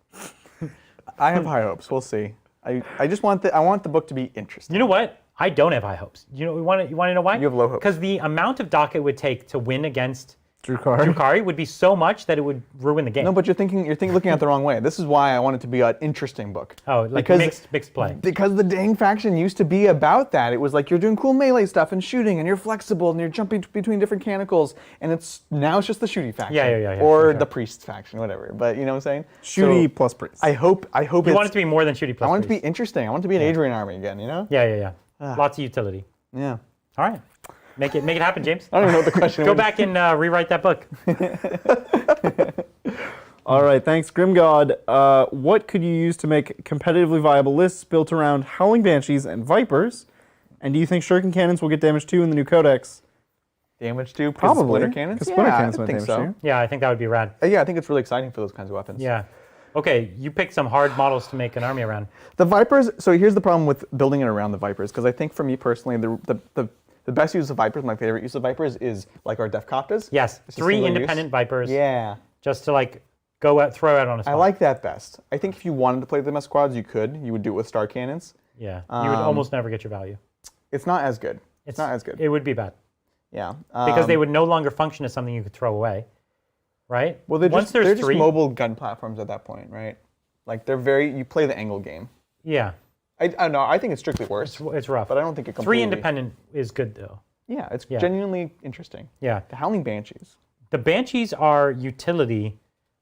[SPEAKER 2] I have high hopes. We'll see. I just want I want the book to be interesting.
[SPEAKER 1] You know what? I don't have high hopes. You want to know why?
[SPEAKER 2] You have low hopes.
[SPEAKER 1] Because the amount of dock it would take to win against Drukhari would be so much that it would ruin the game.
[SPEAKER 2] No, but you're looking at it the wrong way. This is why I want it to be an interesting book.
[SPEAKER 1] Oh, like mixed play.
[SPEAKER 2] Because the dang faction used to be about that. It was like you're doing cool melee stuff and shooting, and you're flexible, and you're jumping between different canticles, and it's just the shooty faction.
[SPEAKER 1] Yeah.
[SPEAKER 2] Or the priest faction, whatever. But you know what I'm saying?
[SPEAKER 3] Shooty plus priest.
[SPEAKER 2] I hope
[SPEAKER 1] You want it to be more than shooty plus
[SPEAKER 2] I want it
[SPEAKER 1] priest.
[SPEAKER 2] to be interesting. I want it to be an Adrian army again, you know?
[SPEAKER 1] Yeah. Lots of utility.
[SPEAKER 2] Yeah.
[SPEAKER 1] All right. Make it happen, James.
[SPEAKER 2] I don't even know what the question
[SPEAKER 1] Go
[SPEAKER 2] was.
[SPEAKER 1] back and rewrite that book.
[SPEAKER 3] All right, thanks, Grimgod. What could you use to make competitively viable lists built around Howling Banshees and Vipers? And do you think Shuriken Cannons will get damage 2 in the new Codex?
[SPEAKER 2] Damage 2?
[SPEAKER 3] Probably.
[SPEAKER 2] Splitter cannons?
[SPEAKER 3] Because Splitter Cannons
[SPEAKER 2] I
[SPEAKER 3] might
[SPEAKER 2] think
[SPEAKER 3] damage
[SPEAKER 2] so.
[SPEAKER 3] 2.
[SPEAKER 1] Yeah, I think that would be rad.
[SPEAKER 2] Yeah, I think it's really exciting for those kinds of weapons.
[SPEAKER 1] Yeah. Okay, you picked some hard models to make an army around.
[SPEAKER 2] The Vipers, so here's the problem with building it around the Vipers, because I think for me personally, the best use of Vipers, my favorite use of Vipers, is like our Def-Coptas.
[SPEAKER 1] Yes,
[SPEAKER 2] It's
[SPEAKER 1] 3
[SPEAKER 2] single
[SPEAKER 1] independent
[SPEAKER 2] use.
[SPEAKER 1] Vipers.
[SPEAKER 2] Yeah.
[SPEAKER 1] Just to like throw out on a spot.
[SPEAKER 2] I like that best. I think if you wanted to play them as squads, you could. You would do it with Star Cannons.
[SPEAKER 1] Yeah, you would almost never get your value.
[SPEAKER 2] It's not as good. It's not as good.
[SPEAKER 1] It would be bad.
[SPEAKER 2] Yeah.
[SPEAKER 1] Because they would no longer function as something you could throw away, right?
[SPEAKER 2] Well, they're
[SPEAKER 1] Once
[SPEAKER 2] just
[SPEAKER 1] there's 3,
[SPEAKER 2] mobile gun platforms at that point, right? Like you play the angle game.
[SPEAKER 1] Yeah.
[SPEAKER 2] I don't know. I think it's strictly worse.
[SPEAKER 1] It's rough.
[SPEAKER 2] But I don't think it completely.
[SPEAKER 1] 3 independent is good though.
[SPEAKER 2] Yeah, it's genuinely interesting.
[SPEAKER 1] Yeah.
[SPEAKER 2] The Howling Banshees.
[SPEAKER 1] The Banshees are utility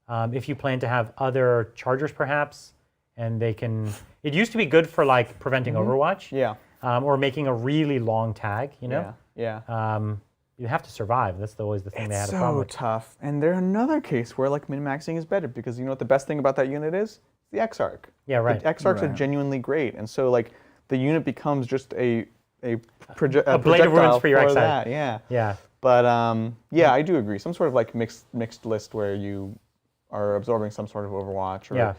[SPEAKER 1] if you plan to have other chargers perhaps, and they can. It used to be good for like preventing Overwatch.
[SPEAKER 2] Yeah.
[SPEAKER 1] Or making a really long tag. You know.
[SPEAKER 2] Yeah.
[SPEAKER 1] You have to survive. That's always the thing they had a problem with.
[SPEAKER 2] It's so tough. And there's another case where like min-maxing is better because you know what the best thing about that unit is? The X-Arc.
[SPEAKER 1] Yeah, right.
[SPEAKER 2] The X-Arcs are genuinely great, and so like the unit becomes just a blade
[SPEAKER 1] of ruins for your X-Arc.
[SPEAKER 2] Yeah.
[SPEAKER 1] Yeah.
[SPEAKER 2] But yeah, I do agree. Some sort of like mixed list where you are absorbing some sort of Overwatch, or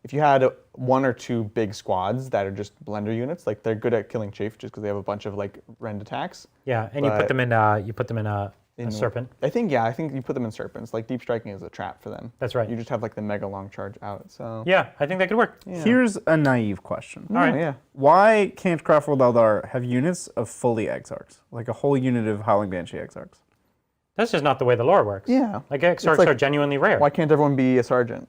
[SPEAKER 2] if you had 1 or 2 big squads that are just blender units, like they're good at killing Chafe just because they have a bunch of like rend attacks.
[SPEAKER 1] Yeah, and you put them in a serpent.
[SPEAKER 2] I think you put them in serpents. Like deep striking is a trap for them.
[SPEAKER 1] That's right.
[SPEAKER 2] You just have like the mega long charge out. So
[SPEAKER 1] yeah, I think that could work.
[SPEAKER 2] Yeah.
[SPEAKER 3] Here's a naive question.
[SPEAKER 1] All right.
[SPEAKER 2] Yeah.
[SPEAKER 3] Why can't Craftworld Eldar have units of fully Exarchs? Like a whole unit of Howling Banshee Exarchs?
[SPEAKER 1] That's just not the way the lore works.
[SPEAKER 2] Yeah.
[SPEAKER 1] Like Exarchs are genuinely rare.
[SPEAKER 2] Why can't everyone be a sergeant?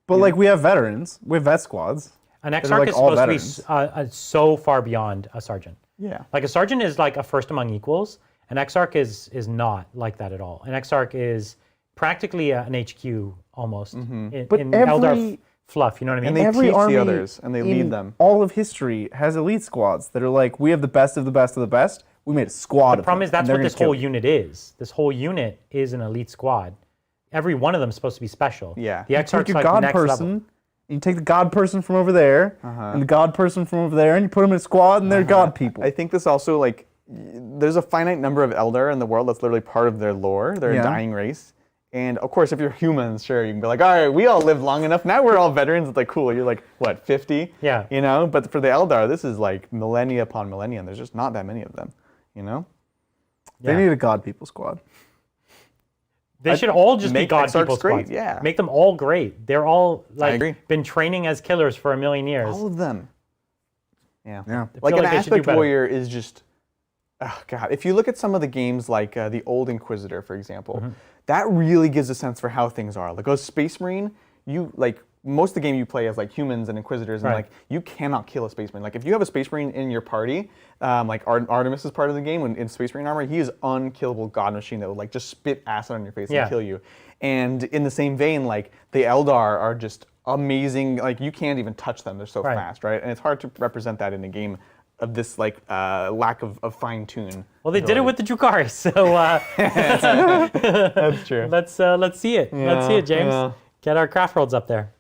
[SPEAKER 3] But like we have veterans. We have vet squads.
[SPEAKER 1] An Exarch
[SPEAKER 3] like
[SPEAKER 1] is
[SPEAKER 3] all
[SPEAKER 1] supposed to be so far beyond a sergeant.
[SPEAKER 2] Yeah.
[SPEAKER 1] Like a sergeant is like a first among equals. An Exarch is not like that at all. An Exarch is practically an HQ almost in Eldar fluff. You know what I mean?
[SPEAKER 2] And they
[SPEAKER 3] Every
[SPEAKER 2] teach
[SPEAKER 3] army
[SPEAKER 2] the others and they
[SPEAKER 3] in
[SPEAKER 2] lead them.
[SPEAKER 3] All of history has elite squads that are like, we have the best of the best of the best. We made a squad.
[SPEAKER 1] The problem is that's what this whole unit is. This whole unit is an elite squad. Every one of them is supposed to be special.
[SPEAKER 2] Yeah.
[SPEAKER 1] The
[SPEAKER 3] You
[SPEAKER 1] Exarch's
[SPEAKER 3] take your
[SPEAKER 1] like
[SPEAKER 3] god
[SPEAKER 1] next
[SPEAKER 3] person,
[SPEAKER 1] level.
[SPEAKER 3] and you take the god person from over there, and the god person from over there, and you put them in a squad, and they're god people.
[SPEAKER 2] I think this also like there's a finite number of Eldar in the world that's literally part of their lore. They're a dying race. And of course, if you're humans, sure, you can be like, all right, we all lived long enough. Now we're all veterans. It's like, cool. You're like, what, 50?
[SPEAKER 1] Yeah.
[SPEAKER 2] You know? But for the Eldar, this is like millennia upon millennia. And there's just not that many of them. You know?
[SPEAKER 3] They need a god people squad.
[SPEAKER 1] They should all just be
[SPEAKER 2] make
[SPEAKER 1] god
[SPEAKER 2] Exarchs
[SPEAKER 1] people
[SPEAKER 2] great,
[SPEAKER 1] squads.
[SPEAKER 2] yeah.
[SPEAKER 1] Make them all great. They're all
[SPEAKER 2] agree.
[SPEAKER 1] like been training as killers for a million years.
[SPEAKER 2] All of them. Yeah.
[SPEAKER 3] Yeah.
[SPEAKER 2] Like
[SPEAKER 1] feel
[SPEAKER 2] an
[SPEAKER 1] like they should do
[SPEAKER 2] aspect
[SPEAKER 1] better.
[SPEAKER 2] warrior is just, oh God. If you look at some of the games like the old Inquisitor, for example, that really gives a sense for how things are. Like a Space Marine, you like most of the game you play as like humans and Inquisitors, and
[SPEAKER 1] Right.
[SPEAKER 2] like you cannot kill a Space Marine. Like if you have a Space Marine in your party, like Artemis is part of the game in Space Marine armor, he is unkillable god machine that would like just spit acid on your face
[SPEAKER 1] Yeah.
[SPEAKER 2] and kill you. And in the same vein, like the Eldar are just amazing. Like you can't even touch them; they're so
[SPEAKER 1] Right.
[SPEAKER 2] fast, right? And it's hard to represent that in a game of this like lack of fine tune.
[SPEAKER 1] Well, they did it with the Drukhari, so
[SPEAKER 2] That's true.
[SPEAKER 1] let's see it. Let's see it, James.
[SPEAKER 2] Yeah.
[SPEAKER 1] Get our craft worlds up there.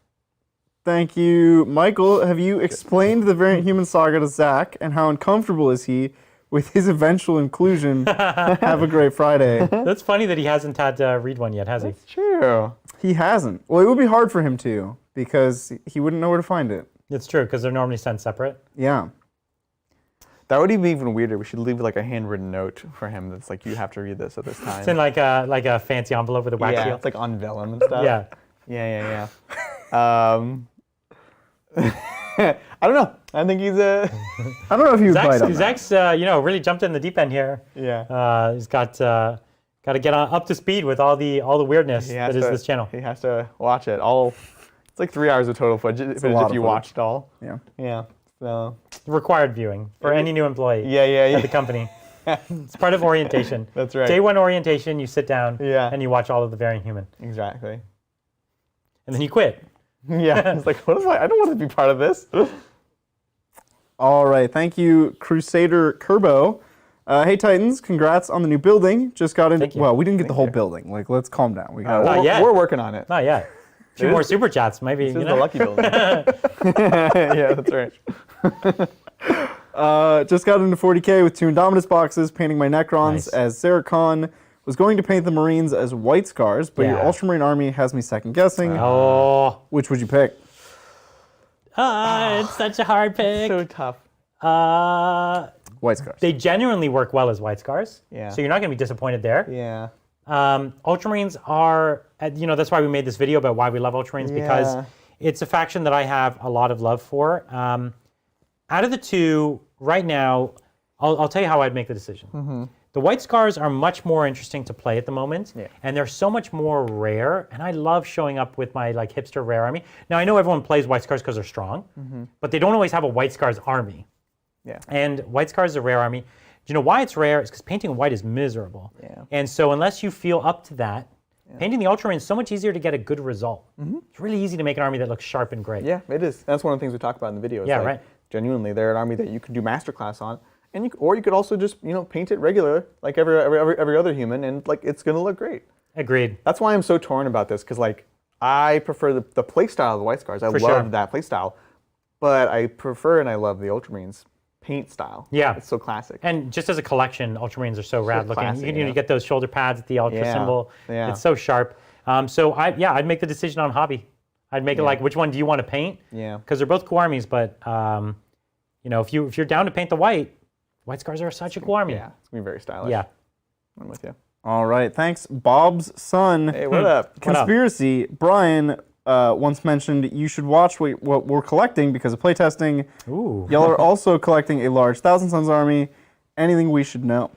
[SPEAKER 3] Thank you, Michael. Have you explained the Variant Human saga to Zach, and how uncomfortable is he with his eventual inclusion? Have a great Friday.
[SPEAKER 1] That's funny that he hasn't had to read one yet, has he?
[SPEAKER 2] True.
[SPEAKER 3] He hasn't. Well, it would be hard for him to, because he wouldn't know where to find it.
[SPEAKER 1] It's true, because they're normally sent separate.
[SPEAKER 3] Yeah.
[SPEAKER 2] That would be even weirder. We should leave like a handwritten note for him that's like, you have to read this at this time.
[SPEAKER 1] It's in like a fancy envelope with a wax
[SPEAKER 2] yeah,
[SPEAKER 1] seal.
[SPEAKER 2] it's like on vellum and stuff.
[SPEAKER 1] Yeah.
[SPEAKER 2] Yeah. I don't know. I think he's a.
[SPEAKER 3] I don't know if he would bite on that.
[SPEAKER 1] Zach's really jumped in the deep end here.
[SPEAKER 2] Yeah.
[SPEAKER 1] He's got Got to get up to speed with all the weirdness that is this channel.
[SPEAKER 2] He has to watch it all. It's like 3 hours of total footage if you watch it all.
[SPEAKER 3] Yeah.
[SPEAKER 2] Yeah. So
[SPEAKER 1] Required viewing for any new employee.
[SPEAKER 2] Yeah.
[SPEAKER 1] At the company. It's part of orientation.
[SPEAKER 2] That's right.
[SPEAKER 1] Day 1 orientation, you sit down
[SPEAKER 2] Yeah.
[SPEAKER 1] and you watch all of the Variant Human.
[SPEAKER 2] Exactly.
[SPEAKER 1] And then you quit.
[SPEAKER 2] Yeah. It's like, what is I don't want to be part of this.
[SPEAKER 3] All right, thank you, Crusader Kerbo. Hey Titans, congrats on the new building. Just got into. Well, we didn't get the whole building. Like, let's calm down. We got.
[SPEAKER 1] Not yet.
[SPEAKER 2] We're working on it.
[SPEAKER 1] Not yet. A few more super chats, maybe.
[SPEAKER 2] This is the lucky building. Yeah, that's right.
[SPEAKER 3] Just got into 40K with 2 Indominus boxes, painting my Necrons
[SPEAKER 1] Nice.
[SPEAKER 3] as Zeracon. Was going to paint the Marines as White Scars, but your
[SPEAKER 1] Yeah.
[SPEAKER 3] Ultramarine army has me second guessing.
[SPEAKER 1] Oh.
[SPEAKER 3] Which would you pick?
[SPEAKER 1] It's such a hard pick.
[SPEAKER 2] So tough.
[SPEAKER 3] White Scars.
[SPEAKER 1] They genuinely work well as White Scars.
[SPEAKER 2] Yeah.
[SPEAKER 1] So you're not going to be disappointed there.
[SPEAKER 2] Yeah.
[SPEAKER 1] Ultramarines are, that's why we made this video about why we love Ultramarines, because
[SPEAKER 2] Yeah.
[SPEAKER 1] it's a faction that I have a lot of love for. Out of the two, right now, I'll tell you how I'd make the decision.
[SPEAKER 2] Mm-hmm.
[SPEAKER 1] The White Scars are much more interesting to play at the moment, and they're so much more rare, and I love showing up with my hipster rare army. Now, I know everyone plays White Scars because they're strong, but they don't always have a White Scars army.
[SPEAKER 2] Yeah.
[SPEAKER 1] And White Scars is a rare army. Do you know why it's rare? It's because painting white is miserable.
[SPEAKER 2] Yeah.
[SPEAKER 1] And so unless you feel up to that, painting the Ultramarine is so much easier to get a good result. It's really easy to make an army that looks sharp and great.
[SPEAKER 2] Yeah, it is. That's one of the things we talk about in the video. It's
[SPEAKER 1] Yeah, right.
[SPEAKER 2] Genuinely, they're an army that you could do masterclass on, and or you could also just paint it regular like every other human, and it's gonna look great.
[SPEAKER 1] Agreed.
[SPEAKER 2] That's why I'm so torn about this, because I prefer the play style of the White Scars. I love that play style, but I prefer and I love the Ultramarines paint style.
[SPEAKER 1] Yeah.
[SPEAKER 2] It's so classic.
[SPEAKER 1] And just as a collection, Ultramarines are so rad looking.
[SPEAKER 2] classic,
[SPEAKER 1] You get those shoulder pads at the Ultra symbol.
[SPEAKER 2] Yeah.
[SPEAKER 1] It's so sharp. So I'd make the decision on hobby. I'd make it like, which one do you want to paint?
[SPEAKER 2] Yeah.
[SPEAKER 1] Because they're both cool armies, but if you're down to paint the White Scars are such a cool army.
[SPEAKER 2] Yeah, it's gonna be very stylish.
[SPEAKER 1] Yeah.
[SPEAKER 2] I'm with you.
[SPEAKER 3] All right, thanks, Bob's son.
[SPEAKER 2] Hey, what up?
[SPEAKER 3] Conspiracy. Brian once mentioned you should watch what we're collecting because of playtesting.
[SPEAKER 1] Ooh.
[SPEAKER 3] Y'all are also collecting a large Thousand Sons army. Anything we should know?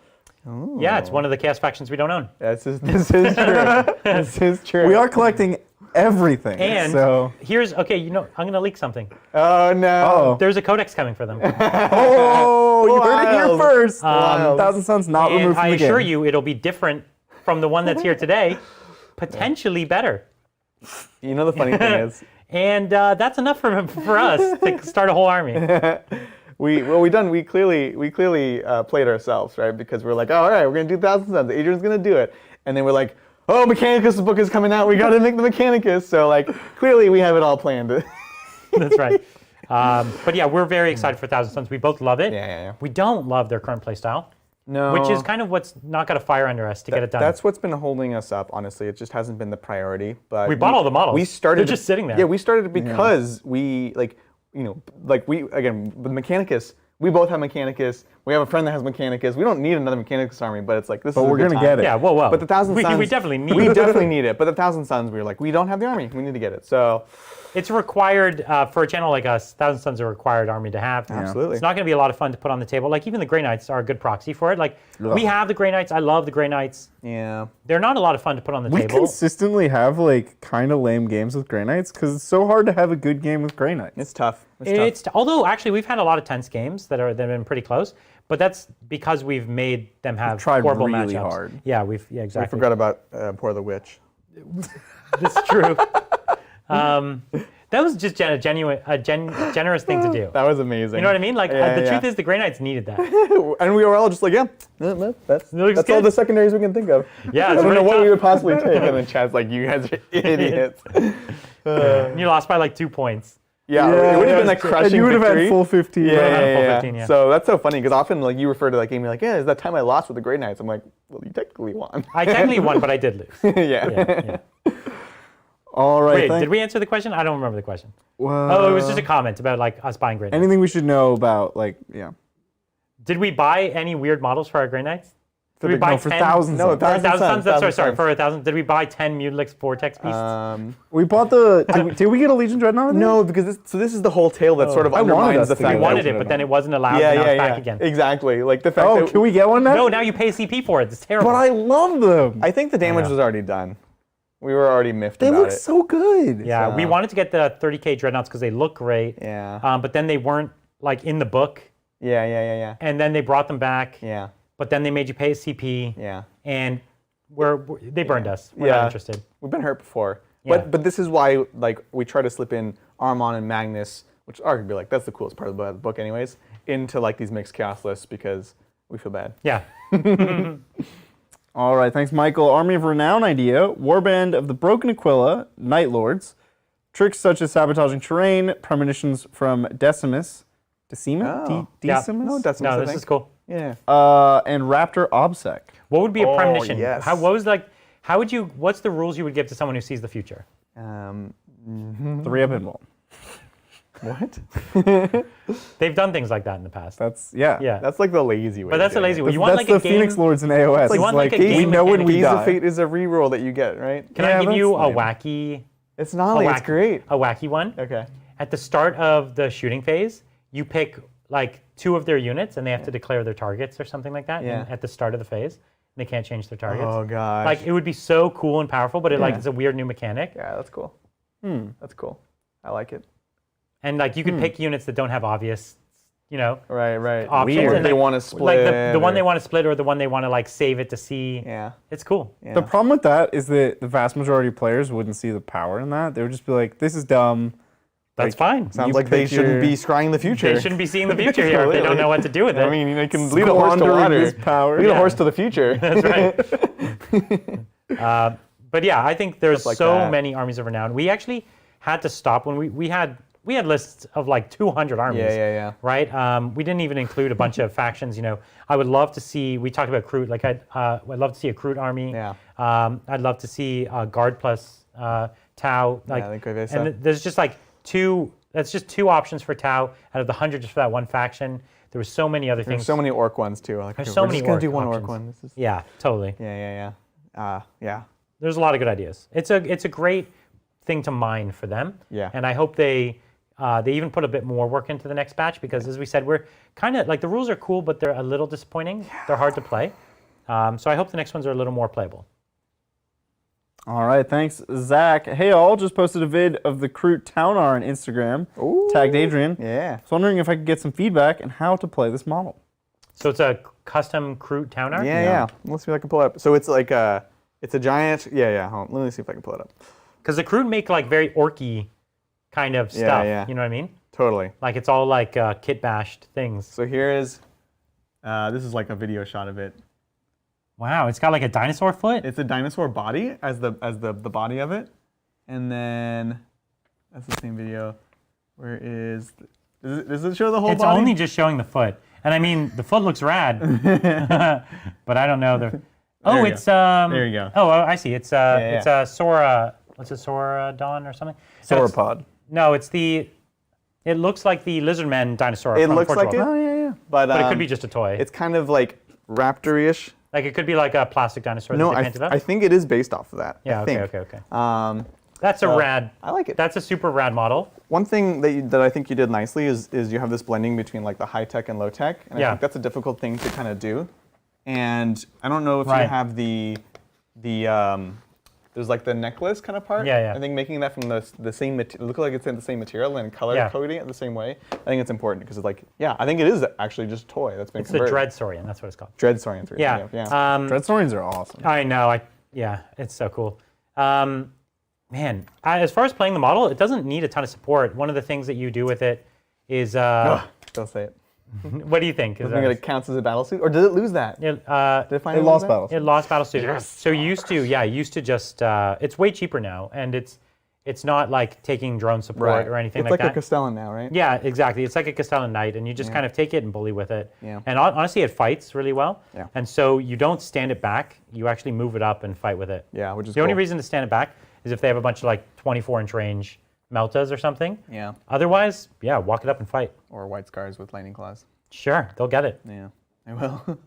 [SPEAKER 1] Ooh. Yeah, it's one of the chaos factions we don't own.
[SPEAKER 2] This is true. This is true.
[SPEAKER 3] We are collecting everything.
[SPEAKER 1] And
[SPEAKER 3] so
[SPEAKER 1] here's I'm gonna leak something.
[SPEAKER 2] Oh no.
[SPEAKER 1] There's a codex coming for them.
[SPEAKER 3] Oh, you heard it here
[SPEAKER 2] Wild.
[SPEAKER 3] first.
[SPEAKER 2] Wild.
[SPEAKER 3] Thousand Sons not
[SPEAKER 1] And
[SPEAKER 3] removed from
[SPEAKER 1] I
[SPEAKER 3] the game.
[SPEAKER 1] assure you it'll be different from the one that's here today, potentially better.
[SPEAKER 2] You know the funny thing is,
[SPEAKER 1] And that's enough for us to start a whole army.
[SPEAKER 2] we clearly played ourselves, right? Because we're like, oh, all right, we're gonna do Thousand Sons. Adrian's gonna do it, and then we're like, oh, Mechanicus' book is coming out. We got to make the Mechanicus. So clearly we have it all planned.
[SPEAKER 1] That's right. But yeah, we're very excited for Thousand Sons. We both love it.
[SPEAKER 2] Yeah.
[SPEAKER 1] We don't love their current playstyle.
[SPEAKER 2] No.
[SPEAKER 1] Which is kind of what's not got a fire under us to get it done.
[SPEAKER 2] That's what's been holding us up, honestly. It just hasn't been the priority. But
[SPEAKER 1] we bought all the models.
[SPEAKER 2] We started.
[SPEAKER 1] They're just sitting there.
[SPEAKER 2] Yeah, we started because we again with Mechanicus. We both have Mechanicus. We have a friend that has Mechanicus. We don't need another Mechanicus army, but it's like this.
[SPEAKER 3] But
[SPEAKER 2] is
[SPEAKER 3] we're
[SPEAKER 2] a good
[SPEAKER 3] gonna
[SPEAKER 2] time.
[SPEAKER 3] get it.
[SPEAKER 1] Yeah, whoa.
[SPEAKER 2] But the Thousand Sons,
[SPEAKER 1] we definitely need
[SPEAKER 2] We
[SPEAKER 1] it.
[SPEAKER 2] definitely need it. But the Thousand Sons, we were like, we don't have the army. We need to get it. So
[SPEAKER 1] It's required, for a channel like us, Thousand Sons are a required army to have.
[SPEAKER 2] Absolutely.
[SPEAKER 1] It's not going to be a lot of fun to put on the table. Even the Grey Knights are a good proxy for it. We have the Grey Knights. I love the Grey Knights.
[SPEAKER 2] yeah,
[SPEAKER 1] They're not a lot of fun to put on the
[SPEAKER 3] We
[SPEAKER 1] table.
[SPEAKER 3] consistently have kind of lame games with Grey Knights because it's so hard to have a good game with Grey Knights.
[SPEAKER 2] it's tough. It's tough.
[SPEAKER 1] Although actually we've had a lot of tense games that have been pretty close, but that's because we've made them have
[SPEAKER 3] tried
[SPEAKER 1] horrible
[SPEAKER 3] really
[SPEAKER 1] matchups.
[SPEAKER 3] hard.
[SPEAKER 1] Yeah,
[SPEAKER 2] I
[SPEAKER 1] exactly.
[SPEAKER 2] forgot about Poor the Witch.
[SPEAKER 1] That's true. That was just a generous thing to do.
[SPEAKER 2] That was amazing.
[SPEAKER 1] You know what I mean? The truth is the Grey Knights needed that.
[SPEAKER 2] And we were all just like, yeah, that's
[SPEAKER 1] looks
[SPEAKER 2] all
[SPEAKER 1] good.
[SPEAKER 2] the secondaries we can think of.
[SPEAKER 1] Yeah,
[SPEAKER 2] I
[SPEAKER 1] it's
[SPEAKER 2] don't know
[SPEAKER 1] really
[SPEAKER 2] what
[SPEAKER 1] tough.
[SPEAKER 2] we would possibly take. And then Chad's like, you guys are idiots.
[SPEAKER 1] You lost by 2 points.
[SPEAKER 2] Yeah, it would have been crushing
[SPEAKER 3] And you would have had
[SPEAKER 2] victory.
[SPEAKER 3] full 15.
[SPEAKER 1] had full 15, yeah.
[SPEAKER 2] So that's so funny because often you refer to that game, you're like, yeah, is that time I lost with the Grey Knights? I'm like, well, you technically won.
[SPEAKER 1] I technically won, but I did lose.
[SPEAKER 2] yeah.
[SPEAKER 3] All right.
[SPEAKER 1] Wait, did we answer the question? I don't remember the question.
[SPEAKER 3] Well,
[SPEAKER 1] Oh, it was just a comment about us buying Grey Knights.
[SPEAKER 3] anything we should know about yeah.
[SPEAKER 1] Did we buy any weird models for our Grey Knights? Did we buy
[SPEAKER 3] no, for
[SPEAKER 1] 10?
[SPEAKER 3] thousands.
[SPEAKER 2] No,
[SPEAKER 3] of
[SPEAKER 1] For 1,000
[SPEAKER 2] 1,000
[SPEAKER 1] suns. That's
[SPEAKER 2] suns.
[SPEAKER 1] sorry. For 1,000. Did we buy 10 Mutilix Vortex beasts?
[SPEAKER 3] We bought the. Did we get a Legion Dreadnought? in there?
[SPEAKER 2] No, because this is the whole tale that sort of
[SPEAKER 3] I wanted
[SPEAKER 2] undermines
[SPEAKER 3] us
[SPEAKER 2] the
[SPEAKER 3] to
[SPEAKER 2] fact
[SPEAKER 3] get
[SPEAKER 1] we
[SPEAKER 3] that.
[SPEAKER 1] wanted it, but then it wasn't allowed.
[SPEAKER 2] Yeah,
[SPEAKER 1] and now
[SPEAKER 2] yeah,
[SPEAKER 1] it's
[SPEAKER 2] yeah.
[SPEAKER 1] back again.
[SPEAKER 2] Exactly. Like the fact
[SPEAKER 3] Oh,
[SPEAKER 2] that
[SPEAKER 3] can we get one now?
[SPEAKER 1] No, now you pay CP for it. It's terrible.
[SPEAKER 3] But I love them.
[SPEAKER 2] I think the damage
[SPEAKER 1] know.
[SPEAKER 2] was already done. We were already miffed
[SPEAKER 3] They
[SPEAKER 2] about
[SPEAKER 3] look
[SPEAKER 2] it.
[SPEAKER 3] so good.
[SPEAKER 1] Yeah, we wanted to get the 30k Dreadnoughts because they look great.
[SPEAKER 2] Yeah.
[SPEAKER 1] But then they weren't like in the book,
[SPEAKER 2] Yeah.
[SPEAKER 1] and then they brought them back.
[SPEAKER 2] Yeah.
[SPEAKER 1] But then they made you pay a CP.
[SPEAKER 2] Yeah.
[SPEAKER 1] And they burned us. We're not interested.
[SPEAKER 2] We've been hurt before.
[SPEAKER 1] Yeah.
[SPEAKER 2] But this is why like we try to slip in Armon and Magnus, which are gonna be like that's the coolest part of the book anyways, into like these mixed chaos lists because we feel bad.
[SPEAKER 1] Yeah.
[SPEAKER 3] All right, thanks, Michael. Army of Renown idea: Warband of the Broken Aquila, Night Lords, tricks such as sabotaging terrain, premonitions from Decimus,
[SPEAKER 2] Oh.
[SPEAKER 3] Decimus,
[SPEAKER 2] No, Decimus,
[SPEAKER 1] No,
[SPEAKER 2] I
[SPEAKER 1] this
[SPEAKER 2] think.
[SPEAKER 1] is cool.
[SPEAKER 2] Yeah.
[SPEAKER 3] and Raptor Obsec.
[SPEAKER 1] What would be a premonition?
[SPEAKER 2] yes.
[SPEAKER 1] How would you? What's the rules you would give to someone who sees the future?
[SPEAKER 3] 3-up invuln.
[SPEAKER 2] What?
[SPEAKER 1] They've done things like that in the past.
[SPEAKER 3] That's
[SPEAKER 2] That's like the lazy way.
[SPEAKER 1] But that's
[SPEAKER 2] of
[SPEAKER 1] a
[SPEAKER 2] doing
[SPEAKER 1] lazy
[SPEAKER 2] it.
[SPEAKER 1] way. You
[SPEAKER 3] that's
[SPEAKER 1] want like
[SPEAKER 3] the
[SPEAKER 1] a game.
[SPEAKER 3] Phoenix Lords in AOS.
[SPEAKER 1] You want like a game
[SPEAKER 3] we know when
[SPEAKER 1] mechanic.
[SPEAKER 3] we
[SPEAKER 2] Gaze of
[SPEAKER 3] die.
[SPEAKER 2] Fate is a reroll that you get, right?
[SPEAKER 1] Can
[SPEAKER 3] Yeah,
[SPEAKER 1] I give
[SPEAKER 3] that's
[SPEAKER 1] you a
[SPEAKER 3] lame.
[SPEAKER 1] wacky?
[SPEAKER 2] It's not like it's great.
[SPEAKER 1] A wacky one.
[SPEAKER 2] Okay.
[SPEAKER 1] At the start of the shooting phase, you pick like 2 of their units, and they have to declare their targets or something like that.
[SPEAKER 2] Yeah.
[SPEAKER 1] At the start of the phase, they can't change their targets.
[SPEAKER 2] Oh gosh.
[SPEAKER 1] Like it would be so cool and powerful, but
[SPEAKER 2] Yeah.
[SPEAKER 1] it's a weird new mechanic.
[SPEAKER 2] Yeah, that's cool. That's cool. I like it.
[SPEAKER 1] And like you could pick units that don't have obvious,
[SPEAKER 2] Right.
[SPEAKER 1] options.
[SPEAKER 2] Or
[SPEAKER 1] And
[SPEAKER 2] they
[SPEAKER 1] like-
[SPEAKER 2] want to split.
[SPEAKER 1] Like the one
[SPEAKER 2] or-
[SPEAKER 1] they want to split, or the one they want to like save it to see.
[SPEAKER 2] Yeah.
[SPEAKER 1] It's cool.
[SPEAKER 2] Yeah.
[SPEAKER 3] The problem with that is that the vast majority of players wouldn't see the power in that. They would just be like, "This is dumb."
[SPEAKER 1] That's fine.
[SPEAKER 2] Sounds
[SPEAKER 3] You
[SPEAKER 2] like they
[SPEAKER 3] pick
[SPEAKER 2] shouldn't
[SPEAKER 3] your-
[SPEAKER 2] be scrying the future.
[SPEAKER 1] They shouldn't be seeing the future here if they don't know what to do with it.
[SPEAKER 2] I mean, they can lead a horse to
[SPEAKER 3] Squandering
[SPEAKER 2] water.
[SPEAKER 3] this power.
[SPEAKER 2] Lead a
[SPEAKER 1] Yeah.
[SPEAKER 2] horse to the future.
[SPEAKER 1] That's right. But yeah, I think there's
[SPEAKER 2] Stuff like
[SPEAKER 1] so
[SPEAKER 2] that.
[SPEAKER 1] many armies of renown. We actually had to stop when we had lists of like 200 armies.
[SPEAKER 2] Yeah.
[SPEAKER 1] Right. We didn't even include a bunch of factions. I would love to see. We talked about Kroot. Like I'd love to see a Kroot army.
[SPEAKER 2] Yeah.
[SPEAKER 1] I'd love to see Guard plus Tau. Like,
[SPEAKER 2] I think I've
[SPEAKER 1] and there's just like two. That's just 2 options for Tau out of the 100 just for that one faction. There were so many other things.
[SPEAKER 2] There's so many orc ones too. Like,
[SPEAKER 1] There's
[SPEAKER 2] okay,
[SPEAKER 1] so
[SPEAKER 2] we're
[SPEAKER 1] many
[SPEAKER 2] just gonna
[SPEAKER 1] orc
[SPEAKER 2] do one orc
[SPEAKER 1] options.
[SPEAKER 2] one. This is,
[SPEAKER 1] Yeah, totally.
[SPEAKER 2] yeah. Yeah.
[SPEAKER 1] There's a lot of good ideas. It's a great thing to mine for them.
[SPEAKER 2] Yeah.
[SPEAKER 1] And I hope they even put a bit more work into the next batch because, as we said, we're kind of like the rules are cool, but they're a little disappointing. Yeah. They're hard to play. So I hope the next ones are a little more playable.
[SPEAKER 3] All right, thanks, Zach. Hey, all, just posted a vid of the Kroot Taunar on Instagram.
[SPEAKER 2] Ooh.
[SPEAKER 3] Tagged Adrian.
[SPEAKER 2] Yeah.
[SPEAKER 3] I was wondering if I could get some feedback on how to play this model.
[SPEAKER 1] So it's a custom Kroot Taunar?
[SPEAKER 2] Yeah. Let's see if I can pull it up. So it's like it's a giant. Yeah. Hold on. Let me see if I can pull it up.
[SPEAKER 1] Because the Kroot make like very orky kind of stuff.
[SPEAKER 2] Yeah.
[SPEAKER 1] You know what I mean?
[SPEAKER 2] Totally.
[SPEAKER 1] Like it's all like kit bashed things.
[SPEAKER 2] So here is. This is like a video shot of it.
[SPEAKER 1] Wow, it's got like a dinosaur foot?
[SPEAKER 2] It's a dinosaur body as the body of it, and then that's the same video. Where is? Does it show the whole
[SPEAKER 1] It's
[SPEAKER 2] body?
[SPEAKER 1] only just showing the foot. And I mean, the foot looks rad. But I don't know.
[SPEAKER 2] There you
[SPEAKER 1] It's
[SPEAKER 2] go. There you go.
[SPEAKER 1] Oh, I see. It's
[SPEAKER 2] yeah.
[SPEAKER 1] it's a Sora. What's a Saurodon or something? No, it's-
[SPEAKER 3] Sauropod.
[SPEAKER 1] No, it's the. It looks like the Lizardman dinosaur.
[SPEAKER 2] It
[SPEAKER 1] from
[SPEAKER 2] looks
[SPEAKER 1] Forge
[SPEAKER 2] like it.
[SPEAKER 1] World.
[SPEAKER 3] Oh, yeah.
[SPEAKER 2] But
[SPEAKER 1] But it could be just a toy.
[SPEAKER 2] It's kind of like raptor-ish.
[SPEAKER 1] Like it could be like a plastic dinosaur
[SPEAKER 2] No,
[SPEAKER 1] that they
[SPEAKER 2] I
[SPEAKER 1] painted up.
[SPEAKER 2] I think it is based off of that.
[SPEAKER 1] Yeah.
[SPEAKER 2] I
[SPEAKER 1] Okay.
[SPEAKER 2] think.
[SPEAKER 1] Okay. That's a rad.
[SPEAKER 2] I like it.
[SPEAKER 1] That's a super rad model.
[SPEAKER 2] One thing that I think you did nicely is you have this blending between like the high tech and low tech, and I think that's a difficult thing to kind of do. And I don't know if you have the there's like the necklace kind of part.
[SPEAKER 1] Yeah.
[SPEAKER 2] I think making that from the same material, look like it's in the same material and color coding it the same way. I think it's important because it's like I think it is actually just a toy that's been
[SPEAKER 1] It's the
[SPEAKER 2] converted.
[SPEAKER 1] Dreadsaurian. That's what it's called.
[SPEAKER 2] Dreadsaurian 3.
[SPEAKER 1] Yeah.
[SPEAKER 3] Dreadsaurians are awesome.
[SPEAKER 1] I know. It's so cool. Man, as far as playing the model, it doesn't need a ton of support. One of the things that you do with it is,
[SPEAKER 2] Don't say it.
[SPEAKER 1] what do you think?
[SPEAKER 2] I think it counts as a battle suit, or did it lose that? Did it finally
[SPEAKER 3] It lost
[SPEAKER 2] lose that?
[SPEAKER 3] battles.
[SPEAKER 1] It lost battle suit. Yes. So you used to just. It's way cheaper now, and it's not like taking drone support or anything
[SPEAKER 2] it's
[SPEAKER 1] like
[SPEAKER 2] like
[SPEAKER 1] that.
[SPEAKER 2] a Castellan now, right?
[SPEAKER 1] Yeah, exactly. It's like a Castellan Knight, and you just kind of take it and bully with it.
[SPEAKER 2] Yeah.
[SPEAKER 1] And honestly, it fights really well.
[SPEAKER 2] Yeah.
[SPEAKER 1] And so you don't stand it back. You actually move it up and fight with it.
[SPEAKER 2] Yeah, which is
[SPEAKER 1] the only
[SPEAKER 2] cool.
[SPEAKER 1] reason to stand it back is if they have a bunch of like 24-inch range Meltas or something.
[SPEAKER 2] Yeah.
[SPEAKER 1] Otherwise, walk it up and fight.
[SPEAKER 2] Or white scars with lightning claws.
[SPEAKER 1] Sure, they'll get it.
[SPEAKER 2] Yeah, I will.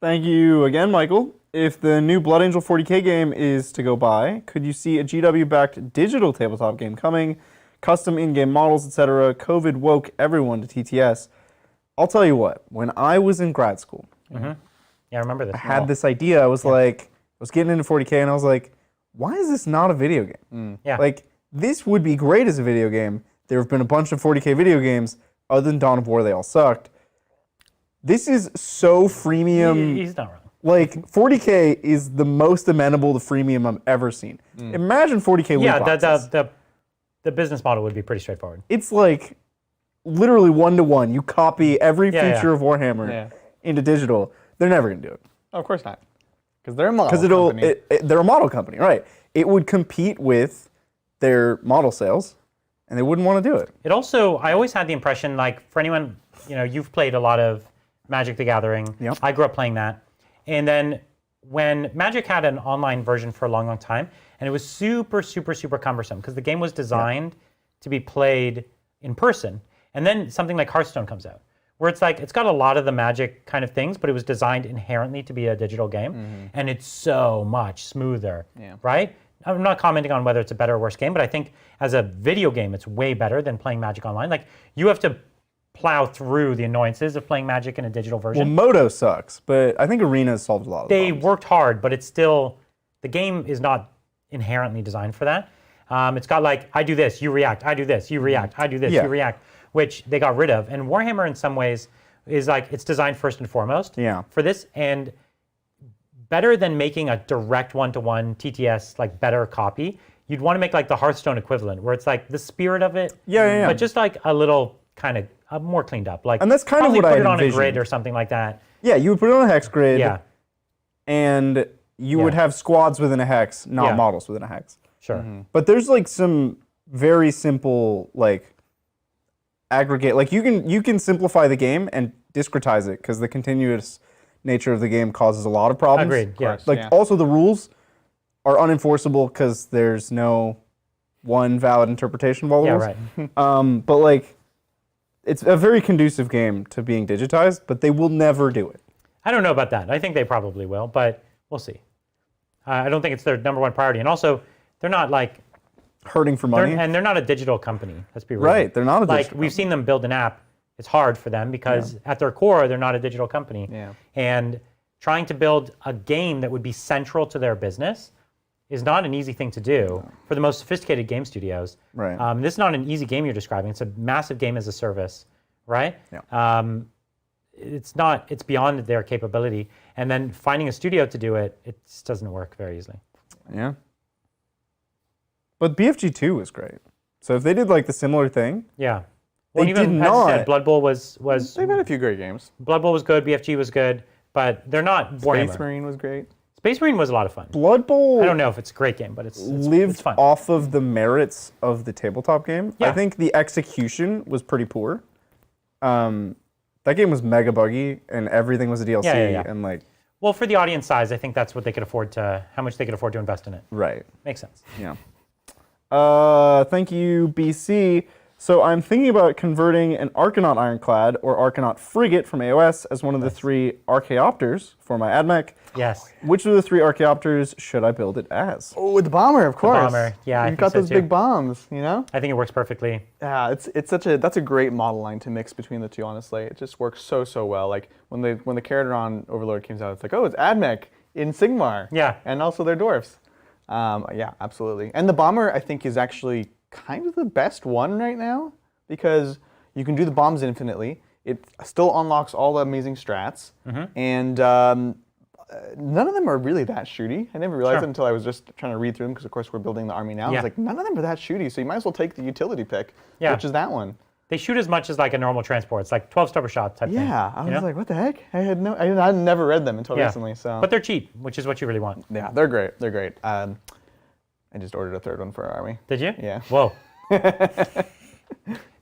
[SPEAKER 3] Thank you again, Michael. If the new Blood Angel 40K game is to go by, could you see a GW-backed digital tabletop game coming? Custom in-game models, etc. COVID woke everyone to TTS. I'll tell you what, when I was in grad school,
[SPEAKER 1] Yeah, I remember this.
[SPEAKER 3] I had this idea. I was like, I was getting into 40K and I was like, why is this not a video game?
[SPEAKER 1] Yeah.
[SPEAKER 3] Like, this would be great as a video game. There have been a bunch of 40K video games. Other than Dawn of War, they all sucked. This is so freemium.
[SPEAKER 1] He's not wrong.
[SPEAKER 3] Like, 40K is the most amenable to freemium I've ever seen. Imagine 40K loot boxes.
[SPEAKER 1] The business model would be pretty straightforward.
[SPEAKER 3] It's like literally one-to-one. You copy every feature of Warhammer into digital. They're never going to do it.
[SPEAKER 2] Oh, of course not. Because they're a model company.
[SPEAKER 3] They're a model company, right. It would compete with their model sales, and they wouldn't want to do it.
[SPEAKER 1] It also, I always had the impression, like, for anyone, you've played a lot of Magic the Gathering.
[SPEAKER 3] Yep.
[SPEAKER 1] I grew up playing that. And then when Magic had an online version for a long, long time, and it was super, super, super cumbersome because the game was designed to be played in person. And then something like Hearthstone comes out, where it's like, it's got a lot of the Magic kind of things, but it was designed inherently to be a digital game. And it's so much smoother, right? I'm not commenting on whether it's a better or worse game, but I think as a video game, it's way better than playing Magic online. Like, you have to plow through the annoyances of playing Magic in a digital version.
[SPEAKER 3] Well, Moto sucks, but I think Arena's solved a lot of the
[SPEAKER 1] They
[SPEAKER 3] problems.
[SPEAKER 1] worked hard, but it's still, the game is not inherently designed for that. It's got like, I do this, you react, I do this, you react, I do this, you react, which they got rid of. And Warhammer in some ways is like, it's designed first and foremost for this, and better than making a direct one-to-one TTS, like better copy, you'd want to make like the Hearthstone equivalent, where it's like the spirit of it, but just like a little kind of more cleaned up. Like,
[SPEAKER 3] and that's kind of what I
[SPEAKER 1] put it on
[SPEAKER 3] envisioned.
[SPEAKER 1] a grid or something like that.
[SPEAKER 3] Yeah, you would put it on a hex grid, and you would have squads within a hex, not models within a hex.
[SPEAKER 1] Sure.
[SPEAKER 3] But there's like some very simple like aggregate, like you can simplify the game and discretize it because the continuous nature of the game causes a lot of problems.
[SPEAKER 1] Agreed. Yeah.
[SPEAKER 3] Like also the rules are unenforceable because there's no one valid interpretation of all the rules.
[SPEAKER 1] Right.
[SPEAKER 3] But like, it's a very conducive game to being digitized, but they will never do it.
[SPEAKER 1] I don't know about that. I think they probably will, but we'll see. I don't think it's their number one priority. And also, they're not like
[SPEAKER 3] hurting for money.
[SPEAKER 1] And they're not a digital company. Let's be real.
[SPEAKER 3] Right, they're not a digital
[SPEAKER 1] company. We've seen them build an app. It's hard for them because at their core, they're not a digital company. And trying to build a game that would be central to their business is not an easy thing to do for the most sophisticated game studios.
[SPEAKER 3] Right.
[SPEAKER 1] This is not an easy game you're describing. It's a massive game as a service, right? It's beyond their capability. And then finding a studio to do it, it just doesn't work very easily.
[SPEAKER 3] Yeah. But BFG 2 was great. So if they did like the similar thing.
[SPEAKER 1] Yeah.
[SPEAKER 3] Well, they did not.
[SPEAKER 1] As I said, Blood Bowl was.
[SPEAKER 2] They've had a few great games.
[SPEAKER 1] Blood Bowl was good, BFG was good, but they're not Warhammer.
[SPEAKER 2] Space Marine was great.
[SPEAKER 1] Space Marine was a lot of fun.
[SPEAKER 3] Blood Bowl.
[SPEAKER 1] I don't know if it's a great game, but it's
[SPEAKER 3] lived
[SPEAKER 1] fun.
[SPEAKER 3] Off of the merits of the tabletop game.
[SPEAKER 1] Yeah.
[SPEAKER 3] I think the execution was pretty poor. That game was mega buggy, and everything was a DLC. And like.
[SPEAKER 1] Well, for the audience size, I think that's what they could afford to. How much they could afford to invest in it.
[SPEAKER 3] Right.
[SPEAKER 1] Makes sense.
[SPEAKER 3] Yeah. Thank you, BC. So I'm thinking about converting an Archanaut Ironclad or Archanaut Frigate from AOS as one of the 3 Archaeopters for my AdMech.
[SPEAKER 1] Yes.
[SPEAKER 3] Which of the 3 Archaeopters should I build it as?
[SPEAKER 2] Oh, with the bomber, of course.
[SPEAKER 1] The bomber, yeah.
[SPEAKER 2] You've got those big bombs, you know?
[SPEAKER 1] I think it works perfectly.
[SPEAKER 2] Yeah, that's a great model line to mix between the two. Honestly, it just works so well. Like when the Caradron Overlord comes out, it's like, oh, it's AdMech in Sigmar.
[SPEAKER 1] Yeah.
[SPEAKER 2] And also they're dwarfs. Yeah, absolutely. And the bomber, I think, is actually kind of the best one right now because you can do the bombs infinitely. It still unlocks all the amazing strats, and none of them are really that shooty. I never realized it until I was just trying to read through them because, of course, we're building the army now. I was like, none of them are that shooty, so you might as well take the utility pick, which is that one.
[SPEAKER 1] They shoot as much as like a normal transport. It's like 12 stubber shot type thing.
[SPEAKER 2] Yeah, I was like, what the heck? I never read them until recently. So,
[SPEAKER 1] but they're cheap, which is what you really want.
[SPEAKER 2] Yeah, they're great. They're great. I just ordered a 3rd one for our army.
[SPEAKER 1] Did you?
[SPEAKER 2] Yeah.
[SPEAKER 1] Whoa.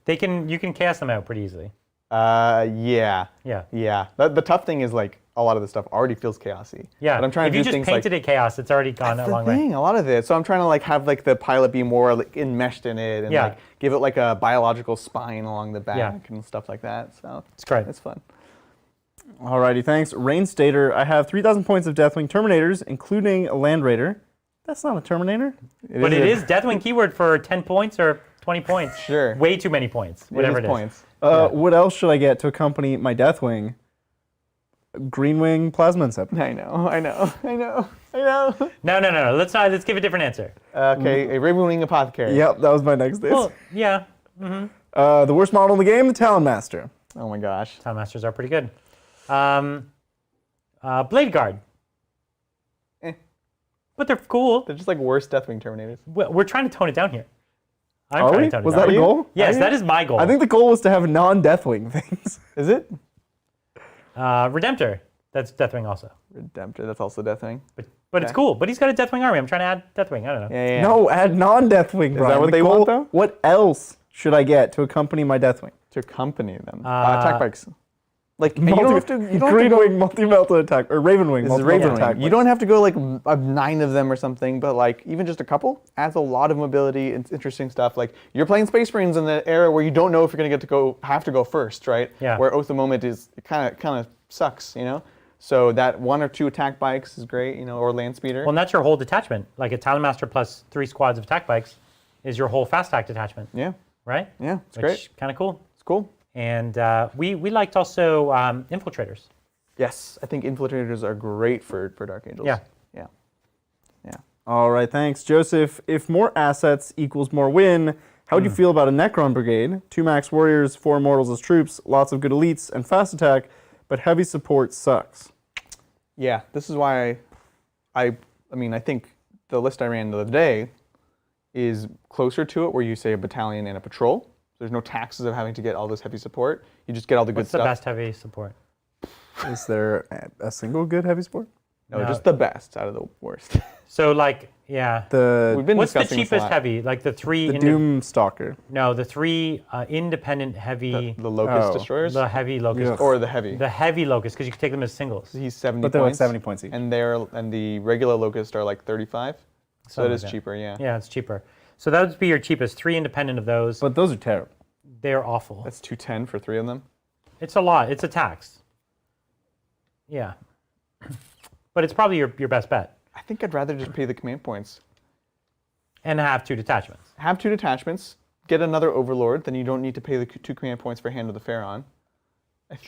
[SPEAKER 1] You can chaos them out pretty easily.
[SPEAKER 2] Yeah.
[SPEAKER 1] Yeah.
[SPEAKER 2] Yeah. The tough thing is like a lot of the stuff already feels chaosy.
[SPEAKER 1] Yeah.
[SPEAKER 2] But I'm trying
[SPEAKER 1] if
[SPEAKER 2] to do
[SPEAKER 1] you just painted it chaos, it's already gone a long way.
[SPEAKER 2] A lot of it. So I'm trying to like have like the pilot be more like enmeshed in it and like give it like a biological spine along the back and stuff like that. So
[SPEAKER 1] it's great.
[SPEAKER 2] It's fun.
[SPEAKER 3] Alrighty, thanks. Rainstater, I have 3,000 points of Deathwing Terminators, including a Land Raider. That's not a Terminator.
[SPEAKER 1] But it is Deathwing keyword for 10 points or 20 points.
[SPEAKER 2] Sure.
[SPEAKER 1] Way too many points, whatever it is.
[SPEAKER 2] Points.
[SPEAKER 3] What else should I get to accompany my Deathwing? Greenwing Plasma Incept.
[SPEAKER 2] I know.
[SPEAKER 1] No. Let's give a different answer.
[SPEAKER 2] Okay, a Ravenwing Apothecary.
[SPEAKER 3] Yep, that was my next list.
[SPEAKER 1] Well, yeah.
[SPEAKER 3] The worst model in the game, the Talon Master.
[SPEAKER 2] Oh my gosh.
[SPEAKER 1] Talon Masters are pretty good. Blade Guard. But they're cool.
[SPEAKER 2] They're just like worse Deathwing Terminators.
[SPEAKER 1] We're trying to tone it down here. I'm
[SPEAKER 3] Are
[SPEAKER 1] trying
[SPEAKER 3] we?
[SPEAKER 1] to tone it
[SPEAKER 3] Was
[SPEAKER 1] down.
[SPEAKER 3] that a goal?
[SPEAKER 1] Yes, that is my goal.
[SPEAKER 3] I think the goal was to have non-Deathwing things.
[SPEAKER 2] Is it?
[SPEAKER 1] Redemptor. That's Deathwing also.
[SPEAKER 2] Redemptor, that's also Deathwing.
[SPEAKER 1] But it's cool. But he's got a Deathwing army. I'm trying to add Deathwing. I don't know.
[SPEAKER 2] Yeah.
[SPEAKER 3] No, add non-Deathwing, Brian.
[SPEAKER 2] that what
[SPEAKER 3] The
[SPEAKER 2] they
[SPEAKER 3] goal-
[SPEAKER 2] want, though?
[SPEAKER 3] What else should I get to accompany my Deathwing?
[SPEAKER 2] To accompany them. Attack bikes. Like, and you
[SPEAKER 3] Multi-
[SPEAKER 2] don't have to. You don't
[SPEAKER 3] Green
[SPEAKER 2] have to go,
[SPEAKER 3] Wing multi-melted attack, or Ravenwing
[SPEAKER 2] This is
[SPEAKER 3] multi-melted
[SPEAKER 2] Ravenwing.
[SPEAKER 3] attack.
[SPEAKER 2] You don't have to go like 9 of them or something, but like even just a couple adds a lot of mobility. It's interesting stuff. Like you're playing Space Marines in the era where you don't know if you're gonna have to go first, right?
[SPEAKER 1] Yeah.
[SPEAKER 2] Where Oath of Moment is kind of sucks, you know. So that 1 or 2 attack bikes is great, you know, or land speeder.
[SPEAKER 1] Well, and that's your whole detachment. Like a Talon Master plus 3 squads of attack bikes is your whole fast attack detachment.
[SPEAKER 2] Yeah.
[SPEAKER 1] Right?
[SPEAKER 2] Yeah, it's
[SPEAKER 1] Which
[SPEAKER 2] great.
[SPEAKER 1] Kind of cool.
[SPEAKER 2] It's cool.
[SPEAKER 1] And we liked also infiltrators.
[SPEAKER 2] Yes, I think infiltrators are great for Dark Angels.
[SPEAKER 1] Yeah.
[SPEAKER 3] All right, thanks. Joseph, if more assets equals more win, how would you feel about a Necron Brigade? 2 max warriors, 4 immortals as troops, lots of good elites, and fast attack, but heavy support sucks.
[SPEAKER 2] Yeah, this is why I think the list I ran the other day is closer to it, where you say a battalion and a patrol. There's no taxes of having to get all this heavy support. You just get all the good
[SPEAKER 1] What's the
[SPEAKER 2] stuff.
[SPEAKER 1] best heavy support?
[SPEAKER 3] Is there a single good heavy support?
[SPEAKER 2] No, just the best out of the worst.
[SPEAKER 1] So like, yeah.
[SPEAKER 2] We've been
[SPEAKER 1] What's the
[SPEAKER 2] discussing this a
[SPEAKER 1] cheapest
[SPEAKER 2] lot.
[SPEAKER 1] heavy? Like the 3...
[SPEAKER 3] The Doom Stalker.
[SPEAKER 1] No, the 3 independent heavy...
[SPEAKER 2] The Locust
[SPEAKER 3] Oh.
[SPEAKER 2] Destroyers?
[SPEAKER 1] The heavy Locust.
[SPEAKER 3] Yeah.
[SPEAKER 2] Or the heavy?
[SPEAKER 1] The heavy Locust, because you can take them as singles.
[SPEAKER 2] He's 70
[SPEAKER 3] But they're like
[SPEAKER 2] points.
[SPEAKER 3] 70 points each.
[SPEAKER 2] And the regular Locust are like 35. So
[SPEAKER 1] Something
[SPEAKER 2] it is
[SPEAKER 1] like that.
[SPEAKER 2] cheaper, yeah.
[SPEAKER 1] Yeah, it's cheaper. So that would be your cheapest. 3 independent of those.
[SPEAKER 3] But those are terrible.
[SPEAKER 1] They're awful.
[SPEAKER 2] That's 210 for 3 of them.
[SPEAKER 1] It's a lot. It's a tax. Yeah. But it's probably your best bet.
[SPEAKER 2] I think I'd rather just pay the command points.
[SPEAKER 1] And have 2 detachments.
[SPEAKER 2] Have 2 detachments, get another Overlord, then you don't need to pay the 2 command points for Hand of the Pharaon.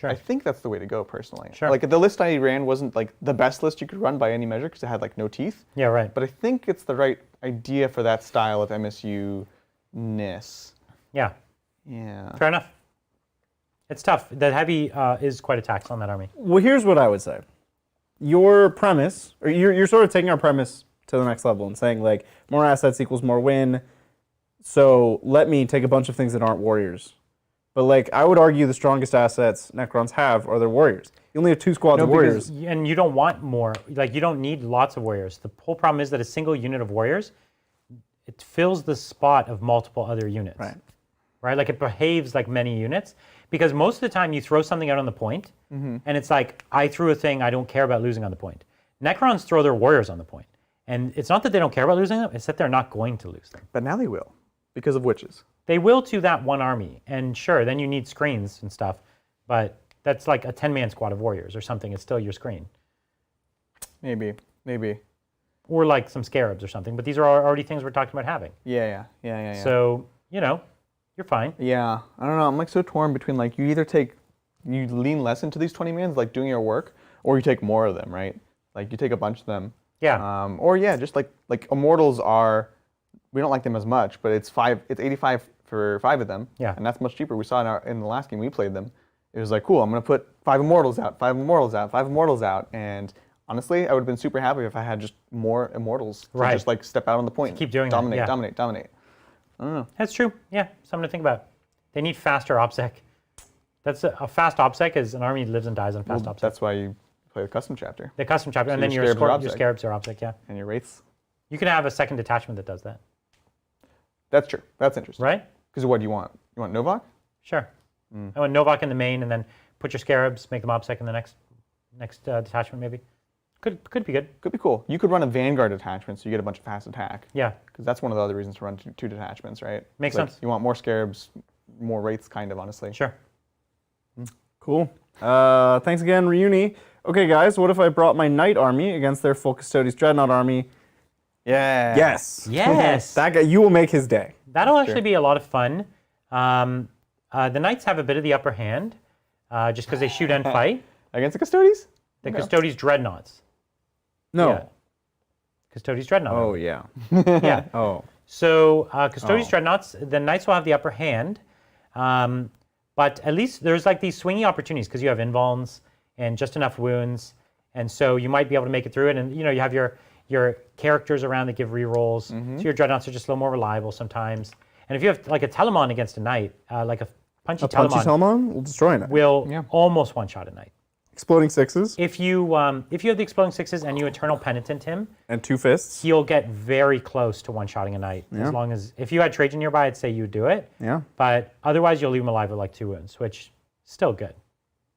[SPEAKER 2] I think that's the way to go, personally.
[SPEAKER 1] Sure.
[SPEAKER 2] Like, the list I ran wasn't, like, the best list you could run by any measure, because it had, like, no teeth.
[SPEAKER 1] Yeah, right.
[SPEAKER 2] But I think it's the right idea for that style of MSU-ness.
[SPEAKER 1] Yeah.
[SPEAKER 2] Yeah.
[SPEAKER 1] Fair enough. It's tough. The heavy is quite a tax on that army.
[SPEAKER 3] Well, here's what I would say. Your premise, or you're sort of taking our premise to the next level and saying, like, more assets equals more win. So let me take a bunch of things that aren't warriors. But, like, I would argue the strongest assets Necrons have are their warriors. You only have 2 squads of warriors.
[SPEAKER 1] And you don't want more. Like, you don't need lots of warriors. The whole problem is that a single unit of warriors, it fills the spot of multiple other units. Right? Like, it behaves like many units. Because most of the time you throw something out on the point, and it's like, I threw a thing, I don't care about losing on the point. Necrons throw their warriors on the point. And it's not that they don't care about losing them, it's that they're not going to lose them.
[SPEAKER 2] But now they will, because of witches.
[SPEAKER 1] They will to that one army. And sure, then you need screens and stuff, but that's like a 10-man squad of warriors or something. It's still your screen.
[SPEAKER 2] Maybe.
[SPEAKER 1] Or like some scarabs or something. But these are already things we're talking about having.
[SPEAKER 2] Yeah.
[SPEAKER 1] So, you're fine.
[SPEAKER 2] Yeah, I don't know. I'm like so torn between like you lean less into these 20 mans, like doing your work, or you take more of them, right? Like you take a bunch of them.
[SPEAKER 1] Yeah.
[SPEAKER 2] Or just like immortals we don't like them as much, but it's 85 for 5 of them.
[SPEAKER 1] Yeah.
[SPEAKER 2] And that's much cheaper. We saw in the last game we played them. It was like, cool, I'm gonna put 5 immortals out, 5 immortals out, 5 immortals out, and honestly, I would have been super happy if I had just more immortals to just like step out on the point,
[SPEAKER 1] keep doing that,
[SPEAKER 2] dominate.
[SPEAKER 1] I don't know. That's true. Yeah, something to think about. They need faster OPSEC. That's a fast OPSEC is an army that lives and dies on fast OPSEC.
[SPEAKER 2] That's why you play the custom chapter.
[SPEAKER 1] The custom chapter,
[SPEAKER 2] So
[SPEAKER 1] and then
[SPEAKER 2] your
[SPEAKER 1] your
[SPEAKER 2] scarabs are
[SPEAKER 1] scarabs are OPSEC, yeah.
[SPEAKER 2] And your wraiths.
[SPEAKER 1] You can have a second detachment that does that.
[SPEAKER 2] That's true. That's interesting.
[SPEAKER 1] Right?
[SPEAKER 2] Because what do you want? You want Novak?
[SPEAKER 1] Sure. I want Novak in the main, and then put your scarabs, make them OPSEC in the next detachment, maybe. Could be good.
[SPEAKER 2] Could be cool. You could run a Vanguard detachment so you get a bunch of fast attack.
[SPEAKER 1] Yeah.
[SPEAKER 2] Because that's one of the other reasons to run 2 detachments, right?
[SPEAKER 1] Makes
[SPEAKER 2] Like,
[SPEAKER 1] sense.
[SPEAKER 2] You want more scarabs, more wraiths, kind of, honestly.
[SPEAKER 1] Sure.
[SPEAKER 3] Cool. Thanks again, Reuni. Okay, guys, what if I brought my knight army against their full Custodes Dreadnought army?
[SPEAKER 2] Yeah.
[SPEAKER 3] Yes.
[SPEAKER 1] Yes.
[SPEAKER 3] That guy, you will make his day.
[SPEAKER 1] That'll actually be a lot of fun. The knights have a bit of the upper hand, just because they shoot and fight.
[SPEAKER 2] Against the Custodes?
[SPEAKER 1] The Custodes Dreadnoughts.
[SPEAKER 3] No.
[SPEAKER 1] Yeah. Custodes Dreadnought.
[SPEAKER 3] Oh, yeah.
[SPEAKER 1] Yeah.
[SPEAKER 3] Oh.
[SPEAKER 1] So Custodes Dreadnoughts, the knights will have the upper hand, but at least there's like these swingy opportunities because you have invulns and just enough wounds, and so you might be able to make it through it. And you know, you have your characters around that give rerolls, so your Dreadnoughts are just a little more reliable sometimes. And if you have like a Telemon against a knight, like a punchy
[SPEAKER 3] Telemon will destroy it.
[SPEAKER 1] Will almost one-shot a knight.
[SPEAKER 3] Exploding sixes.
[SPEAKER 1] If you have the exploding sixes and you Eternal Penitent him,
[SPEAKER 3] and 2 fists,
[SPEAKER 1] he'll get very close to one-shotting a knight. As long as if you had Trajan nearby, I'd say you would do it.
[SPEAKER 3] Yeah.
[SPEAKER 1] But otherwise, you'll leave him alive with like 2 wounds, which still good.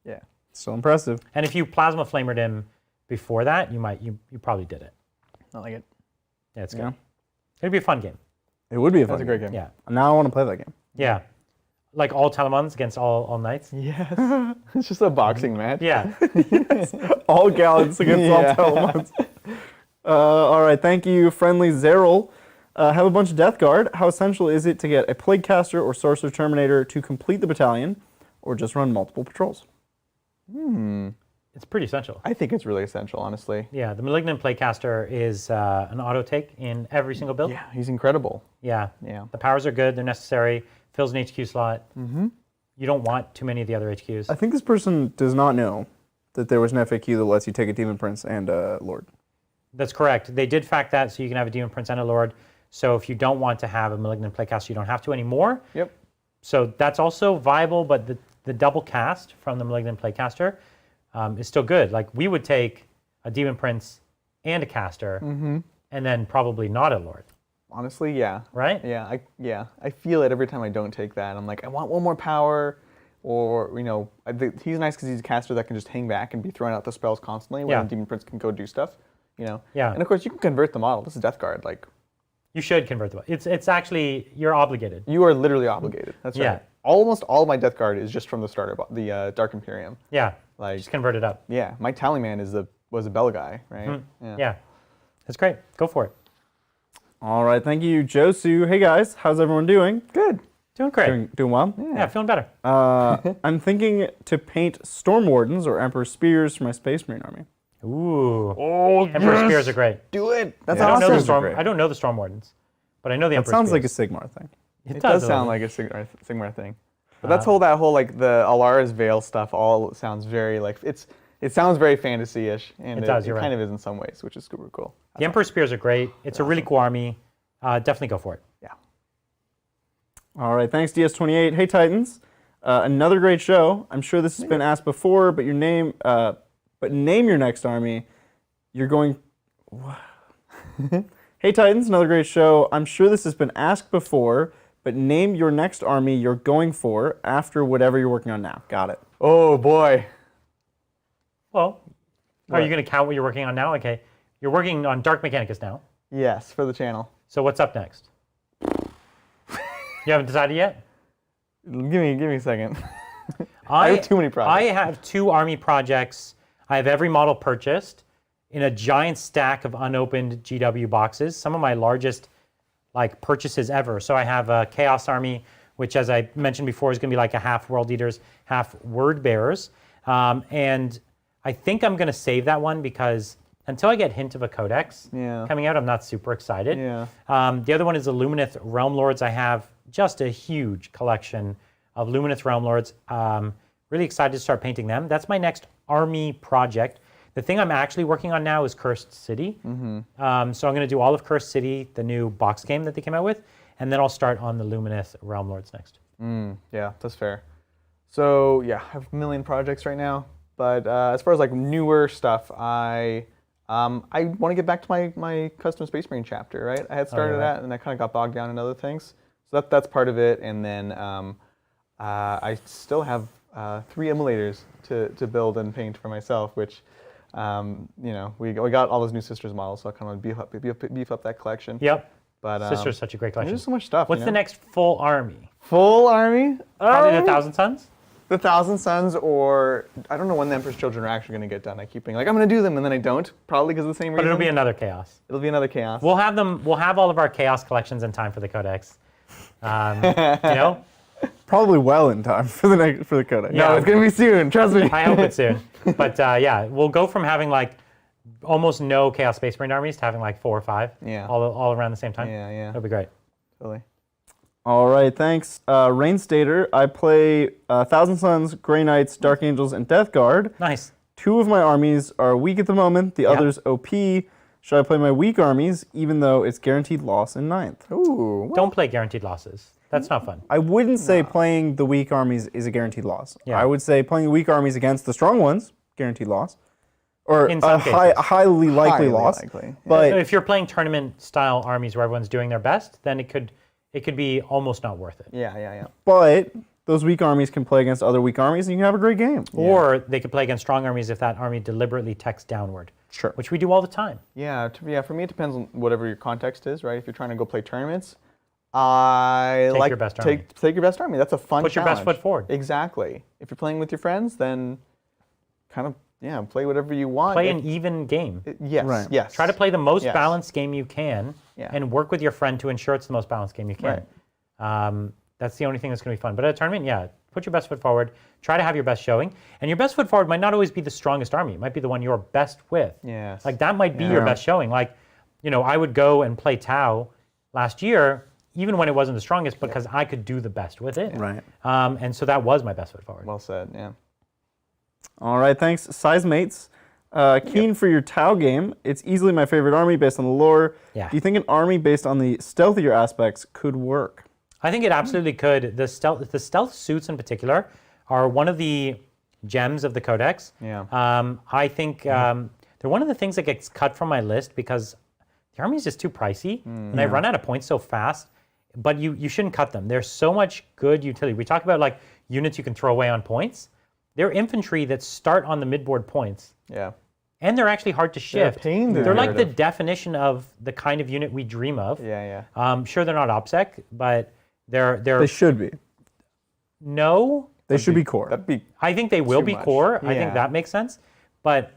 [SPEAKER 2] Yeah.
[SPEAKER 3] Still impressive.
[SPEAKER 1] And if you Plasma Flamered him before that, you probably did it.
[SPEAKER 2] I like it.
[SPEAKER 1] Yeah, it's good.
[SPEAKER 3] Yeah.
[SPEAKER 1] It'd be a fun game.
[SPEAKER 3] It would be a fun
[SPEAKER 2] That's a great game.
[SPEAKER 1] Yeah.
[SPEAKER 3] Now I want to play that game.
[SPEAKER 1] Yeah. Like all Telemons against all knights.
[SPEAKER 2] Yes. It's just a boxing match.
[SPEAKER 1] Yeah.
[SPEAKER 3] All gallants against all Telemons. All right, thank you, friendly Zeril. Have a bunch of Death Guard. How essential is it to get a Plague Caster or Sorcerer Terminator to complete the battalion, or just run multiple patrols?
[SPEAKER 1] It's pretty essential.
[SPEAKER 2] I think it's really essential, honestly.
[SPEAKER 1] Yeah, the Malignant Playcaster is an auto take in every single build.
[SPEAKER 2] Yeah, he's incredible.
[SPEAKER 1] Yeah.
[SPEAKER 2] Yeah.
[SPEAKER 1] The powers are good. They're necessary. Fills an HQ slot. You don't want too many of the other HQs.
[SPEAKER 3] I think this person does not know that there was an FAQ that lets you take a Demon Prince and a Lord.
[SPEAKER 1] That's correct. They did fact that, so you can have a Demon Prince and a Lord. So if you don't want to have a Malignant Playcaster, you don't have to anymore.
[SPEAKER 2] Yep.
[SPEAKER 1] So that's also viable, but the double cast from the Malignant Playcaster is still good. Like, we would take a Demon Prince and a Caster, and then probably not a Lord.
[SPEAKER 2] Honestly, yeah.
[SPEAKER 1] Right?
[SPEAKER 2] Yeah. I feel it every time I don't take that. I'm like, I want one more power, or he's nice because he's a caster that can just hang back and be throwing out the spells constantly. When Demon Prince can go do stuff.
[SPEAKER 1] Yeah.
[SPEAKER 2] And of course, you can convert the model. This is Death Guard. Like,
[SPEAKER 1] you should convert them. It's actually, you're obligated.
[SPEAKER 2] you are literally obligated. That's right.
[SPEAKER 1] Yeah.
[SPEAKER 2] Almost all of my Death Guard is just from the starter, the Dark Imperium.
[SPEAKER 1] Yeah.
[SPEAKER 2] Like,
[SPEAKER 1] Just convert it up.
[SPEAKER 2] yeah, my Tallyman was a Bell guy, right?
[SPEAKER 1] Yeah. That's great. Go for it.
[SPEAKER 3] All right, thank you, Josu. Hey guys, how's everyone doing?
[SPEAKER 2] Good.
[SPEAKER 1] Doing great.
[SPEAKER 3] Doing well?
[SPEAKER 1] Yeah, feeling better.
[SPEAKER 3] I'm thinking to paint Storm Wardens or Emperor Spears for my Space Marine army.
[SPEAKER 1] Ooh.
[SPEAKER 2] Oh,
[SPEAKER 1] Emperor Spears are great.
[SPEAKER 2] Do it. That's
[SPEAKER 1] I don't know
[SPEAKER 2] awesome.
[SPEAKER 1] the storm.
[SPEAKER 3] great.
[SPEAKER 1] I don't know the Storm Wardens, but I know the
[SPEAKER 3] That
[SPEAKER 1] Emperor
[SPEAKER 3] sounds like a
[SPEAKER 1] Spears.
[SPEAKER 3] Sigmar thing.
[SPEAKER 2] It does sound like a Sigmar thing. But that whole like the Alara's Veil stuff all sounds very like it sounds very fantasy-ish, and
[SPEAKER 1] It does,
[SPEAKER 2] it
[SPEAKER 1] you're
[SPEAKER 2] kind
[SPEAKER 1] right.
[SPEAKER 2] of is in some ways, which is super cool.
[SPEAKER 1] The Emperor Spears are great. It's a really cool army. Definitely go for it.
[SPEAKER 2] Yeah.
[SPEAKER 3] All right, thanks, DS28. Hey, Titans. Another great show. I'm sure this has been asked before, but name your next army. You're going... Hey, Titans, another great show. I'm sure this has been asked before, but name your next army you're going for after whatever you're working on now. Got it.
[SPEAKER 2] Oh boy.
[SPEAKER 1] Well, are you going to count what you're working on now? Okay. You're working on Dark Mechanicus now.
[SPEAKER 2] Yes, for the channel.
[SPEAKER 1] So what's up next? You haven't decided yet?
[SPEAKER 2] Give me a second. I have too many projects.
[SPEAKER 1] I have 2 army projects. I have every model purchased in a giant stack of unopened GW boxes. Some of my largest purchases ever. So I have a Chaos Army, which, as I mentioned before, is going to be like a half World Eaters, half Word Bearers. And I think I'm going to save that one because until I get hint of a Codex coming out, I'm not super excited.
[SPEAKER 2] Yeah.
[SPEAKER 1] The other one is the Lumineth Realm Lords. I have just a huge collection of Lumineth Realm Lords. Really excited to start painting them. That's my next army project. The thing I'm actually working on now is Cursed City. So I'm going to do all of Cursed City, the new box game that they came out with, and then I'll start on the Lumineth Realm Lords next.
[SPEAKER 2] Yeah, that's fair. So yeah, I have a million projects right now, but as far as like newer stuff, I want to get back to my custom Space Marine chapter. Right, I had started that, and I kind of got bogged down in other things. So that's part of it, and then I still have 3 emulators to build and paint for myself, which we got all those new Sisters models, so I kind of beef up that collection.
[SPEAKER 1] Yep.
[SPEAKER 2] But
[SPEAKER 1] Sister's such a great collection.
[SPEAKER 2] There's so much stuff.
[SPEAKER 1] What's the next full army?
[SPEAKER 2] Full army?
[SPEAKER 1] Probably the Thousand Suns?
[SPEAKER 2] The Thousand Sons, or I don't know when the Emperor's Children are actually going to get done. I keep being like, I'm going to do them, and then I don't. Probably because of the same reason.
[SPEAKER 1] But it'll be another chaos.
[SPEAKER 2] It'll be another chaos.
[SPEAKER 1] We'll have them. We'll have all of our chaos collections in time for the Codex. You know.
[SPEAKER 3] Probably well in time for the Codex.
[SPEAKER 2] No, it's going to be soon. Trust me.
[SPEAKER 1] I hope it's soon. But yeah, we'll go from having like almost no Chaos Space Marine armies to having like 4 or 5.
[SPEAKER 2] Yeah.
[SPEAKER 1] All around the same time.
[SPEAKER 2] Yeah.
[SPEAKER 1] That'll be great.
[SPEAKER 2] Totally.
[SPEAKER 3] All right, thanks. Rainstater, I play Thousand Sons, Grey Knights, Dark Angels, and Death Guard.
[SPEAKER 1] Nice.
[SPEAKER 3] 2 of my armies are weak at the moment. The others OP. Should I play my weak armies, even though it's guaranteed loss in 9th?
[SPEAKER 2] Ooh.
[SPEAKER 1] Don't play guaranteed losses. That's not fun.
[SPEAKER 3] I wouldn't say playing the weak armies is a guaranteed loss.
[SPEAKER 1] Yeah.
[SPEAKER 3] I would say playing the weak armies against the strong ones, guaranteed loss. Or
[SPEAKER 1] In
[SPEAKER 3] a
[SPEAKER 1] some cases.
[SPEAKER 3] highly likely loss.
[SPEAKER 2] Likely.
[SPEAKER 3] But
[SPEAKER 1] So if you're playing tournament-style armies where everyone's doing their best, then it could be almost not worth it.
[SPEAKER 2] Yeah.
[SPEAKER 3] But those weak armies can play against other weak armies, and you can have a great game.
[SPEAKER 1] Or they could play against strong armies if that army deliberately texts downward.
[SPEAKER 3] Sure.
[SPEAKER 1] Which we do all the time.
[SPEAKER 2] Yeah, for me it depends on whatever your context is, right? If you're trying to go play tournaments, I
[SPEAKER 1] Take
[SPEAKER 2] like
[SPEAKER 1] your best army.
[SPEAKER 2] take your best army. That's a fun
[SPEAKER 1] Put your best
[SPEAKER 2] challenge.
[SPEAKER 1] foot forward.
[SPEAKER 2] Exactly. If you're playing with your friends, then kind of play whatever you want.
[SPEAKER 1] Play an even game.
[SPEAKER 2] Yes.
[SPEAKER 3] Right.
[SPEAKER 2] Yes.
[SPEAKER 1] Try to play the most
[SPEAKER 2] Yes.
[SPEAKER 1] balanced game you can,
[SPEAKER 2] Yeah.
[SPEAKER 1] and work with your friend to ensure it's the most balanced game you can. That's the only thing that's going to be fun. But at a tournament, yeah, put your best foot forward. Try to have your best showing. And your best foot forward might not always be the strongest army. It might be the one you're best with.
[SPEAKER 2] Yes.
[SPEAKER 1] Like that might be your best showing. Like, I would go and play Tau last year, even when it wasn't the strongest, because I could do the best with it.
[SPEAKER 3] Right.
[SPEAKER 1] And so that was my best foot forward.
[SPEAKER 2] Well said. Yeah.
[SPEAKER 3] All right, thanks. Size Mates, keen for your Tau game. It's easily my favorite army based on the lore.
[SPEAKER 1] Yeah.
[SPEAKER 3] Do you think an army based on the stealthier aspects could work?
[SPEAKER 1] I think it absolutely could. The stealth suits in particular are one of the gems of the Codex.
[SPEAKER 2] Yeah.
[SPEAKER 1] I think they're one of the things that gets cut from my list because the army is just too pricey and they run out of points so fast. But you shouldn't cut them. There's so much good utility. We talk about like units you can throw away on points. They're infantry that start on the midboard points.
[SPEAKER 2] Yeah.
[SPEAKER 1] And they're actually hard to shift. They're like the definition of the kind of unit we dream of.
[SPEAKER 2] Yeah.
[SPEAKER 1] Sure, they're not OPSEC, but they're
[SPEAKER 3] They should be.
[SPEAKER 1] no.
[SPEAKER 3] They should be core.
[SPEAKER 2] That'd be
[SPEAKER 1] I think they will
[SPEAKER 2] too
[SPEAKER 1] be
[SPEAKER 2] much.
[SPEAKER 1] core. I
[SPEAKER 2] Yeah.
[SPEAKER 1] think that makes sense. But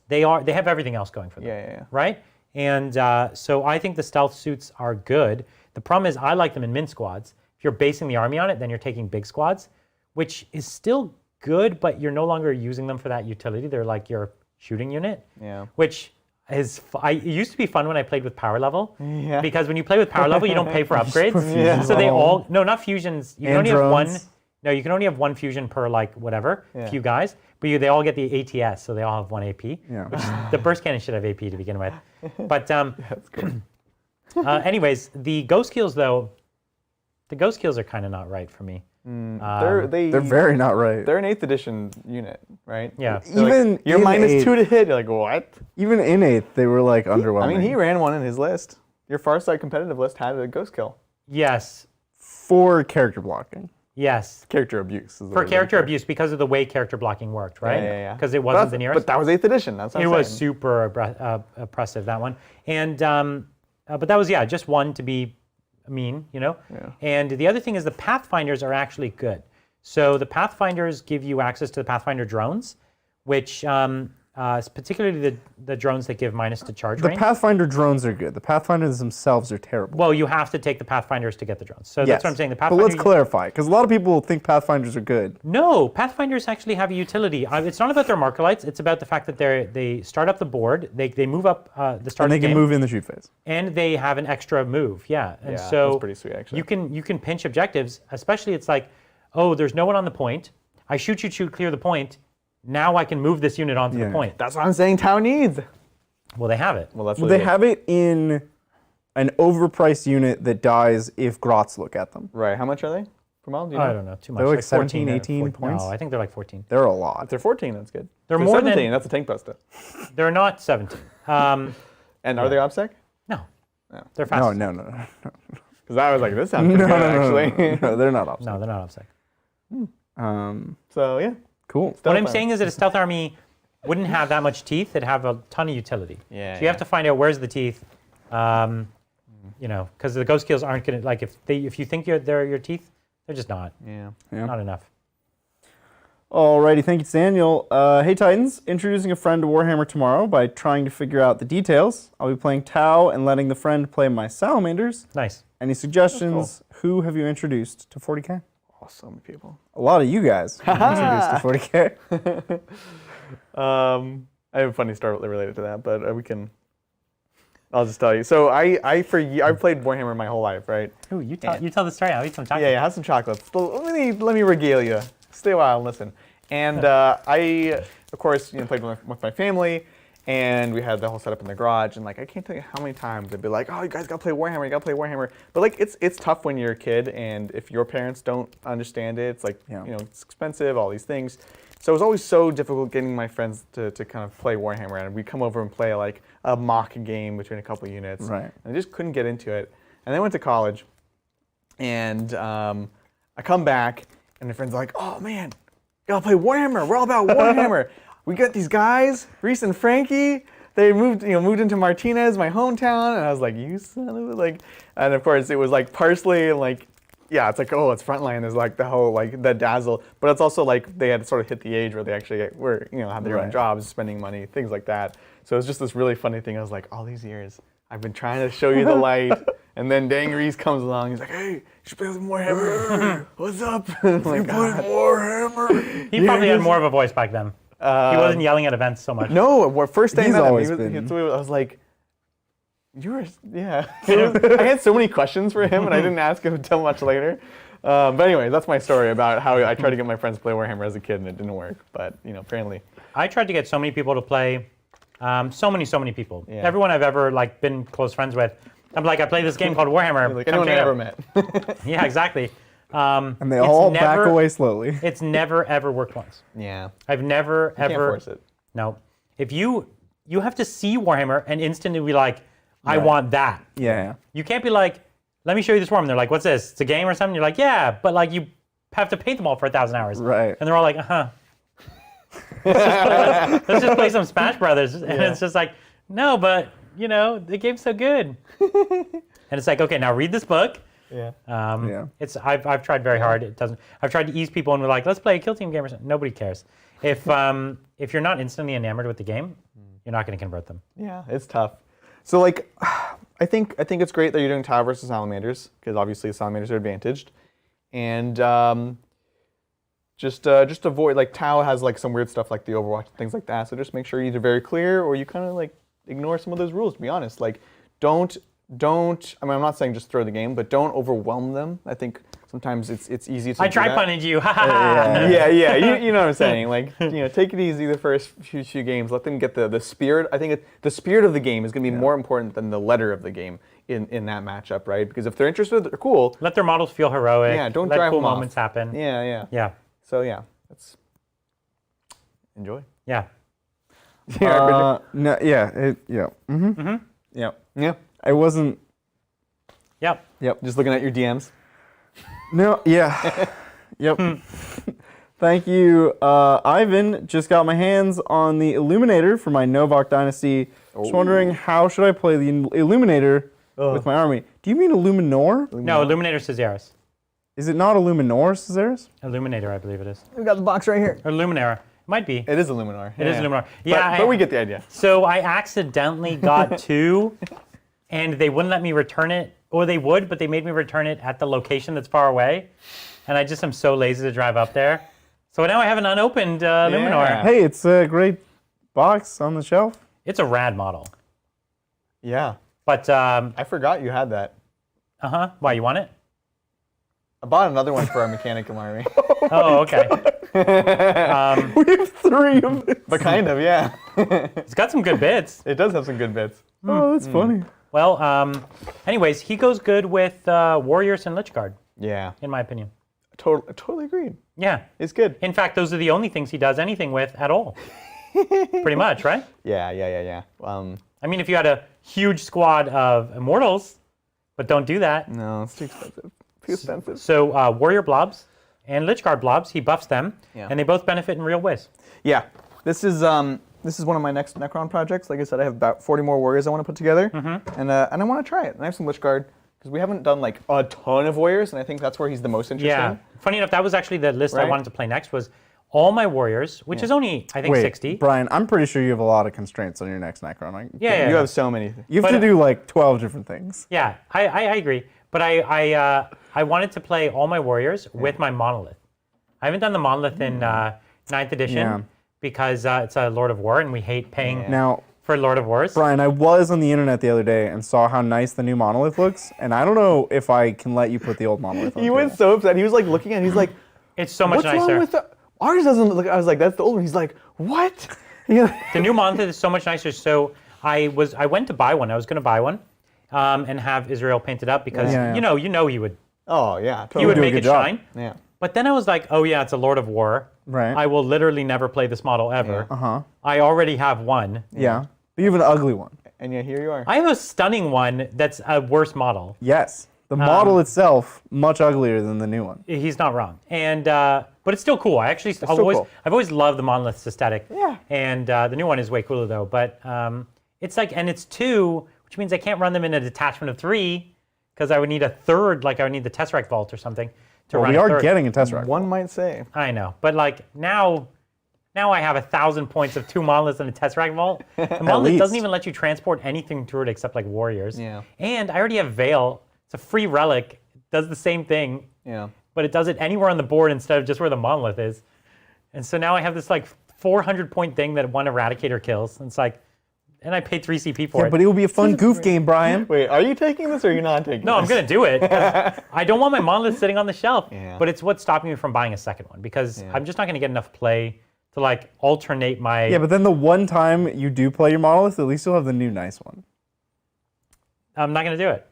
[SPEAKER 1] they have everything else going for them.
[SPEAKER 2] Yeah.
[SPEAKER 1] Right? And so I think the stealth suits are good. The problem is I like them in min squads. If you're basing the army on it, then you're taking big squads, which is still good, but you're no longer using them for that utility. They're like your shooting unit.
[SPEAKER 2] Yeah.
[SPEAKER 1] Which is, it used to be fun when I played with power level.
[SPEAKER 2] Yeah.
[SPEAKER 1] Because when you play with power level, you don't pay for upgrades.
[SPEAKER 3] fusions
[SPEAKER 1] So they
[SPEAKER 3] on.
[SPEAKER 1] all, no, not fusions. You can
[SPEAKER 3] And
[SPEAKER 1] only have one.
[SPEAKER 3] drones.
[SPEAKER 1] No, you can only have one fusion per like whatever,
[SPEAKER 2] Yeah.
[SPEAKER 1] few guys. But they all get the ATS, so they all have one AP.
[SPEAKER 3] Yeah.
[SPEAKER 1] Which the burst cannon should have AP to begin with. But
[SPEAKER 2] That's good.
[SPEAKER 1] anyways, the ghost kills though, the ghost kills are kind of not right for me.
[SPEAKER 2] They're
[SPEAKER 3] very not right.
[SPEAKER 2] They're an 8th edition unit, right?
[SPEAKER 1] Yeah.
[SPEAKER 2] They're like,
[SPEAKER 3] Even
[SPEAKER 2] you're
[SPEAKER 3] in
[SPEAKER 2] minus
[SPEAKER 3] 8th
[SPEAKER 2] 2 to hit. You're like, what?
[SPEAKER 3] Even in 8th, they were like underwhelming.
[SPEAKER 2] I mean, he ran one in his list. Your Farside competitive list had a ghost kill.
[SPEAKER 1] Yes.
[SPEAKER 3] For character blocking.
[SPEAKER 1] Yes.
[SPEAKER 2] Character abuse. Is the
[SPEAKER 1] For
[SPEAKER 2] word I'm
[SPEAKER 1] character
[SPEAKER 2] looking
[SPEAKER 1] abuse because of the way character blocking worked, right?
[SPEAKER 2] Yeah.
[SPEAKER 1] Because it wasn't the nearest.
[SPEAKER 2] But that was 8th edition. That's what
[SPEAKER 1] It
[SPEAKER 2] I'm
[SPEAKER 1] was
[SPEAKER 2] saying.
[SPEAKER 1] super oppressive, that one. And but that was just one to be mean,
[SPEAKER 2] Yeah.
[SPEAKER 1] And the other thing is the Pathfinders are actually good. So the Pathfinders give you access to the Pathfinder drones, which particularly the drones that give minus to charge
[SPEAKER 3] The
[SPEAKER 1] range.
[SPEAKER 3] Pathfinder drones are good. The Pathfinders themselves are terrible.
[SPEAKER 1] Well, you have to take the Pathfinders to get the drones. So that's what I'm saying. The
[SPEAKER 3] But
[SPEAKER 1] Pathfinder.
[SPEAKER 3] let's clarify, because a lot of people think Pathfinders are good.
[SPEAKER 1] No, Pathfinders actually have a utility. It's not about their Markolites. It's about the fact that they start up the board. They move up the start
[SPEAKER 3] And
[SPEAKER 1] of
[SPEAKER 3] they
[SPEAKER 1] the
[SPEAKER 3] can
[SPEAKER 1] game,
[SPEAKER 3] move in the shoot phase.
[SPEAKER 1] and they have an extra move. Yeah, and
[SPEAKER 2] Yeah,
[SPEAKER 1] so
[SPEAKER 2] that's pretty sweet, actually.
[SPEAKER 1] You can pinch objectives. Especially, it's like, oh, there's no one on the point. I shoot, clear the point. Now I can move this unit onto the
[SPEAKER 3] Yeah.
[SPEAKER 1] point.
[SPEAKER 2] That's what I'm saying Tau needs.
[SPEAKER 1] Well, they have it.
[SPEAKER 2] Well, that's
[SPEAKER 3] Well,
[SPEAKER 2] what
[SPEAKER 3] they have it in an overpriced unit that dies if Grots look at them.
[SPEAKER 2] Right. How much are they per mile? Do you know?
[SPEAKER 1] I don't know, too much.
[SPEAKER 3] They're like
[SPEAKER 1] 14
[SPEAKER 3] 17,
[SPEAKER 1] or
[SPEAKER 3] 18
[SPEAKER 1] 14
[SPEAKER 3] points?
[SPEAKER 1] No, I think they're like 14.
[SPEAKER 3] They're a lot.
[SPEAKER 2] If they're 14, that's good.
[SPEAKER 1] They're
[SPEAKER 2] If
[SPEAKER 1] more than-
[SPEAKER 2] 17, that's a tank buster.
[SPEAKER 1] They're not 17.
[SPEAKER 2] And are they OPSEC?
[SPEAKER 1] No,
[SPEAKER 2] No.
[SPEAKER 1] they're fast.
[SPEAKER 3] No.
[SPEAKER 2] Because I was like, this sounds pretty good, actually.
[SPEAKER 3] No, they're not obstacle.
[SPEAKER 1] No, they're not OPSEC.
[SPEAKER 2] So, yeah.
[SPEAKER 3] Cool.
[SPEAKER 1] What I'm
[SPEAKER 2] Stealth
[SPEAKER 1] saying is that a stealth army wouldn't have that much teeth. It'd have a ton of utility.
[SPEAKER 2] Yeah,
[SPEAKER 1] So you have to find out where's the teeth. Because the ghost kills aren't going to, like, if you think they're your teeth, they're just not.
[SPEAKER 2] Yeah.
[SPEAKER 3] Yeah.
[SPEAKER 1] Not enough.
[SPEAKER 3] Alrighty, thank you, Daniel. Hey Titans, introducing a friend to Warhammer tomorrow by trying to figure out the details. I'll be playing Tau and letting the friend play my salamanders.
[SPEAKER 1] Nice.
[SPEAKER 3] Any suggestions? Cool. Who have you introduced to 40k?
[SPEAKER 2] Oh, so many people.
[SPEAKER 3] A lot of you guys have introduced to 40k.
[SPEAKER 2] I have a funny story related to that, but I'll just tell you. So I've played Warhammer my whole life, right?
[SPEAKER 1] Ooh, you tell the story. I'll eat some chocolate.
[SPEAKER 2] Yeah, have some chocolates. Let me regale you. Stay a while and listen. And I, of course, played with my family, and we had the whole setup in the garage. And like, I can't tell you how many times they'd be like, "Oh, you guys gotta play Warhammer. You gotta play Warhammer." But like, it's tough when you're a kid, and if your parents don't understand it, it's like it's expensive, all these things. So it was always so difficult getting my friends to kind of play Warhammer, and we'd come over and play like a mock game between a couple units.
[SPEAKER 3] Right.
[SPEAKER 2] And I just couldn't get into it. And then I went to college, and I come back, and my friends are like, "Oh man, gotta play Warhammer. We're all about Warhammer. We got these guys, Reese and Frankie. They moved into Martinez, my hometown." And I was like, "You son of a like," and of course it was like Parsley and like. Yeah, it's like, oh, it's Frontline. There's like the whole, like, the dazzle. But it's also like they had sort of hit the age where they actually were, have their own jobs, spending money, things like that. So it was just this really funny thing. I was like, all these years, I've been trying to show you the light. And then Dang Reese comes along. He's like, hey, you should play some Warhammer. What's up? I'm like, Warhammer.
[SPEAKER 1] He probably had more of a voice back then. He wasn't yelling at events so much.
[SPEAKER 2] No, first day I was like, I had so many questions for him, and I didn't ask him until much later. But anyway, that's my story about how I tried to get my friends to play Warhammer as a kid, and it didn't work. But apparently,
[SPEAKER 1] I tried to get so many people to play. So many people. Yeah. Everyone I've ever been close friends with. I'm like, I play this game called Warhammer.
[SPEAKER 2] Like anyone I ever met.
[SPEAKER 1] Yeah, exactly.
[SPEAKER 3] And they all back away slowly.
[SPEAKER 1] It's never ever worked once.
[SPEAKER 2] Yeah.
[SPEAKER 1] I've never ever.
[SPEAKER 2] Can't force it.
[SPEAKER 1] No. If you have to see Warhammer and instantly be like, I want that.
[SPEAKER 3] Yeah.
[SPEAKER 1] You can't be like, let me show you this Warhammer. They're like, what's this? It's a game or something? You're like, yeah, but like you have to paint them all for 1,000 hours.
[SPEAKER 3] Right.
[SPEAKER 1] And they're all like, let's just play some Smash Brothers. And it's just like, no, but the game's so good. And it's like, okay, now read this book.
[SPEAKER 2] Yeah.
[SPEAKER 1] I've tried very hard. It doesn't. I've tried to ease people and we're like, let's play a kill team game or something. Nobody cares. If you're not instantly enamored with the game, you're not going to convert them.
[SPEAKER 2] Yeah, it's tough. So like, I think it's great that you're doing Tau versus Salamanders, because obviously the Salamanders are advantaged, and just avoid, like, Tau has like some weird stuff like the Overwatch and things like that. So just make sure you're either very clear or you kind of like ignore some of those rules. To be honest, like don't. I mean, I'm not saying just throw the game, but don't overwhelm them. I think sometimes it's easy to.
[SPEAKER 1] I tried punning you.
[SPEAKER 2] Yeah. You know what I'm saying? Like, take it easy the first few games. Let them get the spirit. I think the spirit of the game is going to be more important than the letter of the game in that matchup, right? Because if they're interested, they're cool.
[SPEAKER 1] Let their models feel heroic.
[SPEAKER 2] Yeah, don't
[SPEAKER 1] let
[SPEAKER 2] drive
[SPEAKER 1] cool
[SPEAKER 2] them
[SPEAKER 1] moments happen.
[SPEAKER 2] Yeah. So yeah, let's enjoy.
[SPEAKER 1] Yeah.
[SPEAKER 3] No. Yeah. Yeah. I wasn't.
[SPEAKER 1] Yep.
[SPEAKER 2] Just looking at your DMs.
[SPEAKER 3] No. Yeah. Yep. Thank you, Ivan. Just got my hands on the Illuminator for my Novak Dynasty. Just wondering, how should I play the Illuminator with my army? Do you mean Illuminor?
[SPEAKER 1] No, Illuminator Caesaris.
[SPEAKER 3] Is it not Illuminor Caesaris?
[SPEAKER 1] Illuminator, I believe it is.
[SPEAKER 2] We've got the box right here.
[SPEAKER 1] Or Illuminera. Might be.
[SPEAKER 2] It is Illuminor.
[SPEAKER 1] It is Illuminor. Yeah,
[SPEAKER 2] but we get the idea.
[SPEAKER 1] So I accidentally got two, and they wouldn't let me return it. Or they would, but they made me return it at the location that's far away. And I just am so lazy to drive up there. So now I have an unopened Illuminor.
[SPEAKER 3] Hey, it's a great box on the shelf.
[SPEAKER 1] It's a rad model.
[SPEAKER 2] Yeah.
[SPEAKER 1] But
[SPEAKER 2] I forgot you had that.
[SPEAKER 1] Why, you want it?
[SPEAKER 2] I bought another one for our mechanical army.
[SPEAKER 1] Oh, okay.
[SPEAKER 3] We have three of them.
[SPEAKER 2] But kind of, yeah.
[SPEAKER 1] It's got some good bits.
[SPEAKER 2] It does have some good bits.
[SPEAKER 3] Oh, that's funny.
[SPEAKER 1] Well, anyways, he goes good with Warriors and Lich Guard.
[SPEAKER 2] Yeah.
[SPEAKER 1] In my opinion.
[SPEAKER 2] Totally agreed.
[SPEAKER 1] Yeah.
[SPEAKER 2] It's good.
[SPEAKER 1] In fact, those are the only things he does anything with at all. Pretty much, right?
[SPEAKER 2] Yeah.
[SPEAKER 1] I mean, if you had a huge squad of Immortals, but don't do that.
[SPEAKER 2] No, it's too expensive.
[SPEAKER 1] So Warrior Blobs and Lich Guard Blobs, he buffs them, and they both benefit in real ways.
[SPEAKER 2] Yeah. This is one of my next Necron projects. Like I said, I have about 40 more Warriors I want to put together, and I want to try it. And I have some Lich Guard, because we haven't done like a ton of Warriors, and I think that's where he's the most interesting.
[SPEAKER 1] Yeah. Funny enough, that was actually the list I wanted to play next, was all my warriors, which is only, I think, 60.
[SPEAKER 3] Brian, I'm pretty sure you have a lot of constraints on your next Necron.
[SPEAKER 1] Yeah.
[SPEAKER 2] You have so many things.
[SPEAKER 3] You have to do like 12 different things.
[SPEAKER 1] Yeah, I agree. But I wanted to play all my warriors with my monolith. I haven't done the monolith in 9th edition because it's a Lord of War and we hate paying
[SPEAKER 3] Now,
[SPEAKER 1] for Lord of Wars.
[SPEAKER 3] Brian, I was on the internet the other day and saw how nice the new monolith looks, and I don't know if I can let you put the old monolith on.
[SPEAKER 2] He was so upset. He was like looking at it. He's like,
[SPEAKER 1] It's so much
[SPEAKER 2] what's
[SPEAKER 1] nicer.
[SPEAKER 2] wrong with ours doesn't look, I was like, that's the old one. He's like, what?
[SPEAKER 1] The new monolith is so much nicer. So I went to buy one. I was going to buy one and have Israel painted up because you know he would.
[SPEAKER 2] Oh yeah, totally.
[SPEAKER 1] He would
[SPEAKER 3] do a
[SPEAKER 1] make
[SPEAKER 3] good
[SPEAKER 1] it
[SPEAKER 3] job.
[SPEAKER 1] shine.
[SPEAKER 2] Yeah.
[SPEAKER 1] But then I was like, oh yeah, it's a Lord of War.
[SPEAKER 3] Right.
[SPEAKER 1] I will literally never play this model ever. I already have one.
[SPEAKER 3] Yeah. But you have an ugly one.
[SPEAKER 2] And yet here you are.
[SPEAKER 1] I have a stunning one that's a worse model.
[SPEAKER 3] Yes. The model itself, much uglier than the new one.
[SPEAKER 1] He's not wrong. And but it's still cool. I've always loved the monolith's aesthetic.
[SPEAKER 2] Yeah.
[SPEAKER 1] And the new one is way cooler though. But it's like, and it's 2, which means I can't run them in a detachment of 3 because I would need a third, like I would need the Tesseract Vault or something to run
[SPEAKER 3] We
[SPEAKER 1] a
[SPEAKER 3] are
[SPEAKER 1] third.
[SPEAKER 3] getting a Tesseract.
[SPEAKER 2] One might say.
[SPEAKER 1] I know, but like now I have 1,000 points of 2 monoliths and a Tesseract Vault. The monolith doesn't even let you transport anything through it except like warriors.
[SPEAKER 2] Yeah.
[SPEAKER 1] And I already have Veil. It's a free relic. It does the same thing.
[SPEAKER 2] Yeah.
[SPEAKER 1] But it does it anywhere on the board instead of just where the monolith is. And so now I have this like 400-point thing that one Eradicator kills. And it's like, and I paid 3 CP for it.
[SPEAKER 3] But it will be a fun goof game, Brian.
[SPEAKER 2] Wait, are you taking this or are you not taking
[SPEAKER 1] No,
[SPEAKER 2] this?
[SPEAKER 1] I'm going to do it. 'Cause I don't want my monolith sitting on the shelf.
[SPEAKER 2] Yeah.
[SPEAKER 1] But it's what's stopping me from buying a second one because I'm just not going to get enough play to like alternate my...
[SPEAKER 3] Yeah, but then the one time you do play your monolith, at least you'll have the new nice one.
[SPEAKER 1] I'm not going to do it.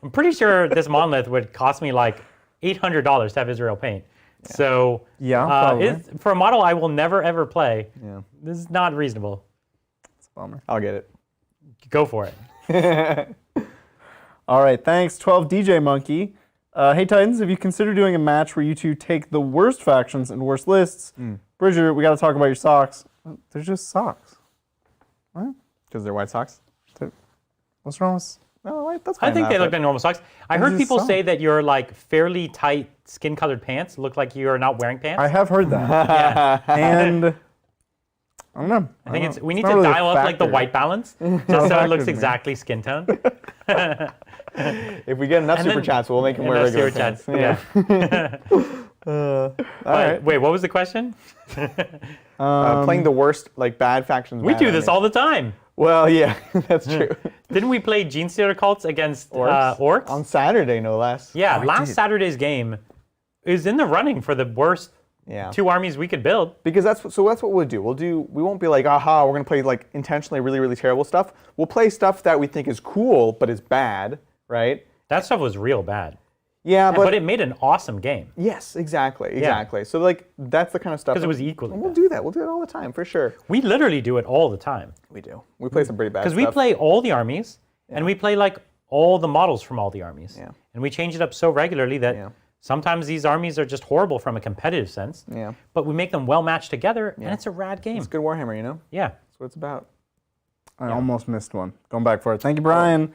[SPEAKER 1] I'm pretty sure this monolith would cost me like $800 to have Israel paint. Yeah. So
[SPEAKER 3] probably.
[SPEAKER 1] For a model I will never ever play,
[SPEAKER 2] Yeah.
[SPEAKER 1] this is not reasonable.
[SPEAKER 3] It's a bummer.
[SPEAKER 2] I'll get it.
[SPEAKER 1] Go for it.
[SPEAKER 3] All right, thanks, 12 DJ Monkey. Hey Titans, have you considered doing a match where you two take the worst factions and worst lists? Bridger, we got to talk about your socks. They're just socks. What?
[SPEAKER 2] Because they're white socks?
[SPEAKER 3] What's wrong with...
[SPEAKER 2] Oh, that's fine.
[SPEAKER 1] I think they look like normal socks. I heard
[SPEAKER 3] just
[SPEAKER 1] people
[SPEAKER 3] socks.
[SPEAKER 1] say that your like fairly tight skin-colored pants look like you're not wearing pants.
[SPEAKER 3] I have heard that.
[SPEAKER 1] Yeah.
[SPEAKER 3] And... I don't know.
[SPEAKER 1] I think we need
[SPEAKER 3] not
[SPEAKER 1] to
[SPEAKER 3] really a
[SPEAKER 1] dial up like the
[SPEAKER 3] factor.
[SPEAKER 1] white balance, just so it
[SPEAKER 3] factor
[SPEAKER 1] looks
[SPEAKER 3] to me.
[SPEAKER 1] exactly skin tone.
[SPEAKER 2] If we get enough
[SPEAKER 1] And
[SPEAKER 2] super
[SPEAKER 1] then-
[SPEAKER 2] chats, we'll make them wear
[SPEAKER 1] Enough
[SPEAKER 2] regular
[SPEAKER 1] super chats,
[SPEAKER 2] pants.
[SPEAKER 1] yeah.
[SPEAKER 2] All right.
[SPEAKER 1] Wait, what was the question?
[SPEAKER 2] Playing the worst, like bad factions.
[SPEAKER 1] We
[SPEAKER 2] bad
[SPEAKER 1] do this
[SPEAKER 2] enemies.
[SPEAKER 1] all the time.
[SPEAKER 2] Well, yeah, that's true.
[SPEAKER 1] Didn't we play Gene Stealer cults against Orcs?
[SPEAKER 2] On Saturday, no less.
[SPEAKER 1] Yeah,
[SPEAKER 3] I
[SPEAKER 1] last
[SPEAKER 3] did.
[SPEAKER 1] Saturday's game is in the running for the worst
[SPEAKER 2] Yeah.
[SPEAKER 1] 2 armies we could build.
[SPEAKER 2] Because that's what we'll do. We won't be like, aha, we're gonna play like intentionally really, really terrible stuff. We'll play stuff that we think is cool but is bad, right?
[SPEAKER 1] That stuff was real bad.
[SPEAKER 2] Yeah,
[SPEAKER 1] But it made an awesome game.
[SPEAKER 2] yes, exactly. So like that's the kind of stuff.
[SPEAKER 1] 'Cause it was equally
[SPEAKER 2] and we'll
[SPEAKER 1] bad.
[SPEAKER 2] do that. We'll do it all the time for sure.
[SPEAKER 1] We literally do it all the time.
[SPEAKER 2] We do. We play some pretty bad
[SPEAKER 1] Because
[SPEAKER 2] stuff.
[SPEAKER 1] we play all the armies, and we play like all the models from all the armies.
[SPEAKER 2] Yeah.
[SPEAKER 1] And we change it up so regularly that
[SPEAKER 2] Yeah.
[SPEAKER 1] sometimes these armies are just horrible from a competitive sense.
[SPEAKER 2] Yeah.
[SPEAKER 1] But we make them well matched together, and it's a rad game.
[SPEAKER 2] It's good Warhammer, you know.
[SPEAKER 1] Yeah.
[SPEAKER 2] That's what it's about.
[SPEAKER 3] I almost missed one. Going back for it. Thank you, Brian.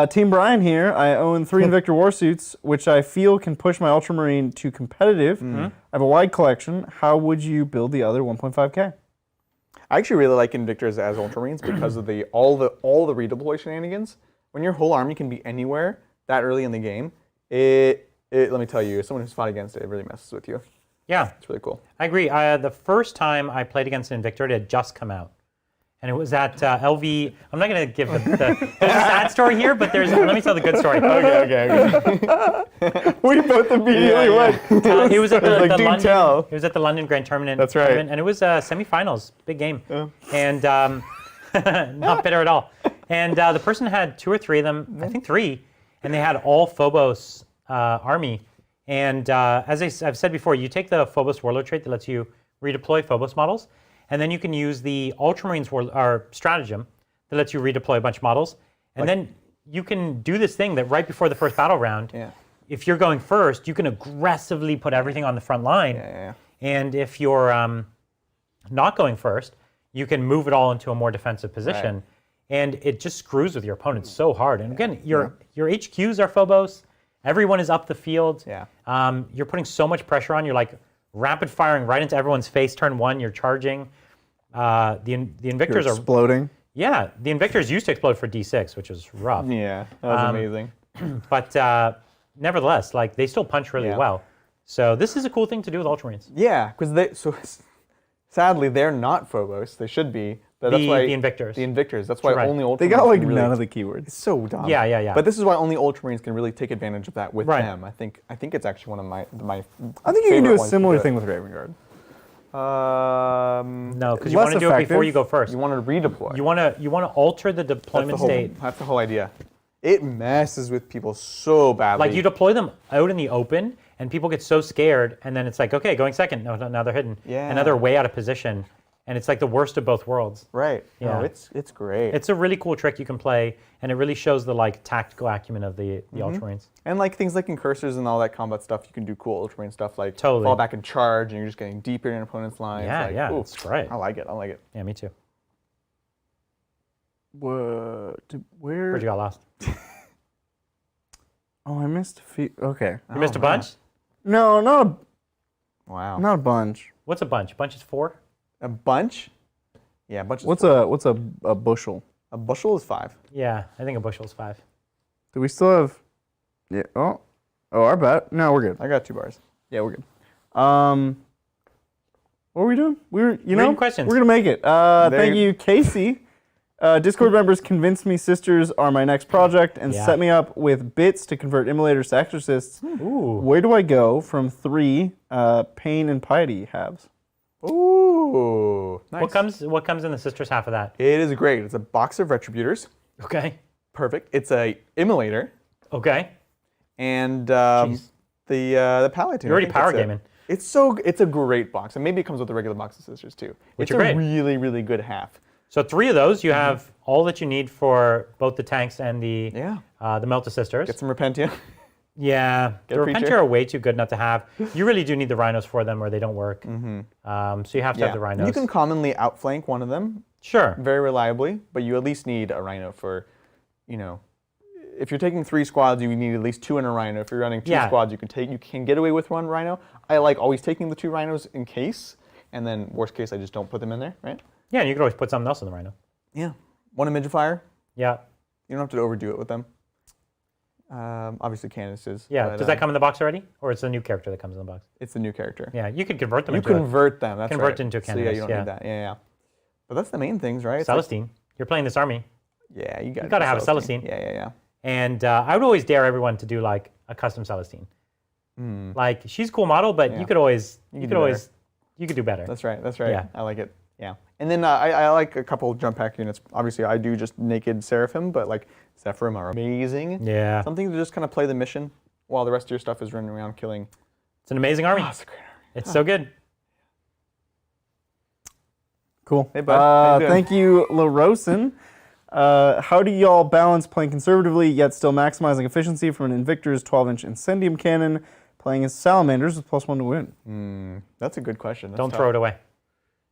[SPEAKER 3] Team Brian here. I own 3 Invictor Warsuits, which I feel can push my Ultramarine to competitive. I have a wide collection. How would you build the other 1.5K?
[SPEAKER 2] I actually really like Invictors as Ultramarines because of all the redeploy shenanigans. When your whole army can be anywhere that early in the game, let me tell you, as someone who's fought against it, it really messes with you.
[SPEAKER 1] Yeah.
[SPEAKER 2] It's really cool.
[SPEAKER 1] I agree. The first time I played against an Invictor, it had just come out. And it was at LV. I'm not going to give there's a sad story here, but let me tell the good story.
[SPEAKER 2] Okay. We both immediately went.
[SPEAKER 1] It was at the
[SPEAKER 2] Like, do
[SPEAKER 1] London.
[SPEAKER 2] tell.
[SPEAKER 1] It was at the London Grand Tournament.
[SPEAKER 2] That's right.
[SPEAKER 1] And it was semifinals, big game, and not bitter at all. And the person had 2 or 3 of them, I think 3, and they had all Phobos army. And as I've said before, you take the Phobos Warlord trait that lets you redeploy Phobos models, and then you can use the Ultramarines stratagem that lets you redeploy a bunch of models, and then you can do this thing that right before the first battle round.
[SPEAKER 2] Yeah.
[SPEAKER 1] If you're going first, you can aggressively put everything on the front line.
[SPEAKER 2] Yeah.
[SPEAKER 1] And if you're not going first, you can move it all into a more defensive position.
[SPEAKER 2] Right.
[SPEAKER 1] And it just screws with your opponent so hard. And again, your HQs are Phobos. Everyone is up the field.
[SPEAKER 2] Yeah.
[SPEAKER 1] You're putting so much pressure on. You're like rapid firing right into everyone's face. Turn 1, you're charging. The Invictors
[SPEAKER 3] You're
[SPEAKER 1] are
[SPEAKER 3] exploding.
[SPEAKER 1] Yeah, the Invictors used to explode for D6, which was rough.
[SPEAKER 2] Yeah, that was amazing.
[SPEAKER 1] But nevertheless, like they still punch really well. So this is a cool thing to do with Ultramarines.
[SPEAKER 2] Yeah, because sadly they're not Phobos. They should be. But that's why
[SPEAKER 1] the Invictors.
[SPEAKER 2] The Invictors. That's why only Ultramarines.
[SPEAKER 3] They got like
[SPEAKER 2] really,
[SPEAKER 3] none of the keywords.
[SPEAKER 2] It's so dumb.
[SPEAKER 1] Yeah.
[SPEAKER 2] But this is why only Ultramarines can really take advantage of that with them. I think it's actually one of my
[SPEAKER 3] I think you can do a similar thing with Raven Guard.
[SPEAKER 1] No, because you want to do it before you go first.
[SPEAKER 2] You want to redeploy.
[SPEAKER 1] You want to alter the deployment state.
[SPEAKER 2] That's the whole idea. It messes with people so badly.
[SPEAKER 1] Like you deploy them out in the open, and people get so scared, and then it's like, okay, going second. No, now they're hidden.
[SPEAKER 2] Yeah.
[SPEAKER 1] And now they're way out of position, and it's like the worst of both worlds.
[SPEAKER 2] Right.
[SPEAKER 1] Yeah.
[SPEAKER 2] No, it's great.
[SPEAKER 1] It's a really cool trick you can play, and it really shows the like tactical acumen of the Ultramarines.
[SPEAKER 2] And like things like incursors and all that combat stuff, you can do cool Ultramarine stuff like
[SPEAKER 1] Totally.
[SPEAKER 2] fall back and charge, and you're just getting deeper in an opponent's lines.
[SPEAKER 1] Yeah,
[SPEAKER 2] ooh,
[SPEAKER 1] it's great.
[SPEAKER 2] I like it.
[SPEAKER 1] Yeah, me too.
[SPEAKER 3] Where?
[SPEAKER 1] Where'd you got lost?
[SPEAKER 3] Oh, I missed a few. Okay.
[SPEAKER 1] You missed a bunch?
[SPEAKER 3] No, not
[SPEAKER 2] Wow.
[SPEAKER 3] a bunch.
[SPEAKER 1] What's a bunch? Bunch is 4?
[SPEAKER 2] A bunch? Yeah, a bunch is
[SPEAKER 3] What's a bushel?
[SPEAKER 2] a bushel is 5.
[SPEAKER 1] Yeah, I think a bushel is 5.
[SPEAKER 3] Do we still have? Yeah. Oh, our bet. No, we're good.
[SPEAKER 2] I got 2 bars.
[SPEAKER 3] Yeah, we're good. What were we doing?
[SPEAKER 1] Reading questions.
[SPEAKER 3] We're gonna make it. Thank you, Casey. Discord members convinced me sisters are my next project and set me up with bits to convert immolators to exorcists.
[SPEAKER 1] Ooh.
[SPEAKER 3] Where do I go from 3 pain and piety halves?
[SPEAKER 2] Ooh, nice.
[SPEAKER 1] What comes in the sisters half of that?
[SPEAKER 2] It is great. It's a box of retributors.
[SPEAKER 1] Okay.
[SPEAKER 2] Perfect. It's a immolator
[SPEAKER 1] Okay.
[SPEAKER 2] and the paladin.
[SPEAKER 1] You're already
[SPEAKER 2] I think
[SPEAKER 1] power
[SPEAKER 2] that's it.
[SPEAKER 1] gaming.
[SPEAKER 2] It's a great box, and maybe it comes with a regular box of sisters too.
[SPEAKER 1] Which
[SPEAKER 2] it's
[SPEAKER 1] are
[SPEAKER 2] a
[SPEAKER 1] great.
[SPEAKER 2] really, really good half.
[SPEAKER 1] So 3 of those, you have all that you need for both the tanks and the Melta sisters.
[SPEAKER 2] Get some Repentia.
[SPEAKER 1] Yeah, the
[SPEAKER 2] a preacher.
[SPEAKER 1] Repentia are way too good not to have. You really do need the rhinos for them, or they don't work. So you have to have the rhinos.
[SPEAKER 2] You can commonly outflank one of them
[SPEAKER 1] Sure.
[SPEAKER 2] very reliably, but you at least need a rhino for, if you're taking 3 squads, you need at least 2 in a rhino. If you're running 2 squads, you can get away with 1 rhino. I like always taking the 2 rhinos in case, and then worst case, I just don't put them in there, right?
[SPEAKER 1] Yeah, and you could always put something else in the rhino.
[SPEAKER 2] Yeah. 1 Imagifier.
[SPEAKER 1] Yeah.
[SPEAKER 2] You don't have to overdo it with them. Obviously, Candace's.
[SPEAKER 1] Yeah.
[SPEAKER 2] but,
[SPEAKER 1] Does that come in the box already, or it's a new character that comes in the box?
[SPEAKER 2] It's the new character.
[SPEAKER 1] Yeah, you could convert them.
[SPEAKER 2] You
[SPEAKER 1] into
[SPEAKER 2] convert them. That's
[SPEAKER 1] convert
[SPEAKER 2] right.
[SPEAKER 1] into a
[SPEAKER 2] So
[SPEAKER 1] Candace.
[SPEAKER 2] you don't need that. Yeah. But that's the main things, right? It's
[SPEAKER 1] Celestine. You're playing this army,
[SPEAKER 2] yeah, you got
[SPEAKER 1] gotta have a Celestine.
[SPEAKER 2] Yeah.
[SPEAKER 1] and I would always dare everyone to do like a custom Celestine. Like she's a cool model, but you could do better.
[SPEAKER 2] That's right.
[SPEAKER 1] Yeah.
[SPEAKER 2] I like it. Yeah. And then I like a couple jump pack units. Obviously, I do just naked Seraphim, but like Zephyrim are amazing.
[SPEAKER 1] Yeah.
[SPEAKER 2] Something to just kind of play the mission while the rest of your stuff is running around killing.
[SPEAKER 1] It's an amazing army.
[SPEAKER 2] Oh, it's a great army.
[SPEAKER 1] It's so good.
[SPEAKER 3] Cool.
[SPEAKER 2] Hey, bud. How you doing?
[SPEAKER 3] Thank you, LaRosen. How do y'all balance playing conservatively yet still maximizing efficiency from an Invictor's 12-inch Incendium cannon, playing as Salamanders with +1 to win?
[SPEAKER 2] That's a good question.
[SPEAKER 1] Don't throw it away.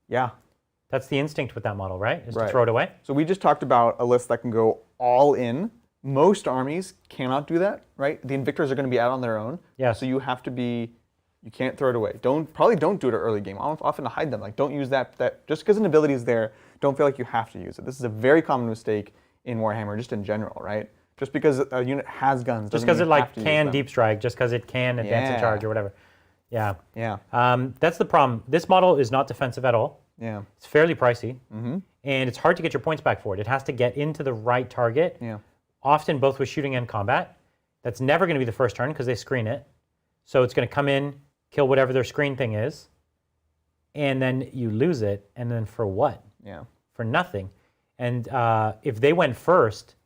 [SPEAKER 2] Yeah.
[SPEAKER 1] That's the instinct with that model, right? Is to
[SPEAKER 2] Right.
[SPEAKER 1] throw it away.
[SPEAKER 2] So we just talked about a list that can go all in. Most armies cannot do that, right? The Invictors are going to be out on their own.
[SPEAKER 1] Yeah.
[SPEAKER 2] So you have to be, you can't throw it away. Probably don't do it at early game. Often hide them. Like don't use that just because an ability is there, don't feel like you have to use it. This is a very common mistake in Warhammer, just in general, right? Just because a unit has guns
[SPEAKER 1] Just
[SPEAKER 2] doesn't
[SPEAKER 1] because
[SPEAKER 2] mean
[SPEAKER 1] it
[SPEAKER 2] you have
[SPEAKER 1] like
[SPEAKER 2] to use
[SPEAKER 1] can
[SPEAKER 2] them.
[SPEAKER 1] deep strike, just because it can advance and charge or whatever. Yeah.
[SPEAKER 2] Yeah.
[SPEAKER 1] That's the problem. This model is not defensive at all.
[SPEAKER 2] Yeah.
[SPEAKER 1] It's fairly pricey, and it's hard to get your points back for it. It has to get into the right target,
[SPEAKER 2] Yeah.
[SPEAKER 1] often both with shooting and combat. That's never going to be the first turn because they screen it. So it's going to come in, kill whatever their screen thing is, and then you lose it, and then for what?
[SPEAKER 2] Yeah.
[SPEAKER 1] For nothing. And if they went first